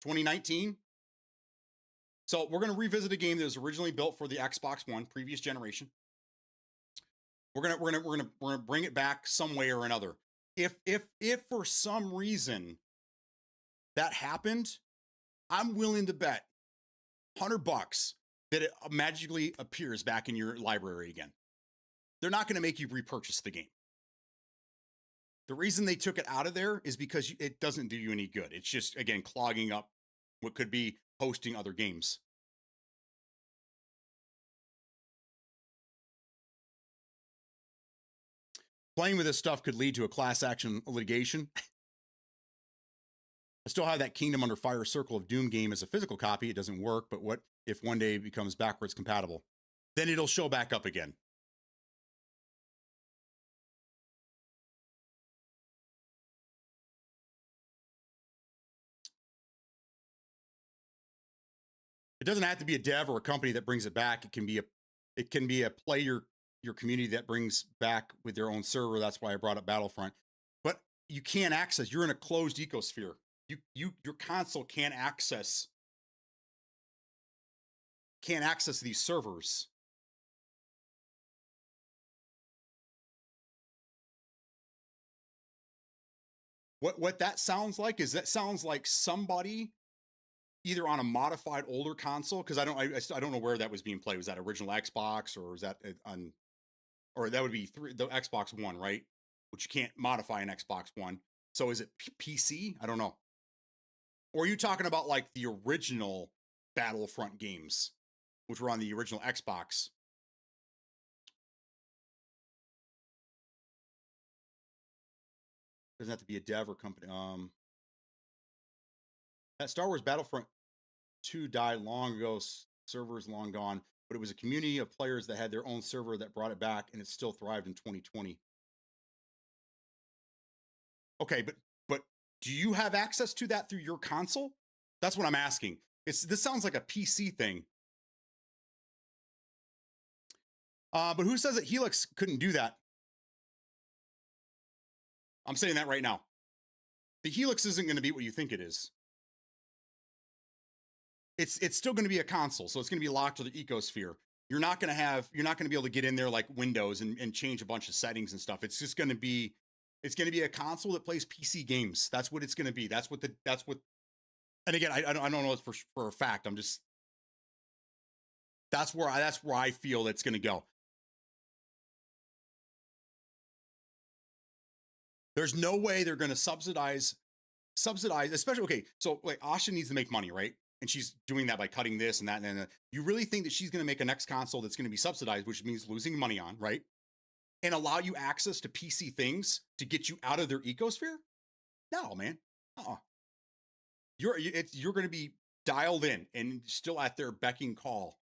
2019. So we're going to revisit a game that was originally built for the Xbox One, previous generation. We're gonna bring it back some way or another. If for some reason that happened, I'm willing to bet $100 that it magically appears back in your library again. They're not going to make you repurchase the game. The reason they took it out of there is because it doesn't do you any good. It's just, again, clogging up what could be hosting other games. Playing with this stuff could lead to a class action litigation. I still have that Kingdom Under Fire Circle of Doom game as a physical copy. It doesn't work, but what if one day it becomes backwards compatible? Then it'll show back up again. It doesn't have to be a dev or a company that brings it back. It can be a player, your community that brings back with their own server. That's why I brought up Battlefront. But you can't access. You're in a closed ecosphere. Your console can't access these servers. What that sounds like is that sounds like somebody either on a modified older console, because I don't know where that was being played. Was that original Xbox, or was that on, or that would be the Xbox One, right? Which you can't modify an Xbox One. So is it PC? I don't know. Or are you talking about like the original Battlefront games, which were on the original Xbox? Doesn't have to be a dev or company. That Star Wars Battlefront 2 died long ago. Servers long gone, but it was a community of players that had their own server that brought it back, and it still thrived in 2020. Okay, but do you have access to that through your console? That's what I'm asking. This sounds like a PC thing. But who says that Helix couldn't do that? I'm saying that right now. The Helix isn't going to be what you think it is. It's still going to be a console, so it's going to be locked to the ecosphere. You're not going to be able to get in there like Windows and change a bunch of settings and stuff. It's just going to be a console that plays PC games. That's what it's going to be. That's what. And again, I don't know it for a fact. I'm just, that's where I feel it's going to go. There's no way they're going to subsidize, especially, okay, so like Asha needs to make money, right? And she's doing that by cutting this and that. And you really think that she's going to make a next console that's going to be subsidized, which means losing money on, right? And allow you access to PC things to get you out of their ecosphere? No, man. You're going to be dialed in and still at their becking call.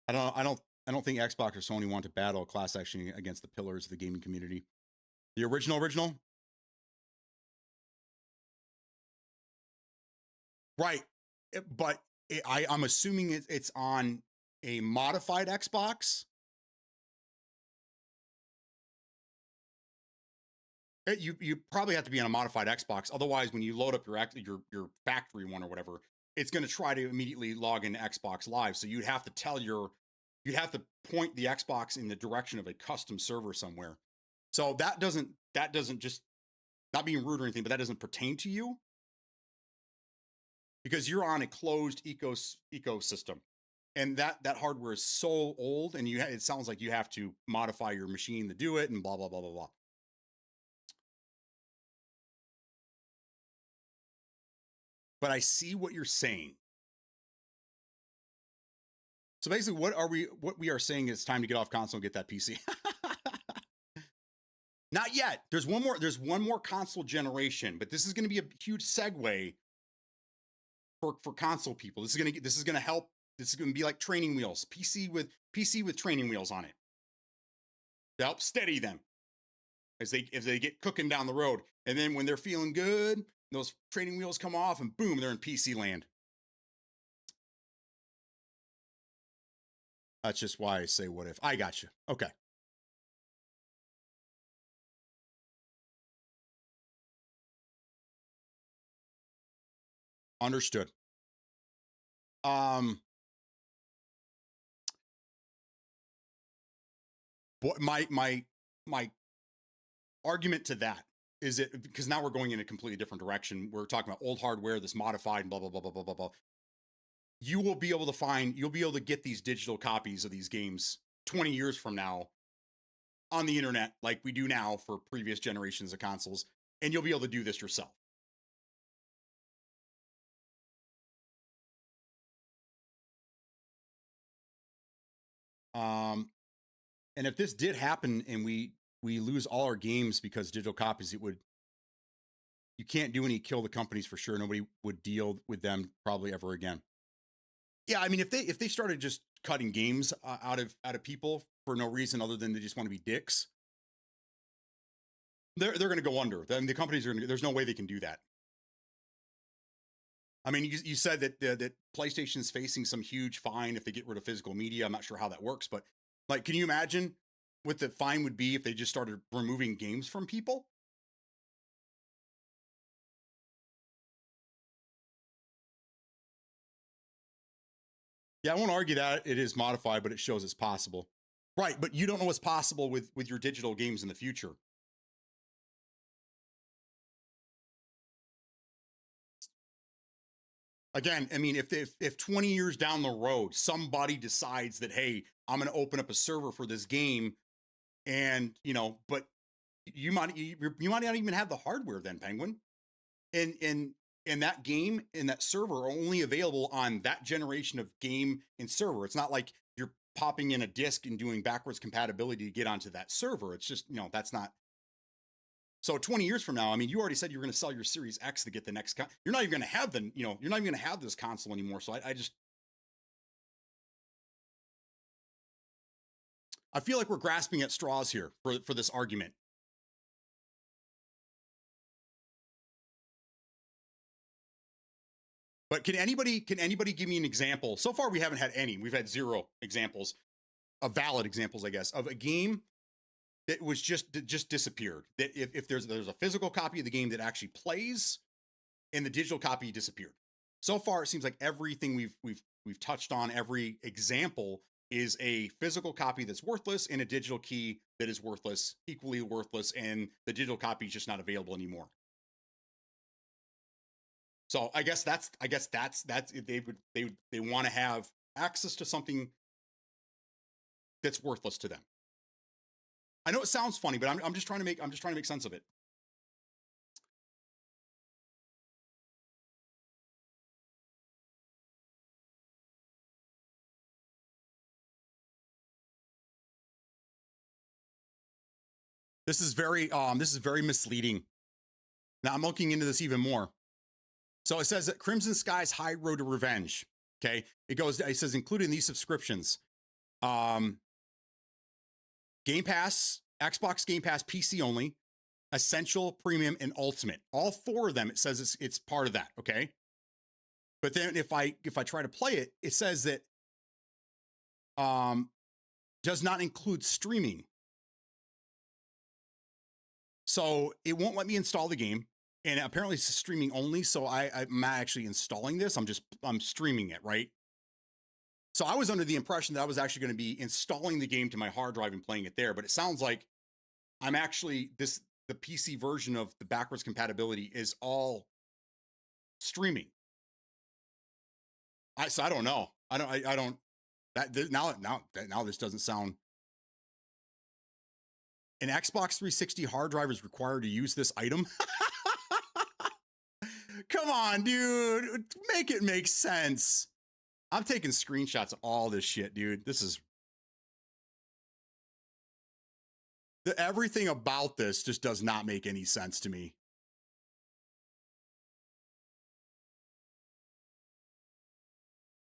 I don't think Xbox or Sony want to battle a class action against the pillars of the gaming community. The original? Right. But I'm assuming it's on a modified Xbox. You probably have to be on a modified Xbox. Otherwise, when you load up your factory one or whatever, it's going to try to immediately log into Xbox Live. So you'd have to point the Xbox in the direction of a custom server somewhere. So that doesn't just, not being rude or anything, but that doesn't pertain to you. because you're on a closed ecosystem, and that hardware is so old, and it sounds like you have to modify your machine to do it, and blah blah blah blah blah. But I see what you're saying. So basically, what we are saying is time to get off console and get that PC. Not yet. There's one more console generation, but this is going to be a huge segue for console people. This is going to help. This is going to be like training wheels, PC with training wheels on it, to help steady them as they get cooking down the road. And then when they're feeling good, those training wheels come off, and boom, they're in PC land. That's just why I say what if. I got you. Okay. Understood. But my argument to that is it, because now we're going in a completely different direction. We're talking about old hardware, this modified, and blah blah blah blah blah blah blah. You'll be able to get these digital copies of these games 20 years from now on the internet, like we do now for previous generations of consoles, and you'll be able to do this yourself. And if this did happen and we lose all our games because digital copies, you can't do any kill the companies for sure. Nobody would deal with them probably ever again. Yeah, I mean, if they started just cutting games out of people for no reason other than they just want to be dicks, they're going to go under. The companies are going to, there's no way they can do that. I mean, you said that PlayStation is facing some huge fine if they get rid of physical media. I'm not sure how that works, but like, can you imagine what the fine would be if they just started removing games from people? Yeah, I won't argue that it is modified, but it shows it's possible. Right, but you don't know what's possible with your digital games in the future. Again, I mean, if 20 years down the road, somebody decides that, hey, I'm going to open up a server for this game, and but you might not even have the hardware then, Penguin, and that game and that server are only available on that generation of game and server. It's not like you're popping in a disk and doing backwards compatibility to get onto that server. It's just, that's not. So 20 years from now, I mean, you already said you were going to sell your Series X to get the next. You're not even going to have you're not even going to have this console anymore. So I feel like we're grasping at straws here for this argument. But can anybody give me an example? So far, we haven't had any. We've had zero examples, valid examples, I guess, of a game that was just disappeared. That if there's a physical copy of the game that actually plays, and the digital copy disappeared. So far, it seems like everything we've touched on, every example is a physical copy that's worthless and a digital key that is worthless, equally worthless, and the digital copy is just not available anymore. So I guess that's they want to have access to something that's worthless to them. I know it sounds funny, but I'm just trying to make sense of it. This is very misleading. Now I'm looking into this even more. So it says that Crimson Sky's High Road to Revenge. Okay, it says including these subscriptions, Game Pass, Xbox Game Pass, PC only, Essential, Premium, and Ultimate. All four of them, it says it's part of that. Okay, but then if I try to play it, it says that does not include streaming. So it won't let me install the game, and apparently it's streaming only. So I'm not actually installing this. I'm streaming it, right? So I was under the impression that I was actually going to be installing the game to my hard drive and playing it there, but it sounds like I'm actually the PC version of the backwards compatibility is all streaming. So I don't know. I don't now this doesn't sound. An Xbox 360 hard drive is required to use this item. Come on, dude. Make it make sense. I'm taking screenshots of all this shit, dude. This is everything about this just does not make any sense to me.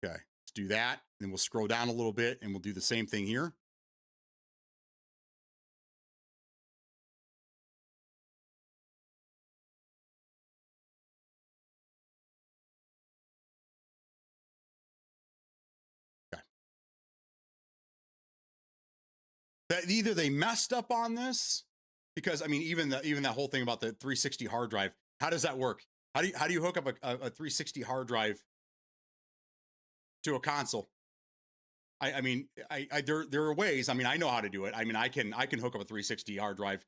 Okay, let's do that. Then we'll scroll down a little bit and we'll do the same thing here. Okay. That either they messed up on this, because I mean, even that whole thing about the 360 hard drive, how does that work? How do you hook up a 360 hard drive to a console? I mean, there are ways. I mean, I know how to do it. I mean, I can hook up a 360 hard drive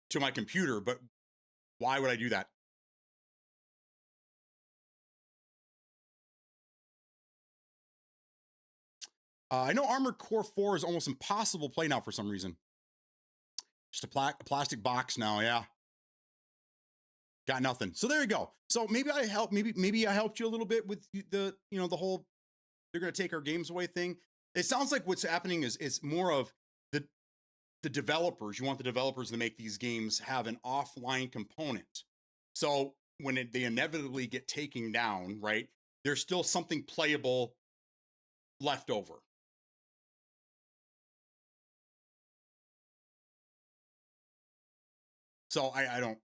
to my computer, but why would I do that? I know Armored Core 4 is almost impossible to play now for some reason. Just a plastic box now, yeah. Got nothing. So there you go. So maybe I helped. Maybe I helped you a little bit with the the whole they're going to take our games away thing. It sounds like what's happening is more of the developers. You want the developers to make these games have an offline component. So when they inevitably get taken down, right? There's still something playable left over. So I don't,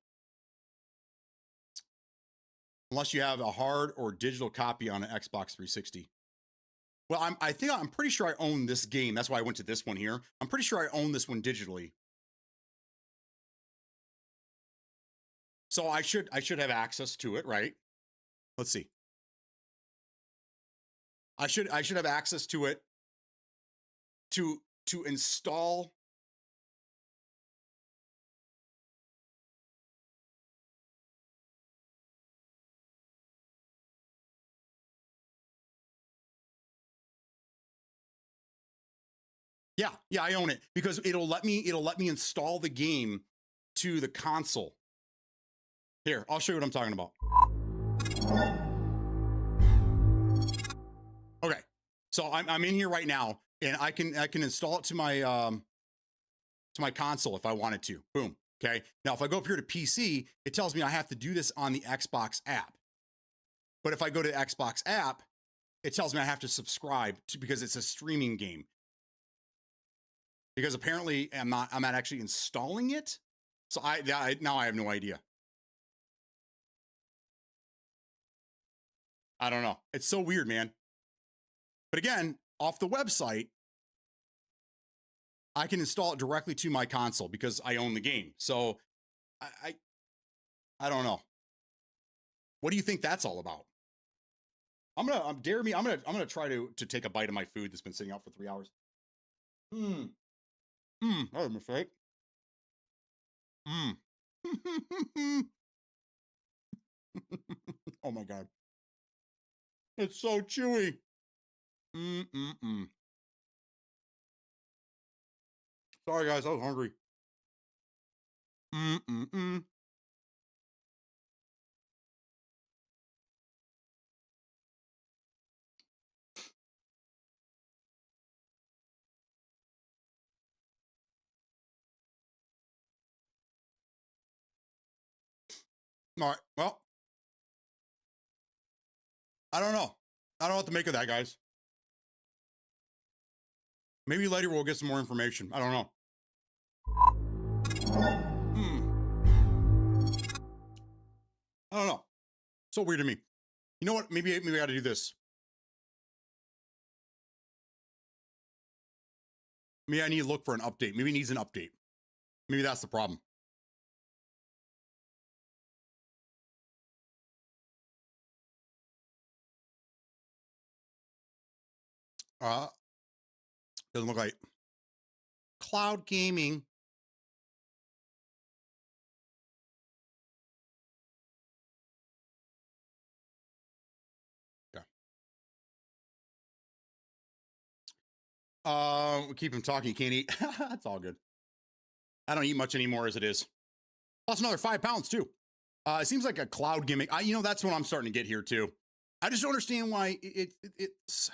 unless you have a hard or digital copy on an Xbox 360. Well, I'm pretty sure I own this game. That's why I went to this one here. I'm pretty sure I own this one digitally. So I should have access to it, right? Let's see. I should have access to it to install. Yeah, I own it because it'll let me install the game to the console. Here, I'll show you what I'm talking about. Okay, so I'm in here right now, and I can install it to my console if I wanted to. Boom. Okay. Now, if I go up here to PC, it tells me I have to do this on the Xbox app. But if I go to the Xbox app, it tells me I have to subscribe to, because it's a streaming game. Because apparently I'm not actually installing it. So now I have no idea. I don't know. It's so weird, man. But again, off the website, I can install it directly to my console because I own the game. So I don't know. What do you think that's all about? I'm gonna try to take a bite of my food that's been sitting out for 3 hours. That was a mistake. Oh my god. It's so chewy. Sorry guys, I was hungry. All right. Well, I don't know. I don't know what to make of that, guys. Maybe later we'll get some more information. I don't know. I don't know. So weird to me. You know what? Maybe I got to do this. Maybe I need to look for an update. Maybe it needs an update. Maybe that's the problem. Doesn't look like cloud gaming. Yeah. We keep him talking. You can't eat. That's all good. I don't eat much anymore as it is. Plus another 5 pounds too. It seems like a cloud gimmick. That's what I'm starting to get here too. I just don't understand why it's.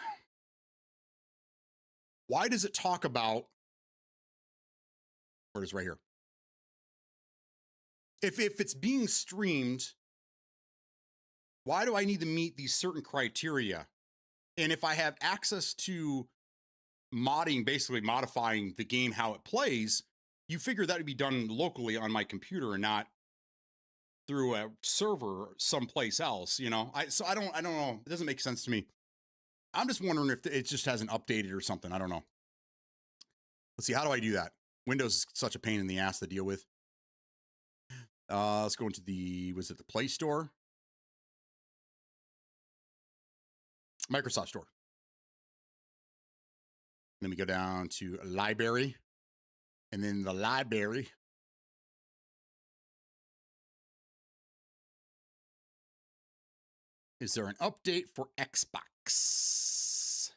Why does it talk about? Where it is right here. If it's being streamed, why do I need to meet these certain criteria? And if I have access to modding, basically modifying the game how it plays, you figure that would be done locally on my computer and not through a server someplace else, I don't know. It doesn't make sense to me. I'm just wondering if it just hasn't updated or something. I don't know. Let's see. How do I do that? Windows is such a pain in the ass to deal with. Let's go into the Play Store? Microsoft Store. Then we go down to library. And then the library. Is there an update for Xbox?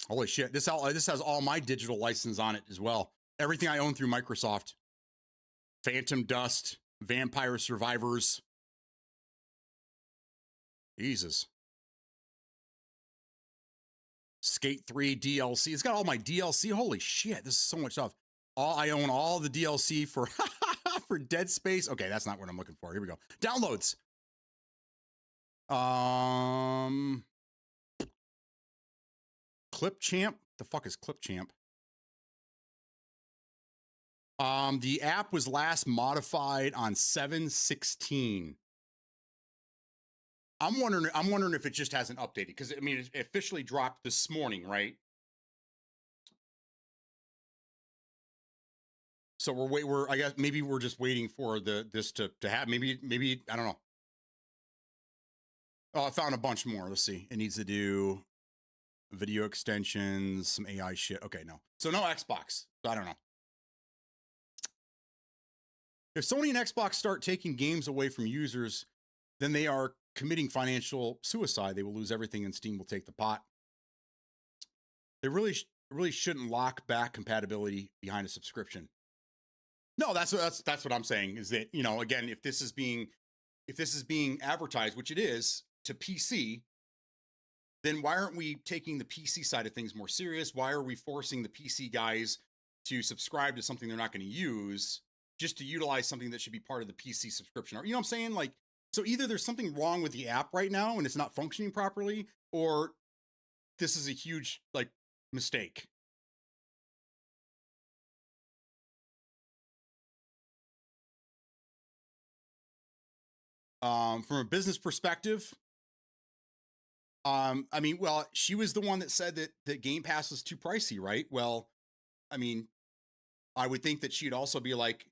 Holy shit. This has all my digital license on it as well. Everything I own through Microsoft. Phantom Dust, Vampire Survivors. Jesus. Skate 3 DLC. It's got all my DLC. Holy shit. This is so much stuff. I own all the DLC for for Dead Space. Okay, that's not what I'm looking for. Here we go. Downloads. Clipchamp. The fuck is Clipchamp? The app was last modified on 7/16. I'm wondering if it just hasn't updated, because it officially dropped this morning, right? So I guess maybe we're just waiting for this to have, maybe I don't know. Oh, I found a bunch more. Let's see. It needs to do video extensions, some AI shit. Okay, no. So no Xbox. So I don't know. If Sony and Xbox start taking games away from users, then they are committing financial suicide. They will lose everything and Steam will take the pot. They really shouldn't lock back compatibility behind a subscription. No, that's what I'm saying, is that, again, if this is being advertised, which it is, to PC, then why aren't we taking the PC side of things more serious? Why are we forcing the PC guys to subscribe to something they're not going to use just to utilize something that should be part of the PC subscrition? You know what I'm saying? Like, so either there's something wrong with the app right now and it's not functioning properly, or this is a huge, mistake. From a business perspective, well, she was the one that said that Game Pass was too pricey, right? Well, I would think that she'd also be like,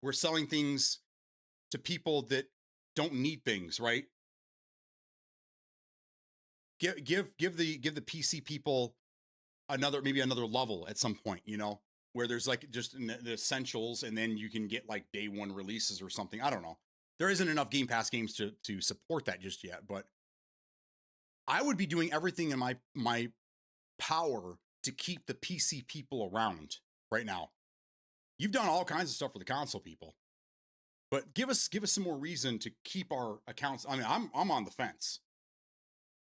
we're selling things to people that don't need things, right? Give the PC people maybe another level at some point, where there's just the essentials, and then you can get day one releases or something. I don't know. There isn't enough Game Pass games to support that just yet, but I would be doing everything in my power to keep the PC people around right now. You've done all kinds of stuff for the console people, but give us some more reason to keep our accounts. I'm on the fence.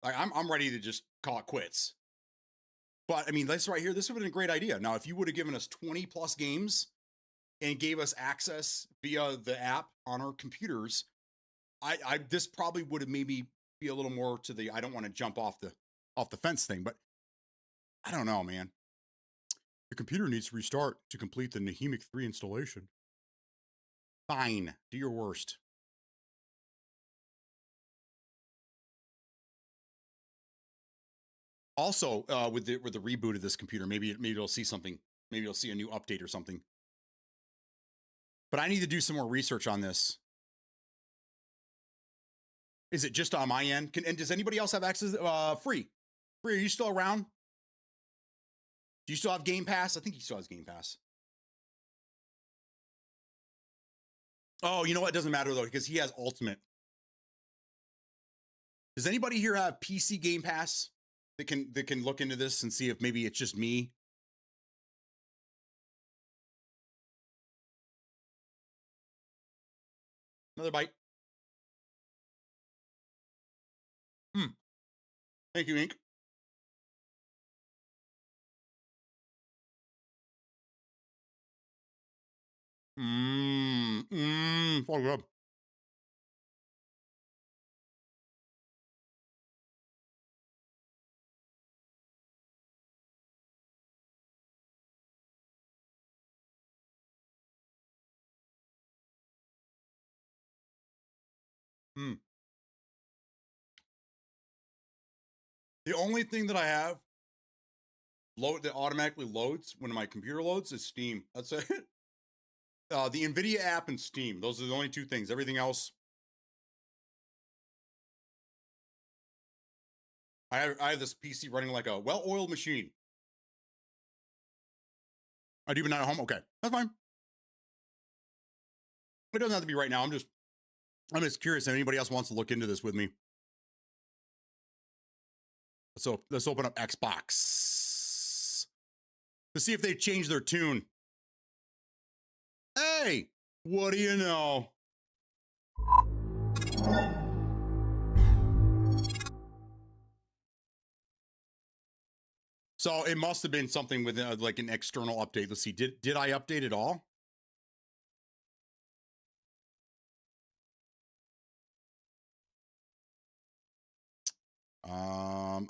I'm ready to just call it quits. But this right here, this would have been a great idea. Now, if you would have given us 20 plus games and gave us access via the app on our computers, this probably would have maybe be a little more to the I don't want to jump off the fence thing. But I don't know, man. Your computer needs to restart to complete the Nehemic 3 installation. Fine, do your worst. Also, with the reboot of this computer, maybe it'll see something. Maybe it'll see a new update or something. But I need to do some more research on this. Is it just on my end? And does anybody else have access? Free, are you still around? Do you still have Game Pass? I think he still has Game Pass. Oh, you know what? It doesn't matter though, because he has Ultimate. Does anybody here have PC Game Pass that can look into this and see if maybe it's just me? Another bite. Thank you, Ink. So good. The only thing that I have that automatically loads when my computer loads is Steam. That's it. The NVIDIA app and Steam. Those are the only two things. Everything else, I have this PC running like a well-oiled machine. I do even not at home. Okay, that's fine. It doesn't have to be right now. I'm just curious if anybody else wants to look into this with me. So let's open up Xbox to see if they change their tune. Hey, what do you know? So it must have been something with like an external update. Let's see. Did I update it all?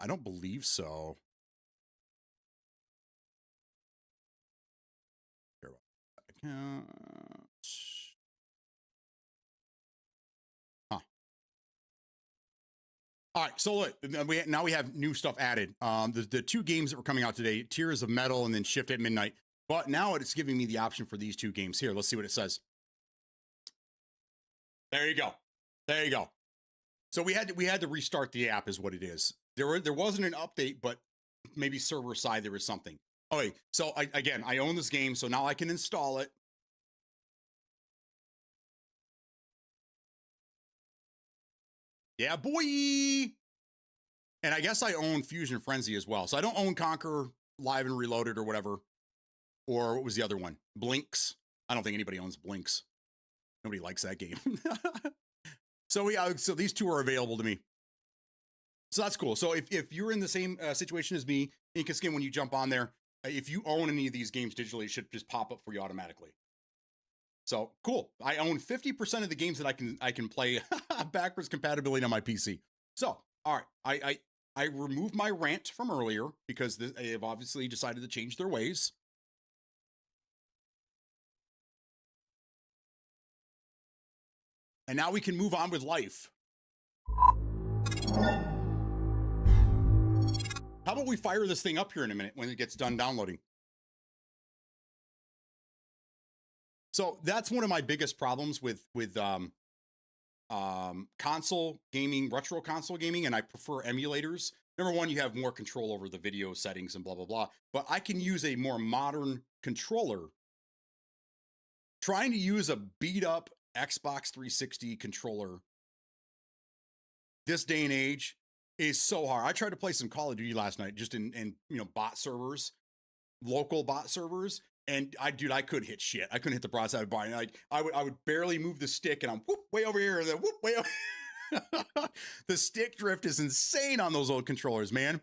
I don't believe so. Account. Huh. All right, so look, now we have new stuff added. The two games that were coming out today, Tears of Metal and then Shift at Midnight. But now it's giving me the option for these two games here. Let's see what it says. There you go. There you go. So we had to restart the app, is what it is. There wasn't an update, but maybe server side there was something. Okay, so I own this game, so now I can install it. Yeah, boy. And I guess I own Fusion Frenzy as well. So I don't own Conquer Live and Reloaded or whatever. Or what was the other one? Blinks. I don't think anybody owns Blinks. Nobody likes that game. So these two are available to me. So that's cool. So if you're in the same situation as me, Inca Skin, when you jump on there, if you own any of these games digitally, it should just pop up for you automatically. So cool. I own 50% of the games that I can play backwards compatibility on my PC. So all right, I removed my rant from earlier because they have obviously decided to change their ways. And now we can move on with life. How about we fire this thing up here in a minute when it gets done downloading? So that's one of my biggest problems with console gaming, retro console gaming, and I prefer emulators. Number one, you have more control over the video settings and blah, blah, blah. But I can use a more modern controller. Trying to use a beat up Xbox 360 controller this day and age is so hard. I tried to play some Call of Duty last night, just in bot servers, local bot servers, and I couldn't hit shit. I couldn't hit the broadside of bar. Like I would barely move the stick, and I'm whoop way over here, and then whoop way over. The stick drift is insane on those old controllers, man.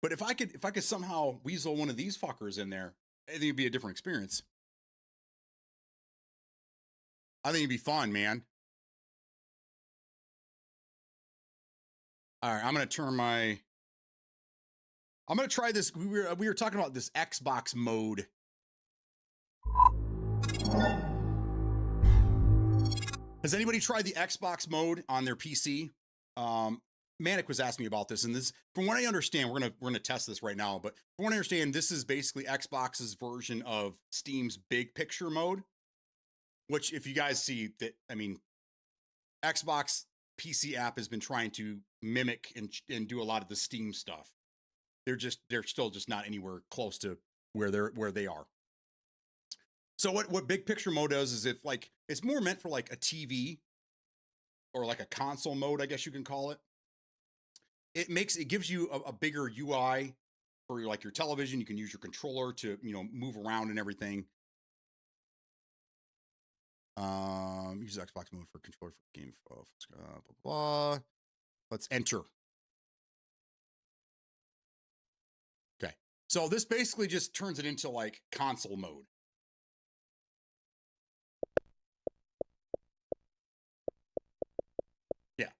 But if I could somehow weasel one of these fuckers in there, I think it'd be a different experience. I think it'd be fun, man. All right, I'm gonna try this. We were talking about this Xbox mode. Has anybody tried the Xbox mode on their PC? Manic was asking me about this, and this, from what I understand, we're gonna test this right now. But from what I understand, this is basically Xbox's version of Steam's big picture mode. Which, if you guys see that, I mean, Xbox PC app has been trying to mimic and do a lot of the Steam stuff. They're still just not anywhere close to where they are. So what big picture mode does is it's more meant for like a TV or like a console mode, I guess you can call it. it gives you a bigger UI for like your television. You can use your controller to, you know, move around and everything. Use Xbox mode for controller for game. Blah, blah, blah. Let's enter. Okay. So this basically just turns it into like console mode. Yeah.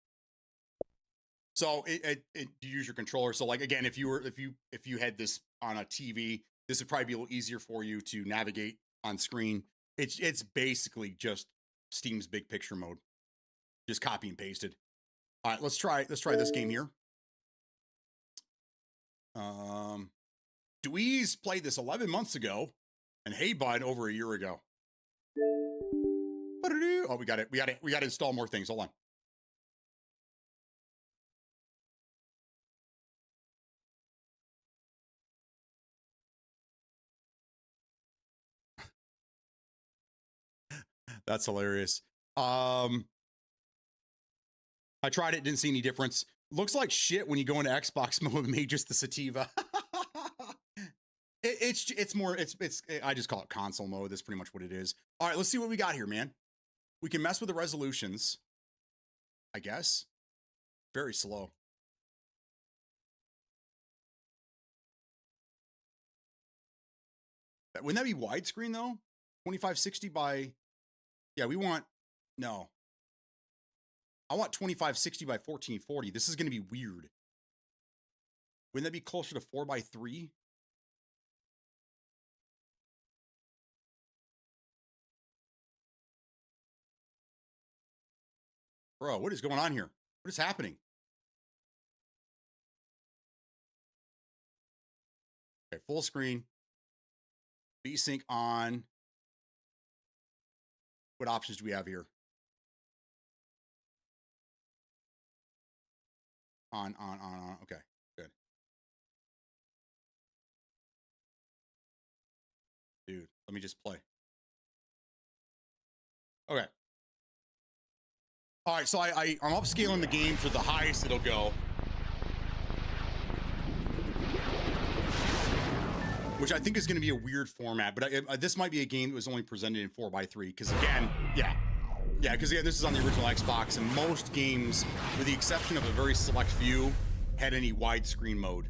So you use your controller. So like, again, if you had this on a TV, this would probably be a little easier for you to navigate on screen. It's basically just Steam's big picture mode. Just copy and pasted. All right, let's try this game here. Dweez played this 11 months ago, and Hey Bud over a year ago. Oh, we got it. We got to install more things. Hold on. That's hilarious. I tried it, didn't see any difference. Looks like shit when you go into Xbox mode, made just the sativa. It's more, I just call it console mode. That's pretty much what it is. All right, let's see what we got here, man. We can mess with the resolutions, I guess. Very slow. Wouldn't that be widescreen though? 2560 by, yeah, we want, no. I want 2560 by 1440. This is going to be weird. Wouldn't that be closer to 4:3? Bro, what is going on here? What is happening? Okay, full screen. VSync on. What options do we have here? On. Okay, good. Dude, let me just play. Okay. All right, so I'm upscaling the game to the highest it'll go. Which I think is going to be a weird format, but this might be a game that was only presented in 4:3, because again, because again, this is on the original Xbox, and most games, with the exception of a very select few, had any widescreen mode.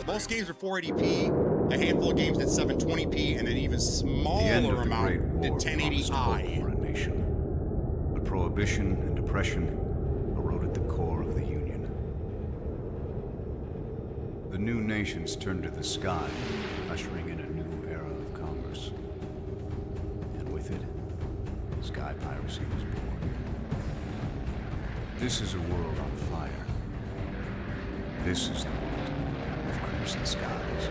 Most games are 480p, a handful of games did 720p, and an even smaller amount did 1080i. For a nation. But prohibition and oppression eroded the core of the Union. The new nations turned to the sky, ushering in a new era of commerce. And with it, sky piracy was born. This is a world on fire. This is the world of crimson skies.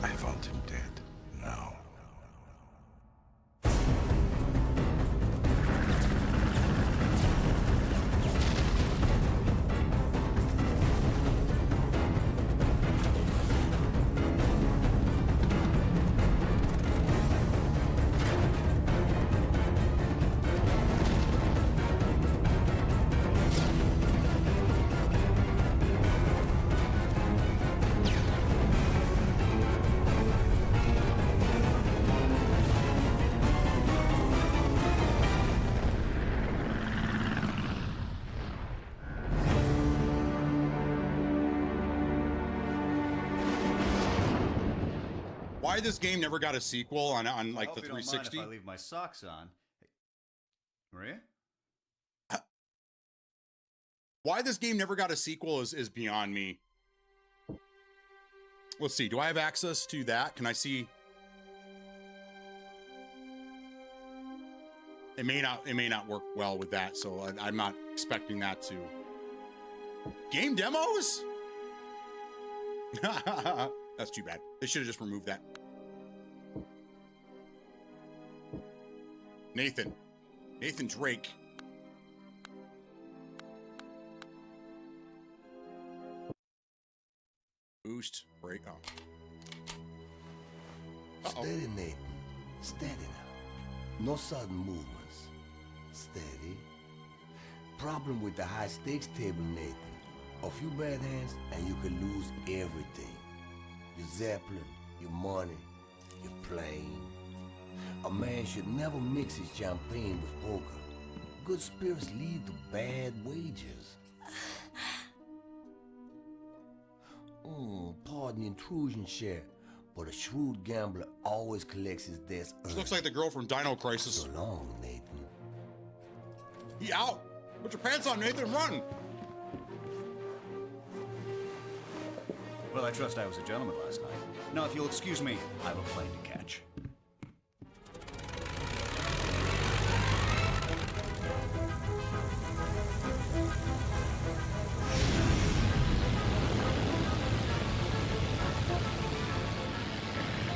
I found him dead. Now. Why this game never got a sequel on like the 360? I hope you don't mind if I leave my socks on. Maria? Why this game never got a sequel is beyond me. Let's see. Do I have access to that? Can I see? It may not work well with that, so I'm not expecting that to. Game demos? That's too bad. They should have just removed that. Nathan Drake. boost, break. Oh. Uh-oh. Steady, Nathan. Steady now. No sudden movements. Steady. Problem with the high stakes table, Nathan. A few bad hands and you could lose everything. Your Zeppelin, your money, your plane. A man should never mix his champagne with poker. Good spirits lead to bad wages. Pardon the intrusion, Cher, but a shrewd gambler always collects his debts early. This looks like the girl from Dino Crisis. So long, Nathan. He out! Put your pants on, Nathan, run! Well, I trust I was a gentleman last night. Now, if you'll excuse me, I have a plane to catch.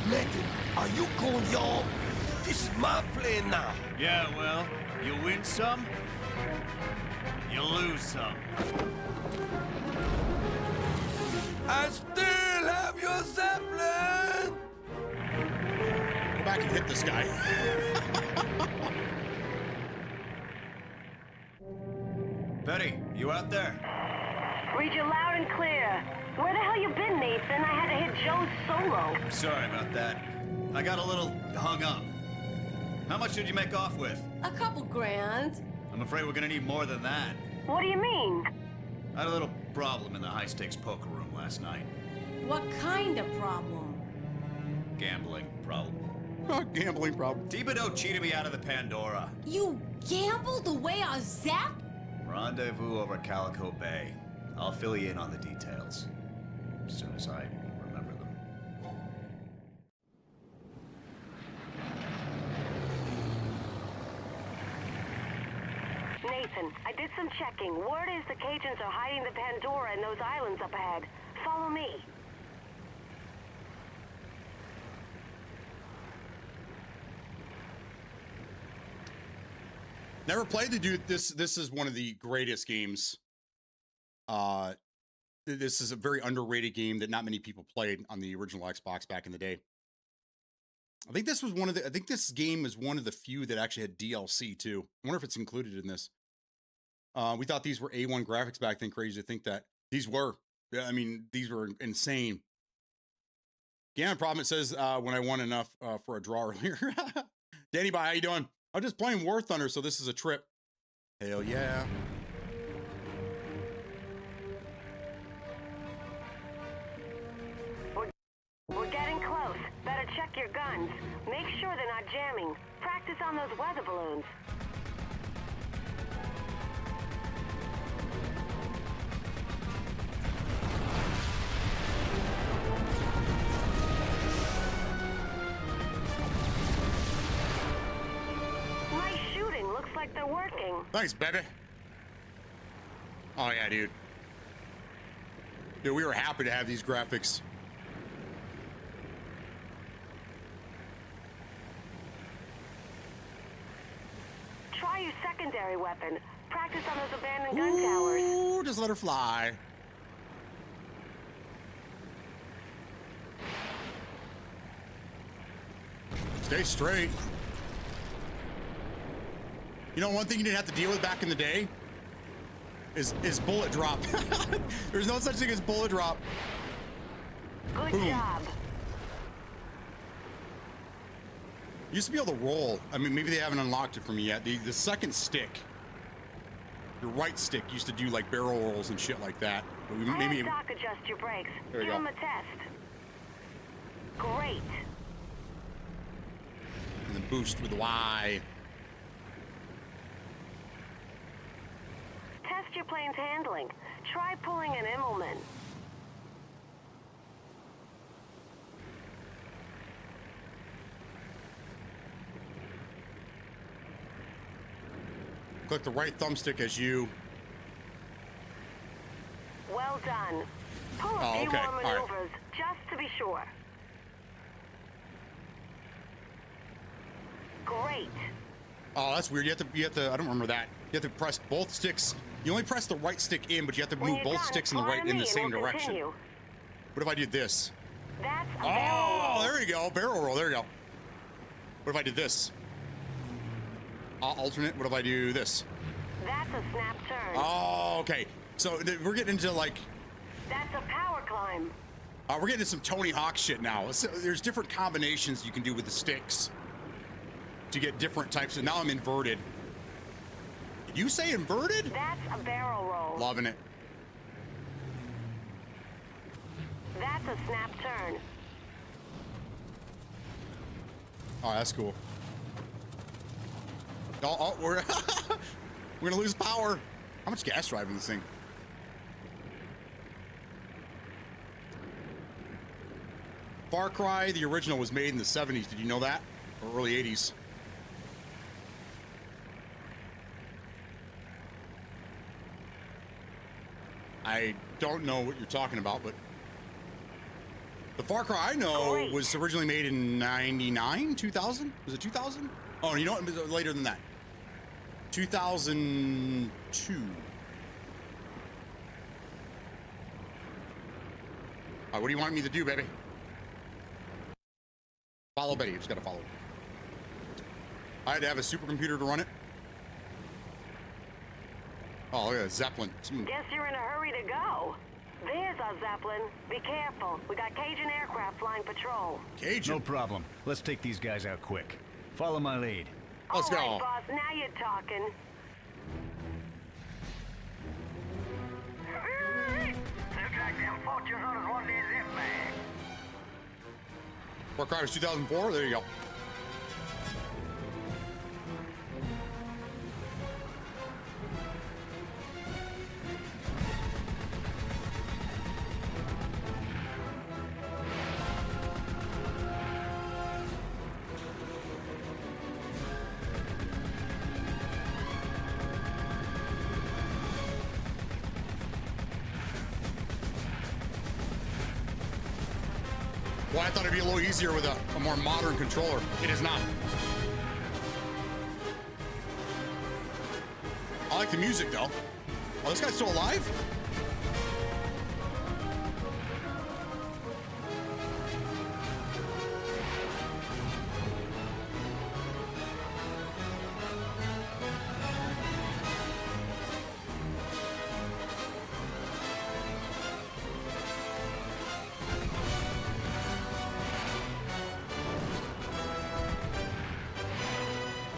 Nathan, are you going, y'all? This is my plane now. Yeah, well, you win some, you lose some. I still have your Zeppelin! Go back and hit this guy. Betty, you out there? Read you loud and clear. Where the hell you been, Nathan? I had to hit Joe's solo. Sorry about that. I got a little hung up. How much did you make off with? A couple grand. I'm afraid we're gonna need more than that. What do you mean? I had a little problem in the high-stakes poker room last night. What kind of problem? Gambling problem. Gambling problem. Thibodeau cheated me out of the Pandora. You gambled away our Zap? Rendezvous over Calico Bay. I'll fill you in on the details as soon as I remember them. Nathan, I did some checking. Word is the Cajuns are hiding the Pandora in those islands up ahead. Follow me. Never played the dude. This is one of the greatest games. This is a very underrated game that not many people played on the original Xbox back in the day. I think this was one of the. I think this game is one of the few that actually had DLC too. I wonder if it's included in this. We thought these were A1 graphics back then. Crazy to think that these were. Yeah, I mean, these were insane. Gammon problem. It says when I won enough for a draw earlier. Danny, bye. How you doing? I'm just playing War Thunder, so this is a trip. Hell yeah. We're getting close. Better check your guns. Make sure they're not jamming. Practice on those weather balloons. Nice shooting. Looks like they're working. Thanks, baby. Oh yeah, dude. Dude, we were happy to have these graphics. Try your secondary weapon. Practice on those abandoned gun towers. Ooh, just let her fly. Stay straight. You know, one thing you didn't have to deal with back in the day is bullet drop. There's no such thing as bullet drop. Good Boom. job. Used to be able to roll. I mean, maybe they haven't unlocked it for me yet. The second stick, your right stick, used to do like barrel rolls and shit like that. But we maybe. Have Doc adjust your brakes. There we Give go. him a test. Great. And then boost with the Y. Test your plane's handling. Try pulling an Immelman. Click the right thumbstick as you. Well done. Pull a Oh, few okay. more All right. maneuvers, just to be sure. Great. Oh, that's weird. You have to. I don't remember that. You have to press both sticks. You only press the right stick in, but you have to When move you're both done, sticks in the fly right to in me the and same we'll direction. continue. What if I did this? That's a Oh, barrel roll. there you go. Barrel roll. There you go. What if I did this? Alternate. What if I do this? That's a snap turn. Oh, okay. So we're getting into like, That's a power climb. we're getting into some Tony Hawk shit now. So there's different combinations you can do with the sticks to get different types of. Now I'm inverted. Did you say inverted? That's a barrel roll. Loving it. That's a snap turn. Oh, that's cool. Oh, we're we're gonna lose power. How much gas driving this thing? Far Cry, the original, was made in the 70s. Did you know that? Or early 80s? I don't know what you're talking about, but the Far Cry I know Great. was originally made in 99, 2000? Was it 2000? Oh, you know what? It was later than that. 2002. All right, what do you want me to do, baby? Follow Betty. You just gotta follow. I had to have a supercomputer to run it. Oh, look at that Zeppelin. Guess you're in a hurry to go. There's our Zeppelin. Be careful. We got Cajun aircraft flying patrol. Cajun. No problem. Let's take these guys out quick. Follow my lead. Let's All right, go. boss. Now you're talking. Looks like them fortune hunters one day zip bag. Far Cry was 2004. There you go. Well, I thought it'd be a little easier with a more modern controller. It is not. I like the music, though. Oh, this guy's still alive?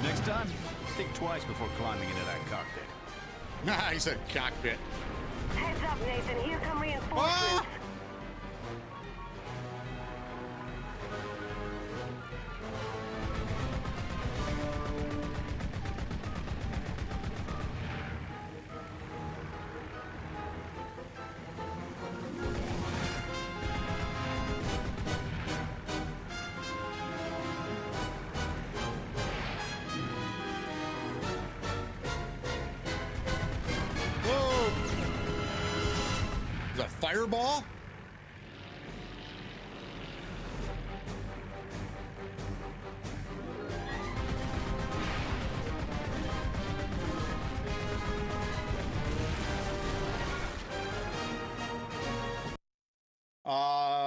Next time, think twice before climbing into that cockpit. Nah, he said cockpit. Heads up, Nathan. Here come reinforcements. Ah! Whoa! Is that fireball?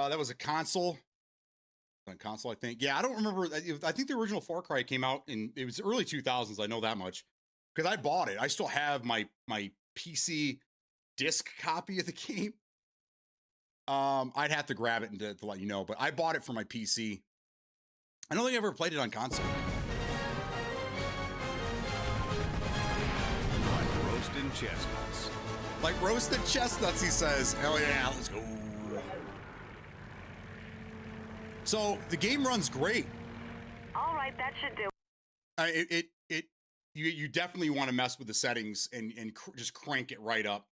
That was a console. On console, I think. Yeah, I don't remember. I think the original Far Cry came out in it was early 2000s. I know that much because I bought it. I still have my PC disc copy of the game. I'd have to grab it and to let you know, but I bought it for my PC. I don't think I ever played it on console. Like roasting chestnuts. Like roasted chestnuts, he says. Hell yeah, let's go. So the game runs great. All right, that should do. You definitely want to mess with the settings and just crank it right up.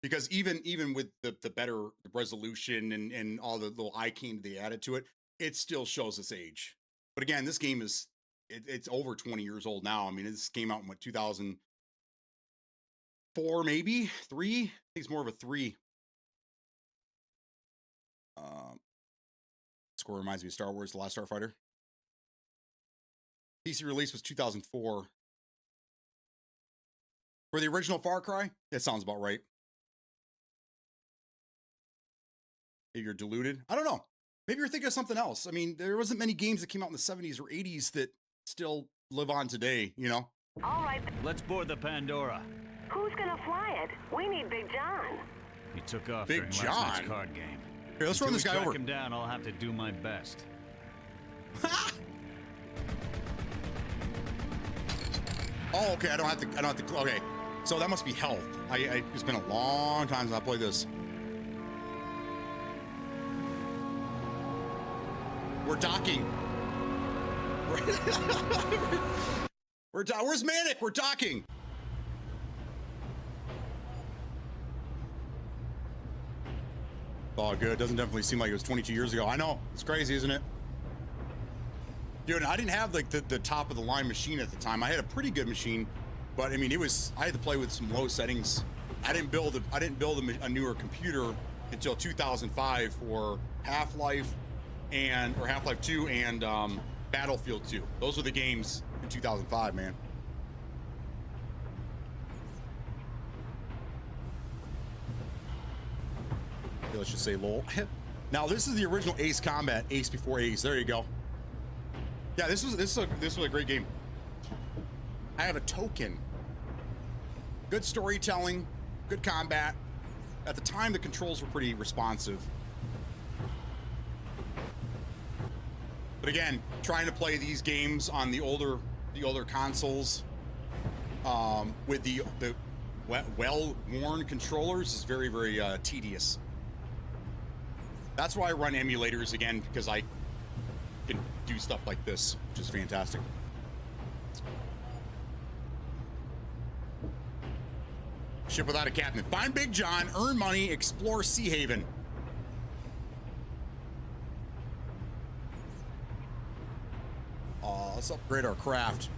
Because even with the better resolution and all the little eye candy they added to it, it still shows its age. But again, this game is it's over 20 years old now. I mean, this came out in what 2004, maybe 3. I think it's more of a 3. Score reminds me of Star Wars: The Last Starfighter. PC release was 2004. For the original Far Cry, that sounds about right. Maybe you're deluded. I don't know. Maybe you're thinking of something else. I mean, there wasn't many games that came out in the 70s or 80s that still live on today, you know? All right, Let's board the Pandora. who's gonna fly it? We need Big John. He took off Big during last John? night's card game. Here, let's run this guy Until we over. track him down, I'll have to do my best. Oh, okay. I don't have to. Okay, so that must be health. It's been a long time since I played this. We're docking. Where's Manic? We're docking. Oh, good. Doesn't definitely seem like it was 22 years ago. I know. It's crazy, isn't it? Dude, I didn't have like the top of the line machine at the time. I had a pretty good machine, but I mean, I had to play with some low settings. I didn't build a newer computer until 2005 for Half-Life or Half-Life 2 and Battlefield 2. Those were the games in 2005, man. Okay, let's just say lol. Now this is the original Ace Combat, Ace before Ace. There you go. Yeah, this was a great game. I have a token. Good storytelling, good combat. At the time, the controls were pretty responsive. But again, trying to play these games on the older consoles with the well-worn controllers is very, very tedious. That's why I run emulators again, because I can do stuff like this, which is fantastic. Ship without a captain. Find Big John, earn money, explore Sea Haven. Let's upgrade our craft.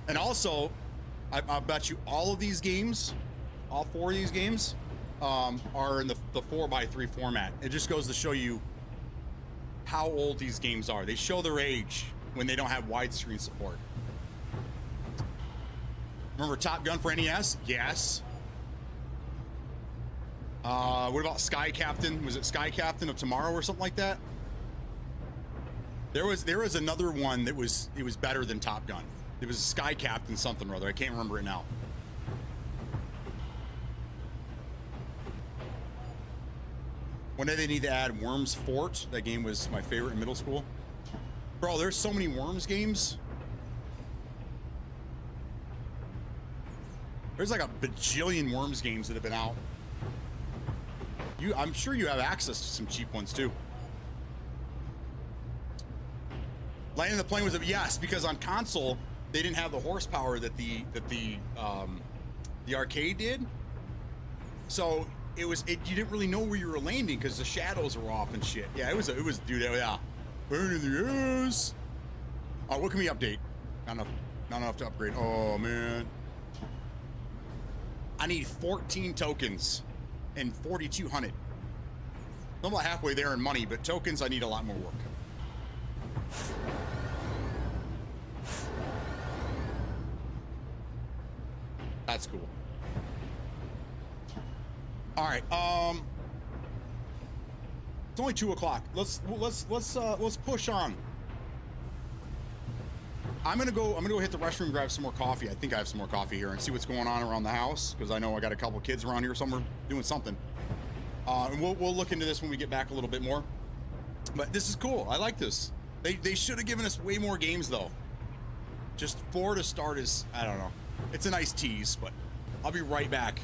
And also, I bet you all of these games, all 4 of these games, are in the 4x3 format. It just goes to show you how old these games are. They show their age when they don't have widescreen support. Remember Top Gun for NES? Yes. What about Sky Captain? Was it Sky Captain of Tomorrow or something like that? There was another one that was better than Top Gun. It was Sky Captain something or other. I can't remember it now. When did they need to add Worms Fort? That game was my favorite in middle school. Bro, there's so many Worms games. There's like a bajillion Worms games that have been out. I'm sure you have access to some cheap ones too. Landing the plane was yes, because on console they didn't have the horsepower that the arcade did. So you didn't really know where you were landing because the shadows were off and shit. Yeah, it was dude, yeah. Burn in the ass. Oh, what can we update? Not enough to upgrade. Oh man. I need 14 tokens and 4,200. I'm about halfway there in money, but tokens I need a lot more work. That's cool. All right. It's only 2 o'clock. Let's push on. I'm gonna go hit the restroom, grab some more coffee. I think I have some more coffee here, and see what's going on around the house, because I know I got a couple kids around here somewhere doing something. And we'll look into this when we get back a little bit more. But this is cool. I like this. They should have given us way more games though. Just 4 to start is, I don't know. It's a nice tease, but I'll be right back.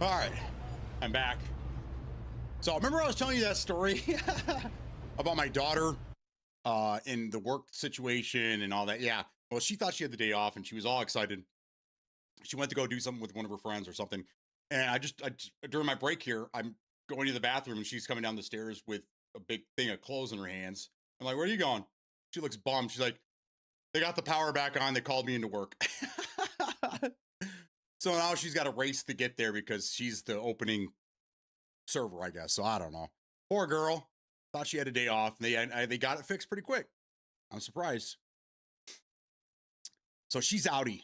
All right, I'm back. So remember I was telling you that story about my daughter in the work situation and all that? Yeah. Well, she thought she had the day off and she was all excited. She went to go do something with one of her friends or something. And I during my break here, I'm going to the bathroom and she's coming down the stairs with a big thing of clothes in her hands. I'm like, where are you going? She looks bummed. She's like, they got the power back on. They called me into work. So now she's got to race to get there because she's the opening server, I guess. So I don't know. Poor girl. Thought she had a day off. They got it fixed pretty quick. I'm surprised. So she's outie.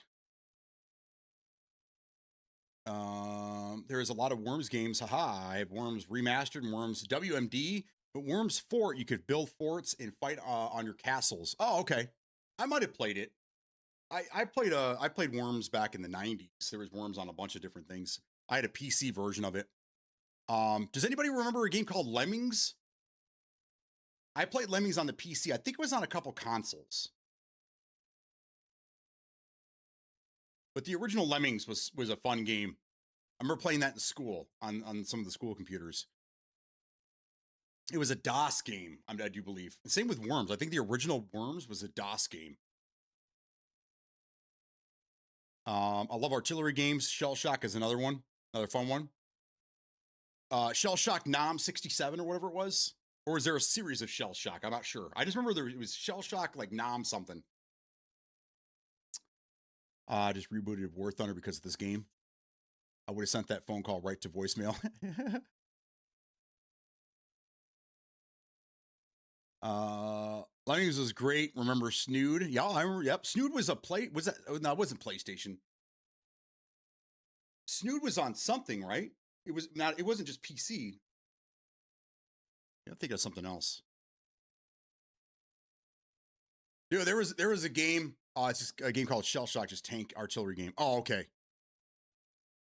There's a lot of Worms games. Haha. I have Worms Remastered and Worms WMD. But Worms Fort, you could build forts and fight on your castles. Oh, okay. I might have played it. I played Worms back in the 90s. There was Worms on a bunch of different things. I had a PC version of it. Does anybody remember a game called Lemmings? I played Lemmings on the PC. I think it was on a couple consoles. But the original Lemmings was a fun game. I remember playing that in school on some of the school computers. It was a DOS game, I do believe. Same with Worms. I think the original Worms was a DOS game. I love artillery games. Shell Shock is another one, another fun one. Shell Shock Nom 67 or whatever it was. Or was there a series of Shell Shock? I'm not sure. I just remember it was Shell Shock like Nom something. I just rebooted War Thunder because of this game. I would have sent that phone call right to voicemail. Lemmings was great. Remember Snood? Yeah, I remember. Yep, Snood was a play. Was that? Oh, no, it wasn't PlayStation. Snood was on something, right? It was not. It wasn't just PC. I think of something else. Dude, there was a game. It's just a game called Shell Shock, just tank artillery game. Oh, okay.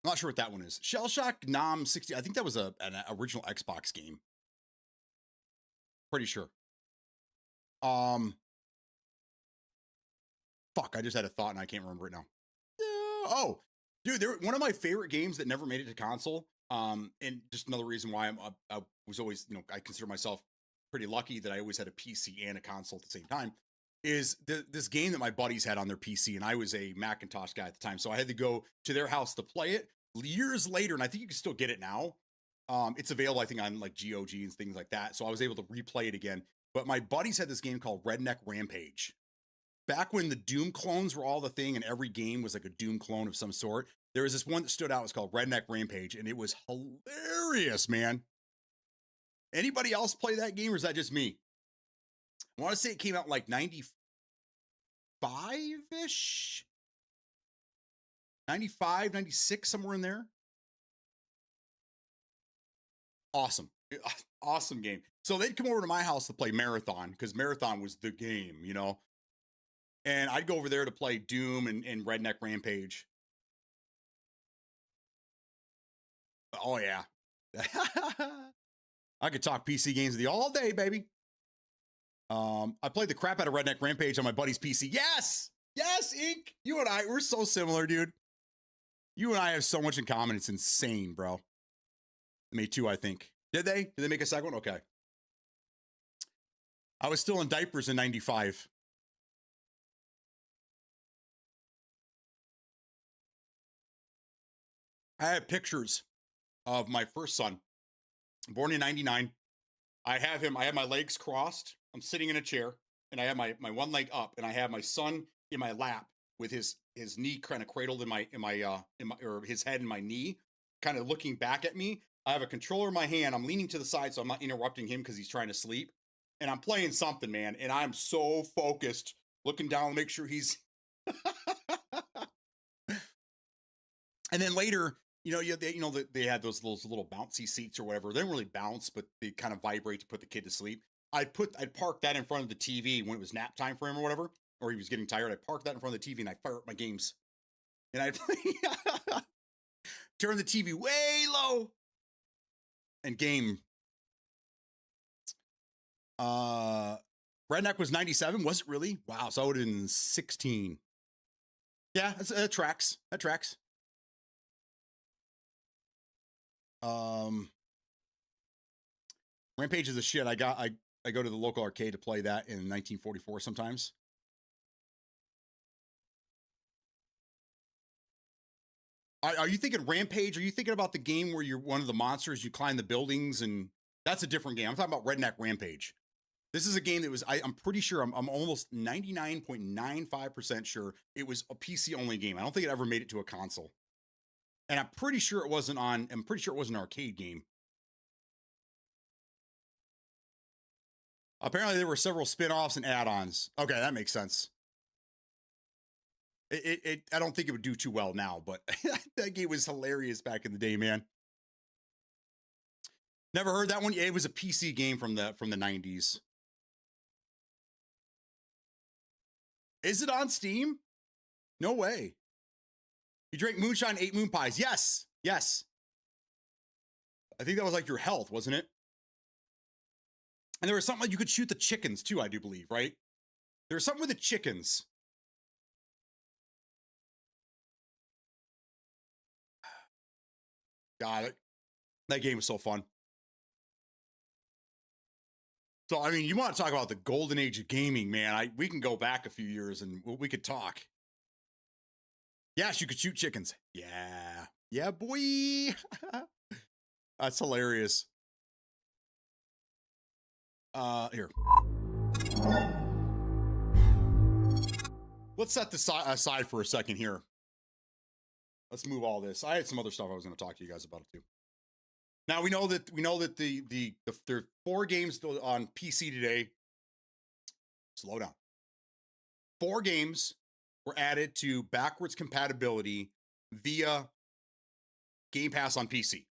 I'm not sure what that one is. Shell Shock Nom 60. I think that was an original Xbox game. Pretty sure. Fuck, I just had a thought and I can't remember it now. Oh, dude, one of my favorite games that never made it to console. And just another reason why I was always, I consider myself pretty lucky that I always had a PC and a console at the same time, is this game that my buddies had on their PC, and I was a Macintosh guy at the time, so I had to go to their house to play it years later, and I think you can still get it now. It's available, I think, on like GOG and things like that, so I was able to replay it again. But my buddies had this game called Redneck Rampage. Back when the Doom clones were all the thing and every game was like a Doom clone of some sort, there was this one that stood out. It was called Redneck Rampage, and it was hilarious, man. Anybody else play that game, or is that just me? I want to say it came out like 95-ish? 95, 96, somewhere in there. Awesome. Awesome game. So they'd come over to my house to play Marathon, because Marathon was the game, And I'd go over there to play Doom and Redneck Rampage. Oh, yeah. I could talk PC games with you all day, baby. I played the crap out of Redneck Rampage on my buddy's PC. Yes! Yes, Ink! You and I, we're so similar, dude. You and I have so much in common. It's insane, bro. Me too, I think. Did they? Did they make a second one? Okay. I was still in diapers in 95. I have pictures of my first son, born in 99. I have my legs crossed. I'm sitting in a chair, and I have my one leg up, and I have my son in my lap with his knee kind of cradled in my or his head in my knee, kind of looking back at me. I have a controller in my hand. I'm leaning to the side, so I'm not interrupting him because he's trying to sleep. And I'm playing something, man, and I'm so focused, looking down to make sure he's. And then later, they had those little bouncy seats or whatever. They don't really bounce, but they kind of vibrate to put the kid to sleep. I'd park that in front of the TV when it was nap time for him or whatever, or he was getting tired. I parked that in front of the TV and I fire up my games, and I play. Turn the TV way low and game. Redneck was 97. Was it really? Wow. So I would have been 16. Yeah, that tracks. That tracks. Rampage is a shit. I go to the local arcade to play that in 1944 sometimes. Are you thinking Rampage? Are you thinking about the game where you're one of the monsters, you climb the buildings, and that's a different game. I'm talking about Redneck Rampage. This is a game that was, I'm pretty sure, I'm almost 99.95% sure it was a PC only game. I don't think it ever made it to a console. And I'm pretty sure it wasn't an arcade game. Apparently there were several spin-offs and add-ons. Okay, that makes sense. I don't think it would do too well now, but that game was hilarious back in the day, man. Never heard that one. It was a PC game from the 90s. Is it on Steam? No way. You drank moonshine, ate moon pies. Yes. Yes. I think that was like your health, wasn't it? And there was something like you could shoot the chickens too, I do believe, right? There was something with the chickens. Got it. That game was so fun. So, I mean, you want to talk about the golden age of gaming, man. We can go back a few years and we could talk. Yes, you could shoot chickens. Yeah. Yeah, boy. That's hilarious. Here. Let's set this aside for a second here. Let's move all this. I had some other stuff I was going to talk to you guys about too. Now we know that there are 4 games on PC today. Slow down. 4 games were added to backwards compatibility via Game Pass on PC.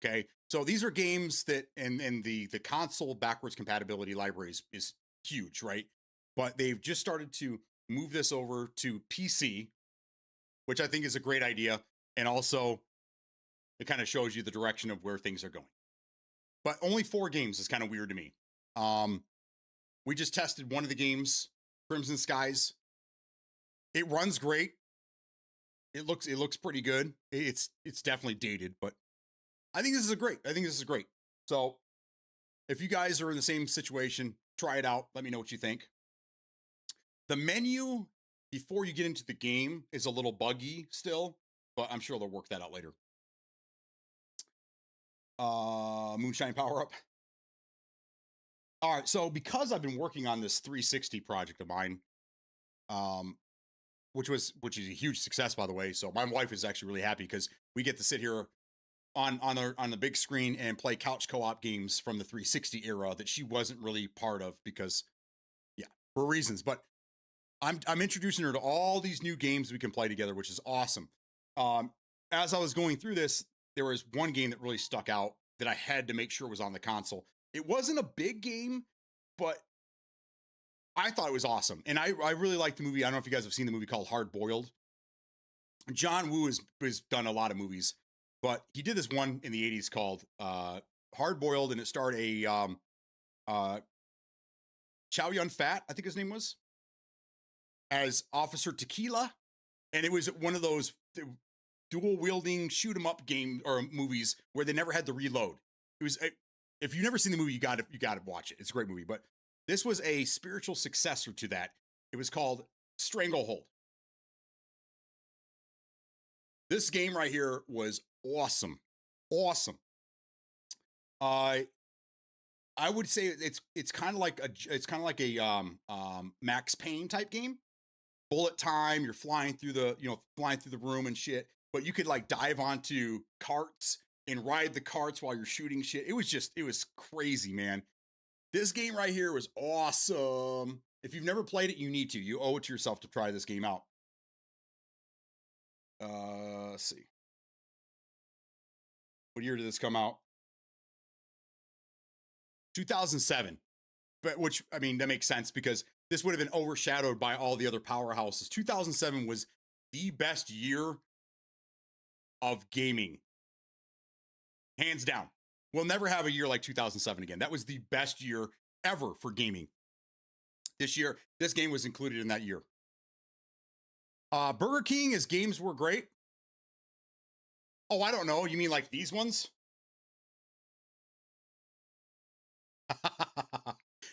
Okay, so these are games that and the console backwards compatibility library is huge, right? But they've just started to move this over to PC, which I think is a great idea, and also it kind of shows you the direction of where things are going. But only 4 games is kind of weird to me. We just tested one of the games, Crimson Skies. It runs great. It looks pretty good. It's definitely dated, but I think this is great. So if you guys are in the same situation, try it out. Let me know what you think. The menu before you get into the game is a little buggy still, but I'm sure they'll work that out later. Moonshine power up. All right, so because I've been working on this 360 project of mine, which is a huge success, by the way. So my wife is actually really happy because we get to sit here on the big screen and play couch co-op games from the 360 era that she wasn't really part of because, yeah, for reasons. But I'm introducing her to all these new games we can play together, which is awesome. As I was going through this, there was one game that really stuck out that I had to make sure was on the console. It wasn't a big game, but I thought it was awesome. And I really liked the movie. I don't know if you guys have seen the movie called Hard Boiled. John Woo has done a lot of movies, but he did this one in the 80s called Hard Boiled, and it starred a Chow Yun-Fat, I think his name was, as Officer Tequila. And it was one of those dual wielding shoot 'em up game or movies where they never had to reload. It was if you've never seen the movie, you got to watch it. It's a great movie, but this was a spiritual successor to that. It was called Stranglehold. This game right here was awesome. Awesome. I would say it's kind of like a Max Payne type game. Bullet time, you're flying through the room and shit, but you could like dive onto carts and ride the carts while you're shooting shit. It was crazy, man. This game right here was awesome. If you've never played it, you need to. You owe it to yourself to try this game out. Let's see. What year did this come out? 2007. But which, I mean, that makes sense because this would have been overshadowed by all the other powerhouses. 2007 was the best year of gaming. Hands down. We'll never have a year like 2007 again. That was the best year ever for gaming. This game was included in that year. Burger King, his games were great. Oh, I don't know. You mean like these ones?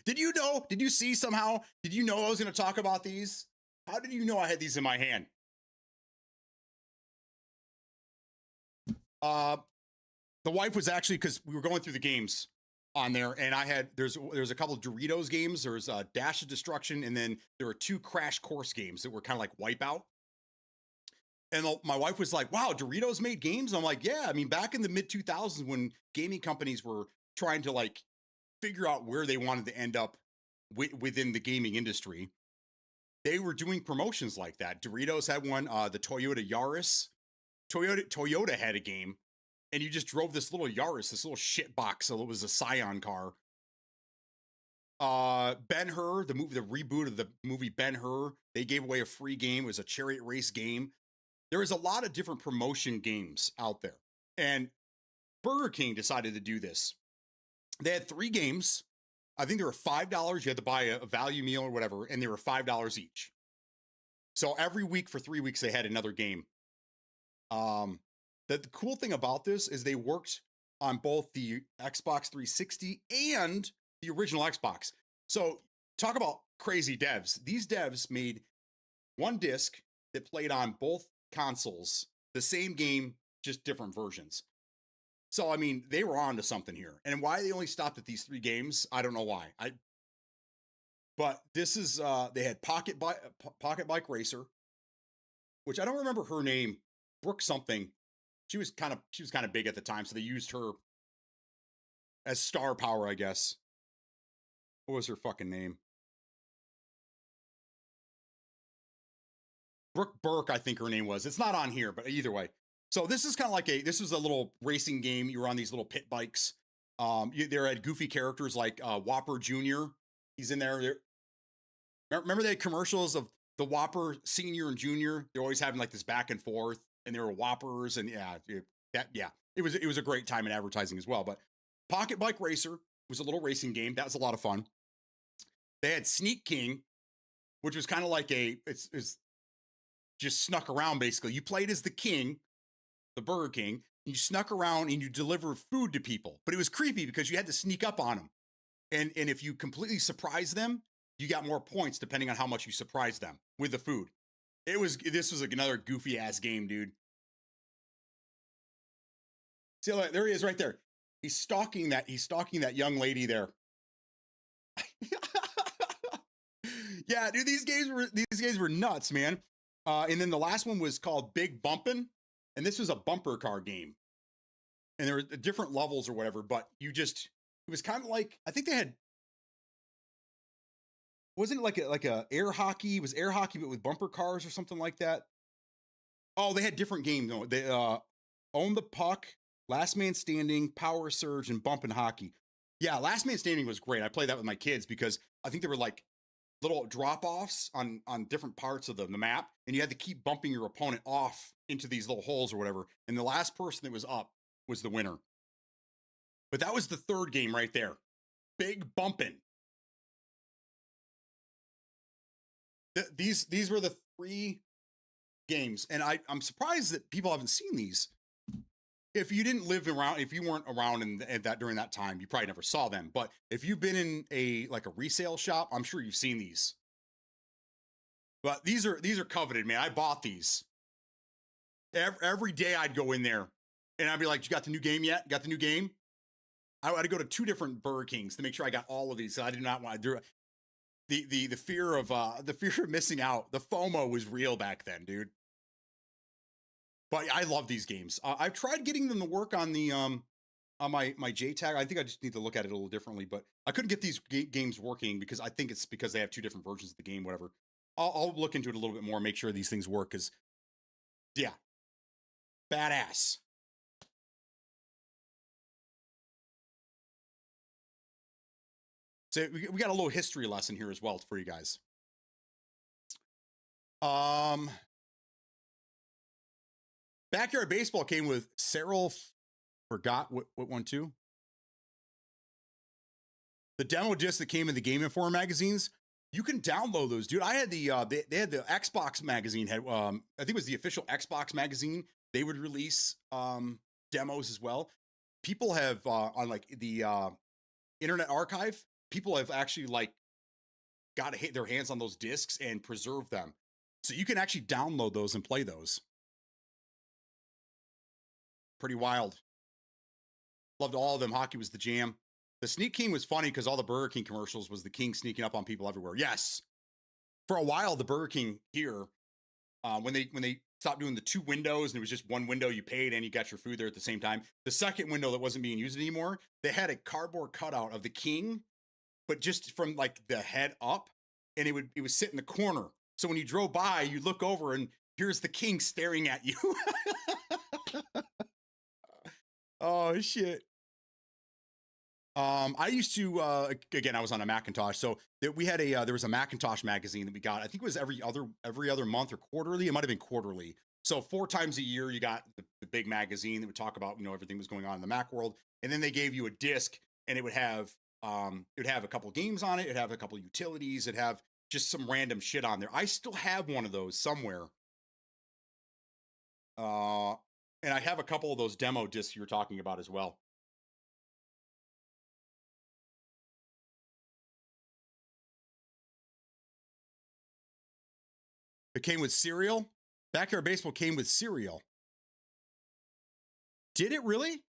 Did you know? Did you see somehow? Did you know I was going to talk about these? How did you know I had these in my hand? The wife was actually, because we were going through the games on there, and I had there's a couple of Doritos games. There's a Dash of Destruction, and then there were 2 Crash Course games that were kind of like Wipeout. And my wife was like, "Wow, Doritos made games." I'm like, "Yeah, I mean, back in the mid 2000s when gaming companies were trying to like figure out where they wanted to end up within the gaming industry, they were doing promotions like that. Doritos had one. The Toyota Yaris, Toyota had a game, and you just drove this little Yaris, this little shit box. So it was a Scion car. Ben-Hur, the reboot of the movie Ben-Hur, they gave away a free game. It was a chariot race game. There was a lot of different promotion games out there, and Burger King decided to do this. They had 3 games. I think they were $5. You had to buy a value meal or whatever, and they were $5 each. So every week for 3 weeks, they had another game. The cool thing about this is they worked on both the Xbox 360 and the original Xbox. So talk about crazy devs. These devs made one disc that played on both consoles, the same game, just different versions. So, I mean, they were on to something here. And why they only stopped at these 3 games, I don't know why. But this is, they had Pocket Bike Racer, which I don't remember her name, Brooke something. She was kind of big at the time, so they used her as star power, I guess. What was her fucking name? Brooke Burke, I think her name was. It's not on here, but either way. So this is kind of like this was a little racing game. You were on these little pit bikes. There had goofy characters like Whopper Jr. He's in there. Remember they had commercials of the Whopper Senior and Junior? They're always having like this back and forth, and there were Whoppers, and it was a great time in advertising as well. But Pocket Bike Racer was a little racing game. That was a lot of fun. They had Sneak King, which was kind of like it's just snuck around basically. You played as the king, the Burger King, and you snuck around and you delivered food to people. But it was creepy because you had to sneak up on them. And if you completely surprised them, you got more points depending on how much you surprised them with the food. This was another goofy ass game, dude. See, there he is right there. He's stalking that young lady there. Yeah, dude, these games were nuts, man. And then the last one was called Big Bumpin', and this was a bumper car game. And there were different levels or whatever, but it was kind of like, I think they had, wasn't it like a air hockey? It was air hockey, but with bumper cars or something like that. Oh, they had different games. No, they Own the Puck, Last Man Standing, Power Surge, and Bumpin' Hockey. Yeah, Last Man Standing was great. I played that with my kids because I think they were like little drop-offs on different parts of the map, and you had to keep bumping your opponent off into these little holes or whatever, and the last person that was up was the winner. But that was the 3rd game right there. Big Bumpin'. These were the 3 games, and I'm surprised that people haven't seen these. If you didn't live around, if you weren't around during that time, you probably never saw them. But if you've been in a resale shop, I'm sure you've seen these. But these are coveted, man. I bought these. Every day I'd go in there, and I'd be like, "You got the new game yet? Got the new game?" I had to go to 2 different Burger Kings to make sure I got all of these. So I did not want to do it. The fear of missing out. The FOMO was real back then, dude. But I love these games. I've tried getting them to work on the on my JTAG. I think I just need to look at it a little differently. But I couldn't get these games working because I think it's because they have 2 different versions of the game. Whatever. I'll look into it a little bit more, make sure these things work. Because yeah, badass. So we got a little history lesson here as well for you guys. Backyard Baseball came with Cyril, forgot what one too. The demo disc that came in the Game Informer magazines, you can download those, dude. I had they had the Xbox magazine, I think it was the official Xbox magazine. They would release demos as well. People have on like the Internet Archive, people have actually like got to hit their hands on those discs and preserve them. So you can actually download those and play those. Pretty wild. Loved all of them. Hockey was the jam. The Sneak King was funny because all the Burger King commercials was the King sneaking up on people everywhere. Yes. For a while, the Burger King here, when they stopped doing the 2 windows and it was just 1 window you paid and you got your food there at the same time, the second window that wasn't being used anymore, they had a cardboard cutout of the King, but just from like the head up, and it would sit in the corner. So when you drove by, you look over and here's the King staring at you. Oh shit. I used to again, I was on a Macintosh, so we had there was a Macintosh magazine that we got. I think it was every other month or quarterly. It might have been quarterly. So 4 times a year, you got the big magazine that would talk about everything was going on in the Mac world, and then they gave you a disc, and it would have a couple games on it. It'd have a couple utilities. It'd have just some random shit on there. I still have one of those somewhere. And I have a couple of those demo discs you were talking about as well. It came with cereal. Backyard Baseball came with cereal. Did it really?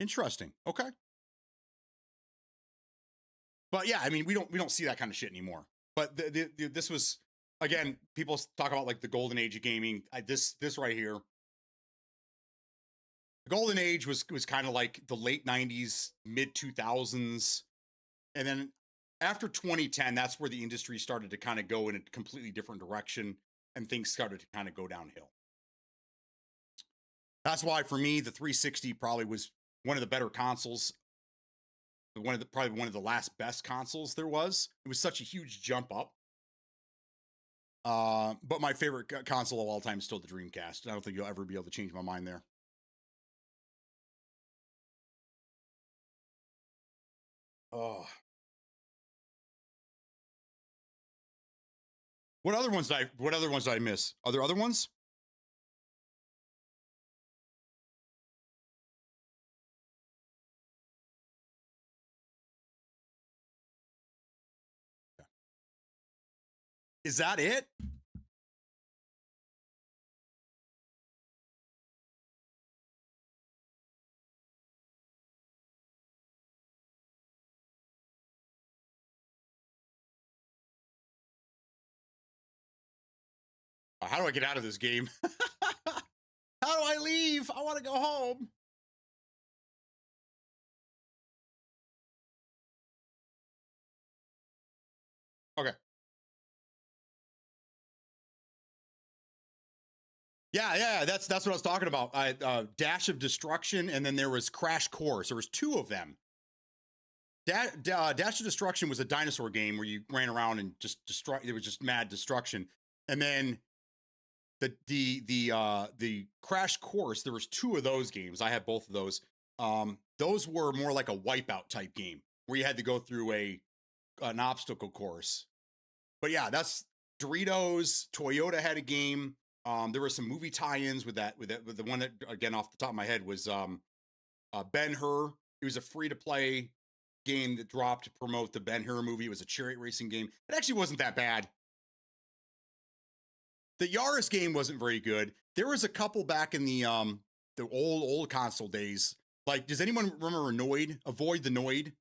Interesting. Okay. But yeah, I mean, we don't see that kind of shit anymore. But this was, again, people talk about like the golden age of gaming. This right here. The golden age was kind of like the late 90s, mid 2000s. And then after 2010, that's where the industry started to kind of go in a completely different direction and things started to kind of go downhill. That's why for me, the 360 probably was one of the better consoles. Probably one of the last best consoles there was. It was such a huge jump up. But my favorite console of all time is still the Dreamcast. I don't think you'll ever be able to change my mind there. Oh. What other ones did I miss? Are there other ones? Is that it? How do I get out of this game? How do I leave? I want to go home. Okay. Yeah, that's what I was talking about. Dash of Destruction, and then there was Crash Course. There was 2 of them. Dash of Destruction was a dinosaur game where you ran around and just destroy. It was just mad destruction. And then the Crash Course, there was 2 of those games. I had both of those. Those were more like a Wipeout type game where you had to go through an obstacle course. But yeah, that's Doritos. Toyota had a game. There were some movie tie-ins with the one that, again, off the top of my head was Ben-Hur. It was a free-to-play game that dropped to promote the Ben-Hur movie. It was a chariot racing game. It actually wasn't that bad. The Yaris game wasn't very good. There was a couple back in the old console days. Like, does anyone remember Noid? Avoid the Noid.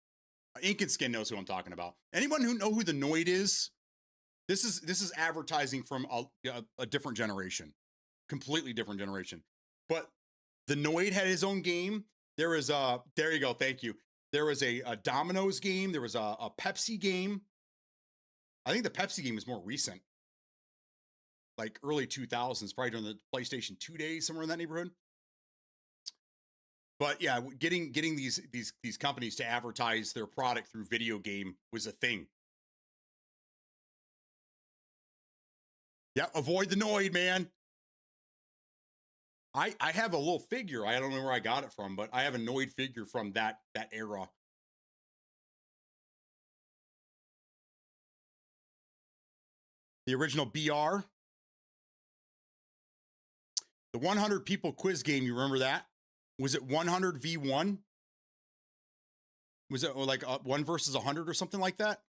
Ink and Skin knows who I'm talking about. Anyone who know who the Noid is? This is advertising from a different generation, completely different generation. But the Noid had his own game. There was there you go, thank you. There was a Domino's game. There was a Pepsi game. I think the Pepsi game is more recent, like early 2000s, probably during the PlayStation 2 days, somewhere in that neighborhood. But yeah, getting these companies to advertise their product through video game was a thing. Yeah, avoid the Noid, man. I have a little figure. I don't know where I got it from, but I have a Noid figure from that era. The original BR. The 100 people quiz game, you remember that? Was it 100 v1? Was it like 1 versus 100 or something like that?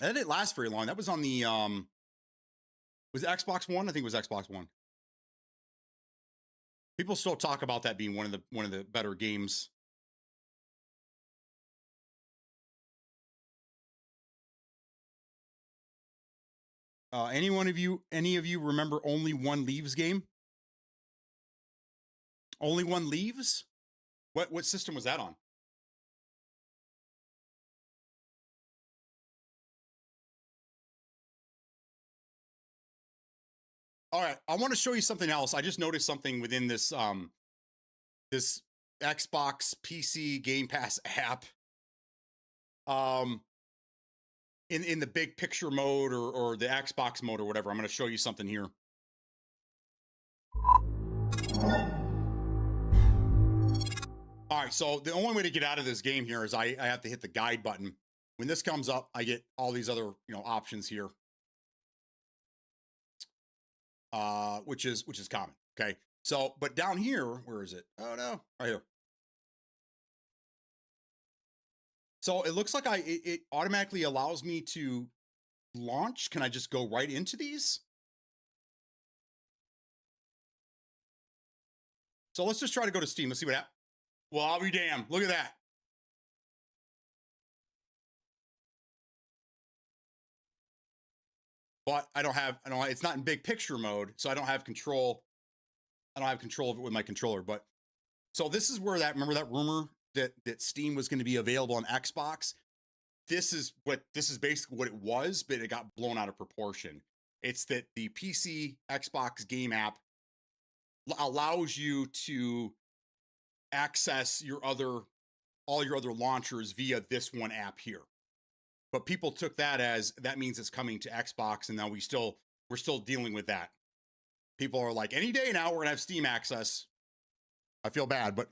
That didn't last very long. That was on the was it Xbox One? I think it was Xbox One. People still talk about that being one of the better games. Any of you remember Only One Leaves game? Only One Leaves? What system was that on? All right, I want to show you something else. I just noticed something within this this Xbox PC Game Pass app. In the big picture mode or the Xbox mode or whatever. I'm going to show you something here. All right, so the only way to get out of this game here is I have to hit the guide button. When this comes up, I get all these other options here, which is common. Okay, so but down here, where is it? Oh no, right here. So it looks like it automatically allows me to launch. Can I just go right into these? So let's just try to go to Steam. Let's see what happens. Well, I'll be damned. Look at that. But it's not in big picture mode, so I don't have control. I don't have control of it with my controller. But so this is where remember that rumor that Steam was going to be available on Xbox? This is basically what it was, but it got blown out of proportion. It's that the PC Xbox game app allows you to access all your other launchers via this one app here. But people took that as that means it's coming to Xbox, and now we're still dealing with that. People are like, any day now we're gonna have Steam access. I feel bad, but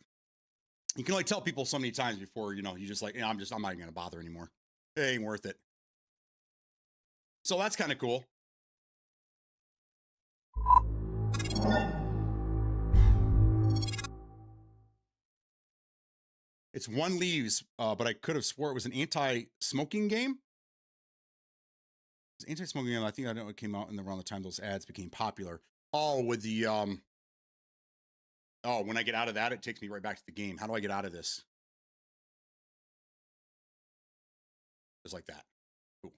you can only tell people so many times before you just like, I'm not even gonna bother anymore. It ain't worth it. So that's kind of cool. It's One Leaves, but I could have swore it was an anti-smoking game. It's an anti-smoking game. I think I know it came out around the time those ads became popular. Oh, with the oh, when I get out of that, it takes me right back to the game. How do I get out of this? Just like that. Cool.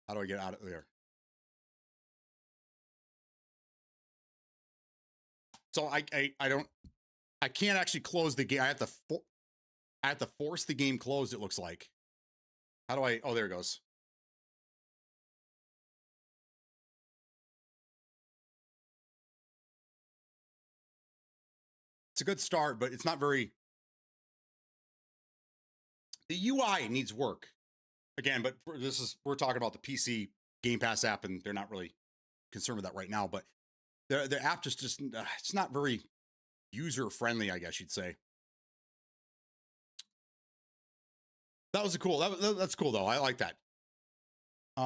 How do I get out of there? So I can't actually close the game. I have to force the game closed, it looks like. How do I? Oh, there it goes. It's a good start, but it's not very. The UI needs work. Again, but we're talking about the PC Game Pass app, and they're not really concerned with that right now. But the app just it's not very user friendly, I guess you'd say. That was cool. That's cool though. I like that. Do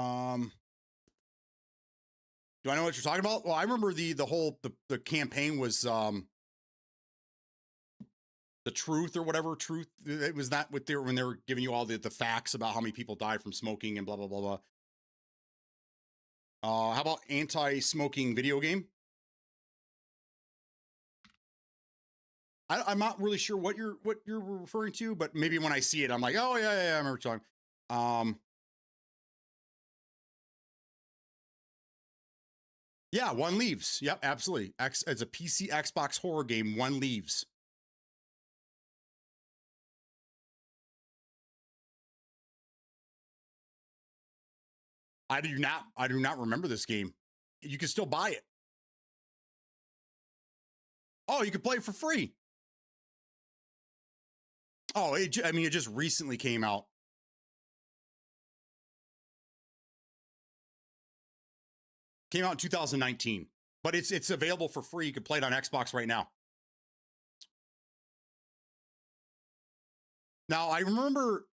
I know what you're talking about? Well, I remember the whole campaign was the truth or whatever truth. It was that when they were giving you all the facts about how many people died from smoking and blah blah blah blah. How about anti-smoking video game? I'm not really sure what you're referring to, but maybe when I see it, I'm like, oh yeah, I remember talking. Yeah, One Leaves. Yep, absolutely. It's a PC Xbox horror game. One Leaves. I do not remember this game. You can still buy it. Oh, you can play it for free. Oh, it just recently came out. Came out in 2019, but it's available for free. You can play it on Xbox right now. Now I remember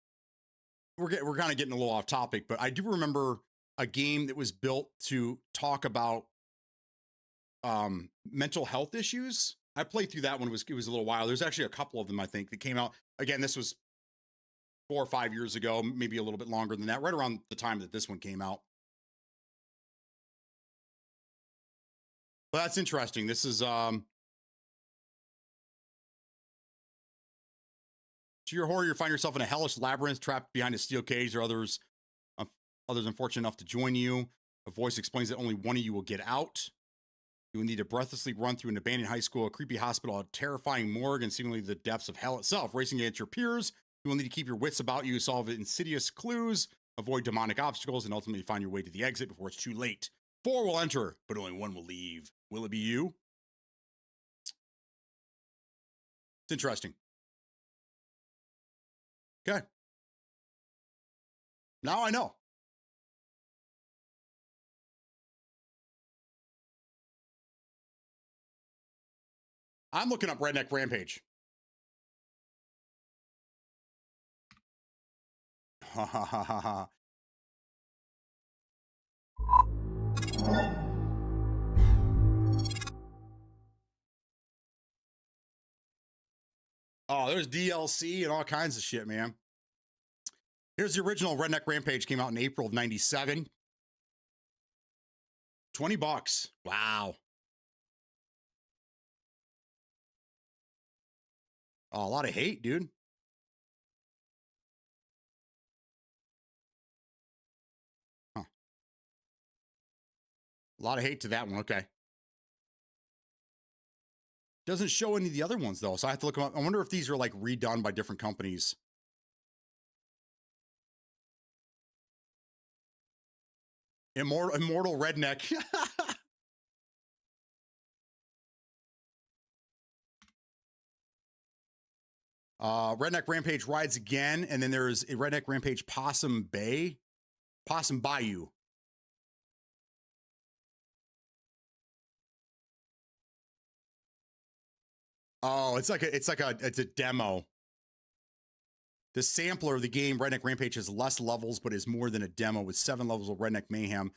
we're kind of getting a little off topic, but I do remember a game that was built to talk about mental health issues. I played through that one. It was a little while. There's actually a couple of them, I think, that came out. Again, this was 4 or 5 years ago, maybe a little bit longer than that, right around the time that this one came out. But that's interesting. This is to your horror, you find yourself in a hellish labyrinth, trapped behind a steel cage. There are others unfortunate enough to join you. A voice explains that only one of you will get out. You will need to breathlessly run through an abandoned high school, a creepy hospital, a terrifying morgue, and seemingly the depths of hell itself. Racing against your peers, you will need to keep your wits about you, solve insidious clues, avoid demonic obstacles, and ultimately find your way to the exit before it's too late. 4 will enter, but only 1 will leave. Will it be you? It's interesting. Okay. Now I know. I'm looking up Redneck Rampage. Ha ha ha ha ha. Oh, there's DLC and all kinds of shit, man. Here's the original Redneck Rampage, came out in April of 97. $20. Wow. Oh, a lot of hate, dude. Huh. A lot of hate to that one. Okay. Doesn't show any of the other ones, though, so I have to look them up. I wonder if these are, like, redone by different companies. Immortal Redneck. Redneck Rampage Rides Again, and then there's a Redneck Rampage Possum Bayou. Oh, it's a demo. The sampler of the game, Redneck Rampage, has less levels, but is more than a demo with 7 levels of Redneck Mayhem.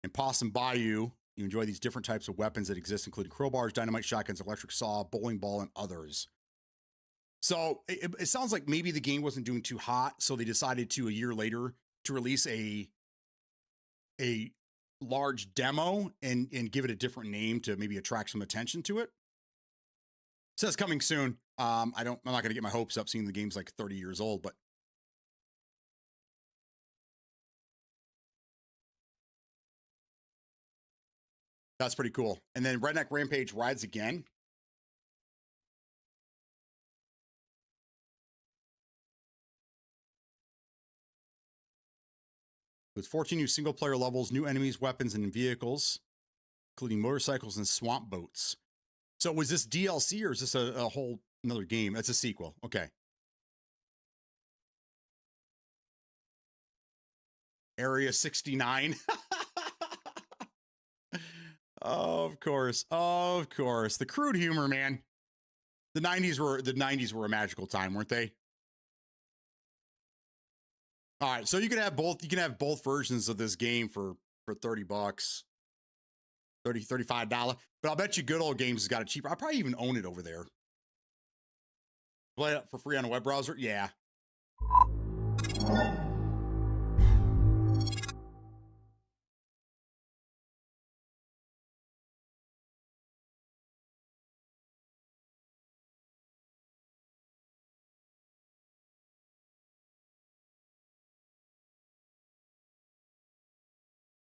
In Possum Bayou, you enjoy these different types of weapons that exist, including crowbars, dynamite, shotguns, electric saw, bowling ball, and others. So it sounds like maybe the game wasn't doing too hot, so they decided to, a year later, to release a large demo and give it a different name to maybe attract some attention to it. It says coming soon. I'm not going to get my hopes up seeing the game's like 30 years old, but that's pretty cool. And then Redneck Rampage Rides Again. With 14 new single-player levels, new enemies, weapons, and vehicles, including motorcycles and swamp boats. So was this DLC or is this a whole another game? That's a sequel. Okay. Area 69. Of course. Of course. The crude humor, man. The 90s were a magical time, weren't they? All right, so you can have both versions of this game for $30, $35. But I'll bet you Good Old Games has got it cheaper. I'll probably even own it over there. Play it for free on a web browser? Yeah.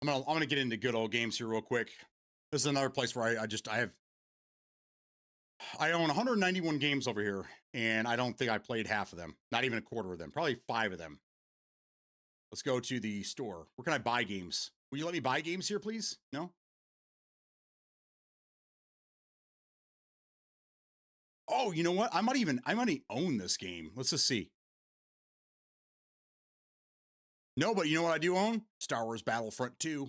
I'm gonna get into Good Old Games here real quick. This is another place where I own 191 games over here, and I don't think I played half of them. Not even a quarter of them. Probably 5 of them. Let's go to the store. Where can I buy games? Will you let me buy games here, please? No? Oh, you know what? I might own this game. Let's just see. No, but you know what I do own? Star Wars Battlefront 2.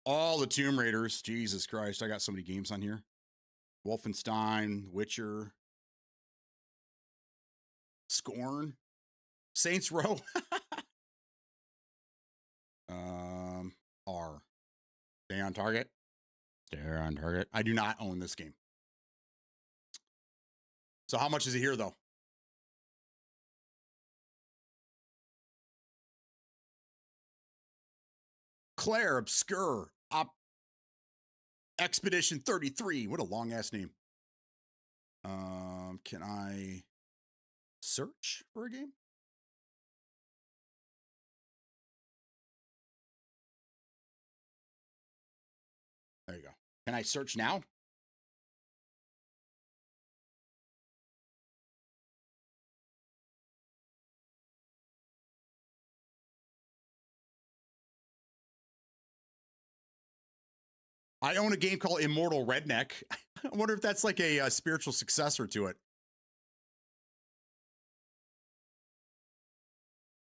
All the Tomb Raiders. Jesus Christ, I got so many games on here. Wolfenstein, Witcher, Scorn, Saints Row. R. Stay on target. Stay on target. I do not own this game. So how much is it here, though? Claire Obscure. Expedition 33. What a long ass name. Can I search for a game? There you go. Can I search now? I own a game called Immortal Redneck. I wonder if that's like a spiritual successor to it.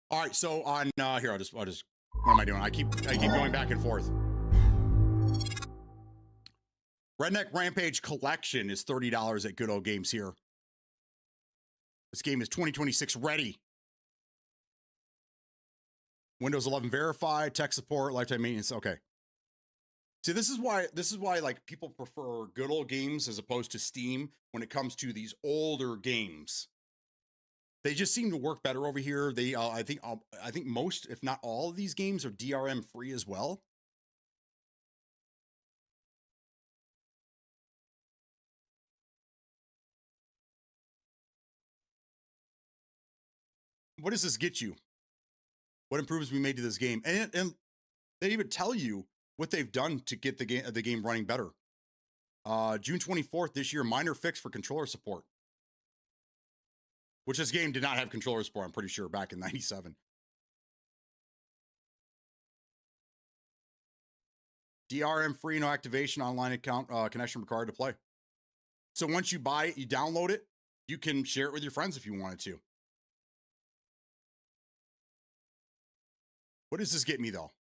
All right, so on here, I'll just. What am I doing? I keep going back and forth. Redneck Rampage Collection is $30 at Good Old Games here. This game is 2026 ready. Windows 11 verified, tech support, lifetime maintenance. Okay. See, this is why like people prefer Good Old Games as opposed to Steam when it comes to these older games. They just seem to work better over here. They I think most, if not all of these games are DRM free as well. What does this get you? What improvements we made to this game? And they even tell you what they've done to get the game running better. June 24th this year, minor fix for controller support. Which this game did not have controller support, I'm pretty sure, back in 97. DRM free, no activation, online account connection required to play. So once you buy it, you download it, you can share it with your friends if you wanted to. What does this get me, though?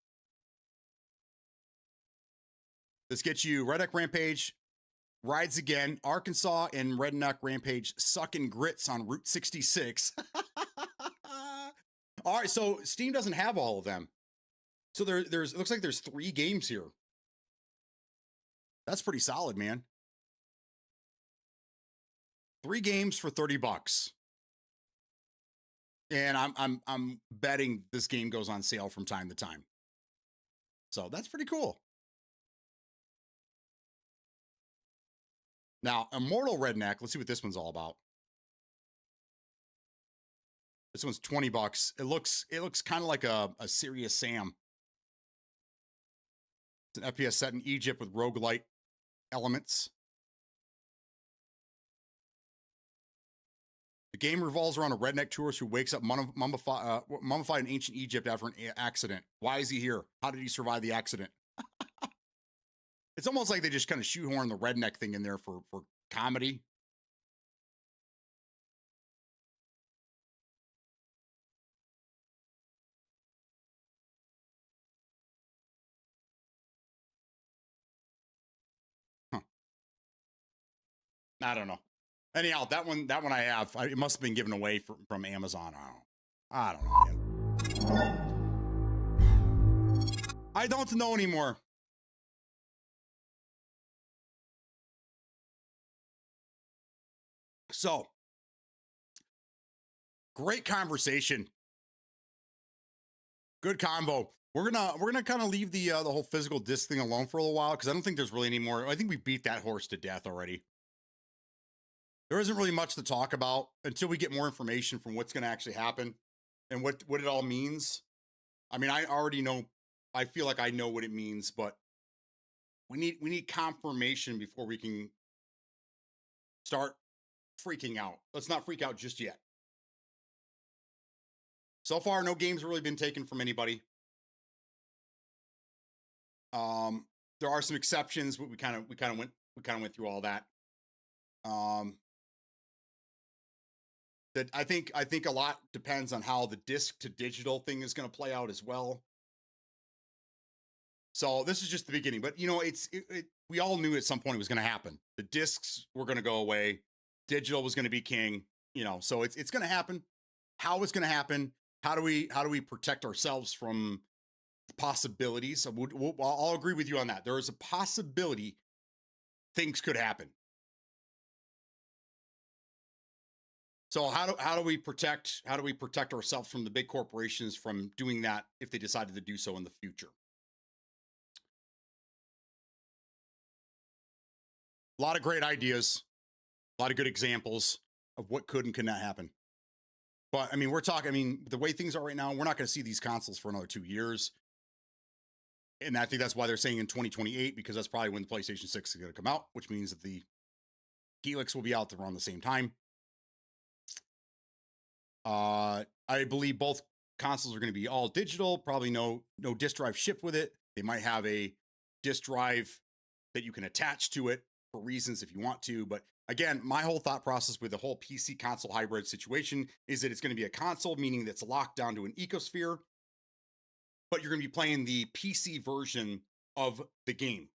This gets you Redneck Rampage, Rides Again, Arkansas, and Redneck Rampage Sucking Grits on Route 66. All right, so Steam doesn't have all of them. So there's it looks like there's 3 games here. That's pretty solid, man. 3 games for $30. And I'm betting this game goes on sale from time to time. So that's pretty cool. Now, Immortal Redneck, let's see what this one's all about. This one's $20. It looks kind of like a Serious Sam. It's an FPS set in Egypt with roguelite elements. The game revolves around a redneck tourist who wakes up mummified in ancient Egypt after an accident. Why is he here? How did he survive the accident? It's almost like they just kind of shoehorn the redneck thing in there for comedy. Huh. I don't know. Anyhow, that one I have. It must have been given away from Amazon. I don't know, man. I don't know anymore. So, great conversation. Good convo. We're gonna kind of leave the whole physical disc thing alone for a little while because I don't think there's really any more. I think we beat that horse to death already. There isn't really much to talk about until we get more information from what's going to actually happen and what it all means. I mean, I already know. I feel like I know what it means, but we need confirmation before we can start freaking out. Let's not freak out just yet. So far, no games have really been taken from anybody. There are some exceptions, but we kind of went through all that. That I think a lot depends on how the disc to digital thing is going to play out as well. So this is just the beginning, but you know, we all knew at some point it was going to happen. The discs were going to go away. Digital was going to be king, you know, so it's going to happen. How it's going to happen? How do we protect ourselves from possibilities. I'll agree with you on that. There is a possibility things could happen. So how do we protect ourselves from the big corporations from doing that if they decided to do so in the future? A lot of great ideas, a lot of good examples of what could and could not happen. But I mean, the way things are right now, we're not going to see these consoles for another 2 years. And I think that's why they're saying in 2028, because that's probably when the PlayStation 6 is going to come out, which means that the Helix will be out around the same time. I believe both consoles are going to be all digital, probably no disk drive shipped with it. They might have a disk drive that you can attach to it for reasons if you want to. But again, my whole thought process with the whole PC console hybrid situation is that it's going to be a console, meaning that's locked down to an ecosphere, but you're going to be playing the PC version of the game.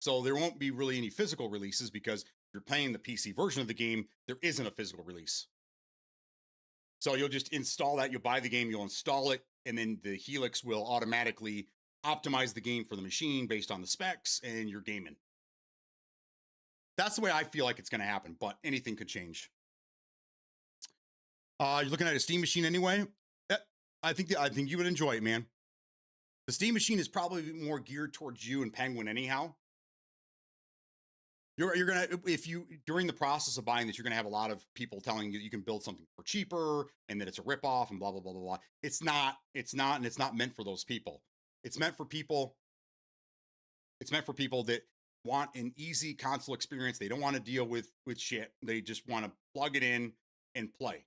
So there won't be really any physical releases because if you're playing the PC version of the game, there isn't a physical release. So you'll just install that, you'll buy the game, you'll install it, and then the Helix will automatically optimize the game for the machine based on the specs, and you're gaming. That's the way I feel like it's going to happen, but anything could change. You're looking at a Steam machine anyway? I think you would enjoy it, man. The Steam machine is probably more geared towards you and Penguin anyhow. You're gonna, if you, during the process of buying this, you're gonna have a lot of people telling you you can build something for cheaper and that it's a ripoff and blah blah blah blah blah. It's not, and it's not meant for those people. It's meant for people. It's meant for people that want an easy console experience. They don't want to deal with shit. They just want to plug it in and play.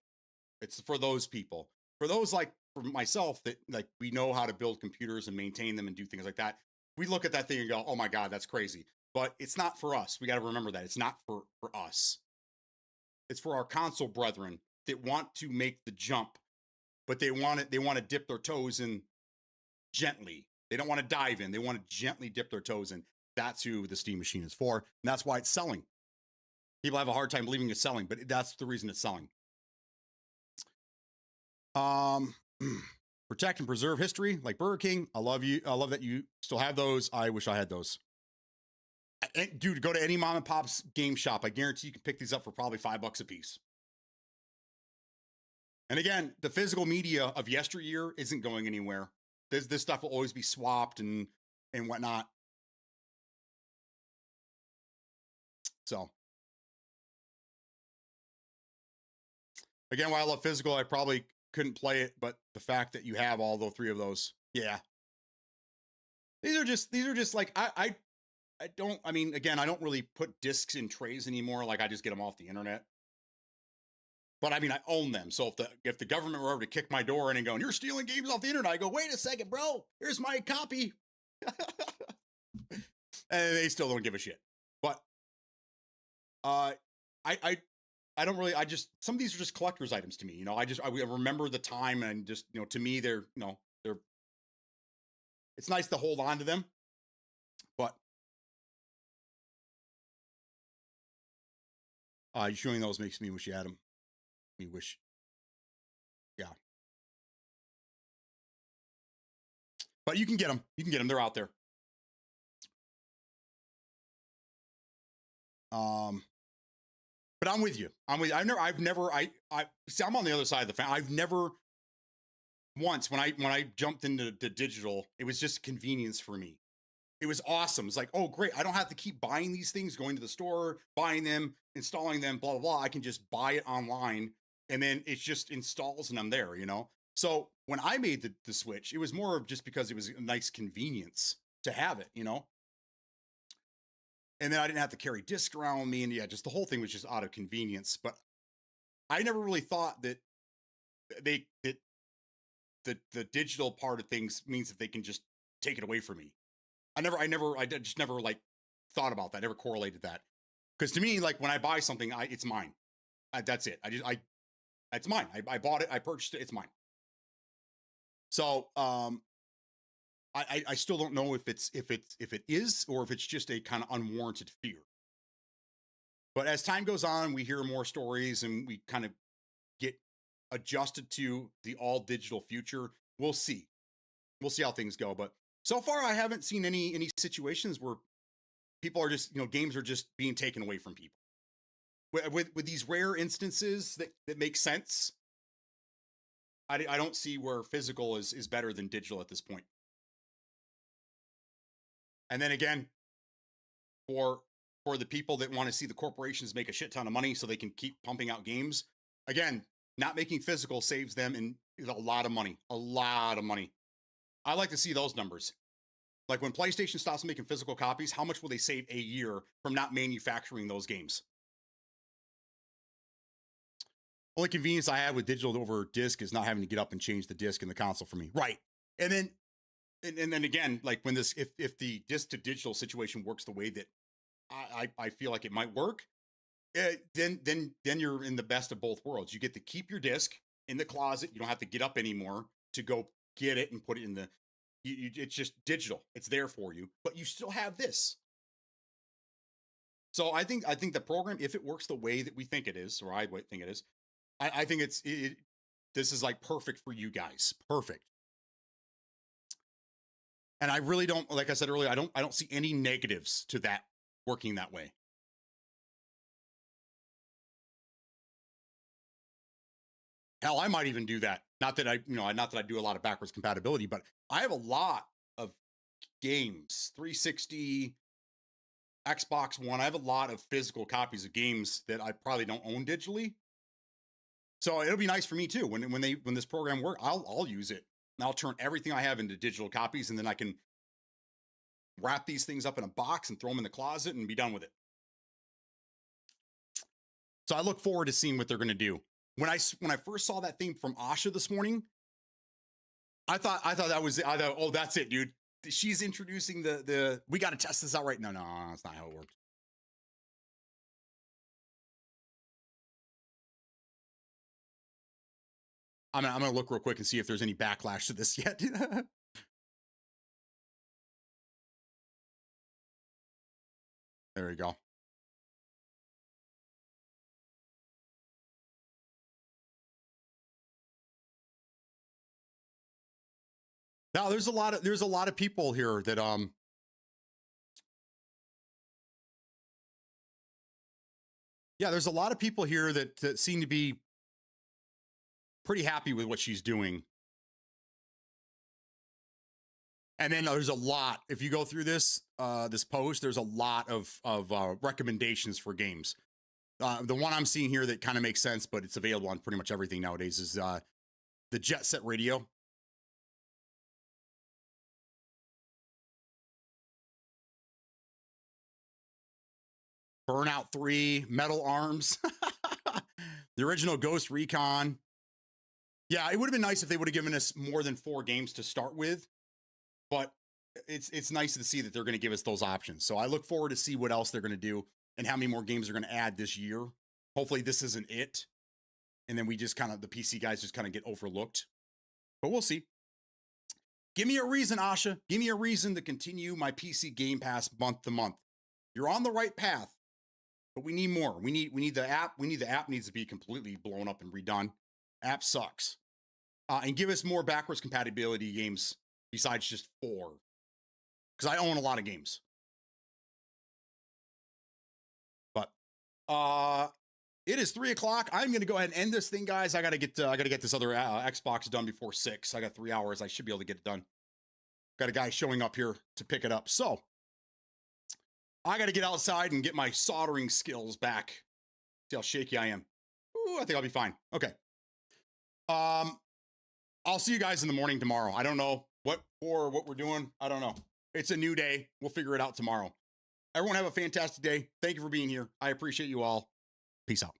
It's for those people. For those like for myself that like we know how to build computers and maintain them and do things like that. We look at that thing and go, "Oh my God, that's crazy." But it's not for us. We got to remember that it's not for us. It's for our console brethren that want to make the jump, but they want to dip their toes in gently. They don't want to dive in. They want to gently dip their toes in. That's who the Steam machine is for. And that's why it's selling. People have a hard time believing it's selling, but that's the reason it's selling. Protect and preserve history like Burger King. I love you. I love that you still have those. I wish I had those. Dude, go to any mom and pop's game shop. I guarantee you can pick these up for probably $5 a piece. And again, the physical media of yesteryear isn't going anywhere. This stuff will always be swapped and whatnot. So, again, while I love physical, I probably couldn't play it, but the fact that you have all the three of those, yeah. These are just like I don't really put discs in trays anymore. Like I just get them off the internet. But I mean, I own them. So if the government were ever to kick my door in and going, "You're stealing games off the internet," I go, "Wait a second, bro. Here's my copy." And they still don't give a shit. But I don't really. Some of these are just collector's items to me. You know, I remember the time and just, you know, to me they're it's nice to hold on to them. But you showing those makes me wish you had them. Me wish. Yeah. But you can get them. You can get them. They're out there. But I'm with you. I've never, see, I'm on the other side of the fence. I've never once, when I jumped into the digital, it was just convenience for me. It was awesome. It's like, oh, great. I don't have to keep buying these things, going to the store, buying them, installing them, blah, blah, blah. I can just buy it online and then it just installs and I'm there, you know? So when I made the switch, it was more of just because it was a nice convenience to have it, you know? And then I didn't have to carry disc around with me. And yeah, just the whole thing was just out of convenience. But I never really thought that the digital part of things means that they can just take it away from me. I just never like thought about that, never correlated that. Because to me, like when I buy something, it's mine. That's it. It's mine. I bought it. I purchased it. It's mine. So, I still don't know if it is, or if it's just a kind of unwarranted fear. But as time goes on, we hear more stories and we kind of get adjusted to the all digital future. We'll see how things go. But So far, I haven't seen any situations where people are just, games are just being taken away from people. With these rare instances that make sense, I don't see where physical is better than digital at this point. And then again, for the people that want to see the corporations make a shit ton of money so they can keep pumping out games, again, not making physical saves them in a lot of money. I like to see those numbers. Like when PlayStation stops making physical copies, how much will they save a year from not manufacturing those games? Only convenience I have with digital over disc is not having to get up and change the disc in the console for me. Right. And then, and then again, like when this, if the disc to digital situation works the way that I feel like it might work, then you're in the best of both worlds. You get to keep your disc in the closet. You don't have to get up anymore to go get it and put it in the, it's just digital. It's there for you, but you still have this. So I think the program, if it works the way that we think it is, or I think it is, I think this is like perfect for you guys. Perfect. And I really don't, like I said earlier, I don't see any negatives to that working that way. Hell, I might even do that. Not that I do a lot of backwards compatibility, but I have a lot of games, 360, Xbox One. I have a lot of physical copies of games that I probably don't own digitally. So it'll be nice for me too. When this program works, I'll use it. And I'll turn everything I have into digital copies, and then I can wrap these things up in a box and throw them in the closet and be done with it. So I look forward to seeing what they're going to do. When I first saw that thing from Asha this morning, I thought oh, that's it, dude. She's introducing the we got to test this out right now. No, that's not how it worked. I'm gonna look real quick and see if there's any backlash to this yet. There we go. Now there's a lot of people here that yeah, there's a lot of people here that seem to be pretty happy with what she's doing. And then there's a lot, if you go through this post, there's a lot of recommendations for games. The one I'm seeing here that kind of makes sense, but it's available on pretty much everything nowadays, is the Jet Set Radio. Burnout 3, Metal Arms, the original Ghost Recon. Yeah, it would have been nice if they would have given us more than 4 games to start with, but it's nice to see that they're going to give us those options. So I look forward to see what else they're going to do and how many more games they're going to add this year. Hopefully this isn't it, and then we just kind of, the PC guys just kind of get overlooked, but we'll see. Give me a reason, Asha. Give me a reason to continue my PC Game Pass month to month. You're on the right path, but we need more. We need the app. The app needs to be completely blown up and redone. App sucks. And give us more backwards compatibility games besides just 4. Because I own a lot of games. But it is 3 o'clock. I'm gonna go ahead and end this thing, guys. I gotta get this other Xbox done before 6. I got 3 hours. I should be able to get it done. Got a guy showing up here to pick it up. So I got to get outside and get my soldering skills back. See how shaky I am. Ooh, I think I'll be fine. Okay. I'll see you guys in the morning tomorrow. I don't know what we're doing. I don't know. It's a new day. We'll figure it out tomorrow. Everyone have a fantastic day. Thank you for being here. I appreciate you all. Peace out.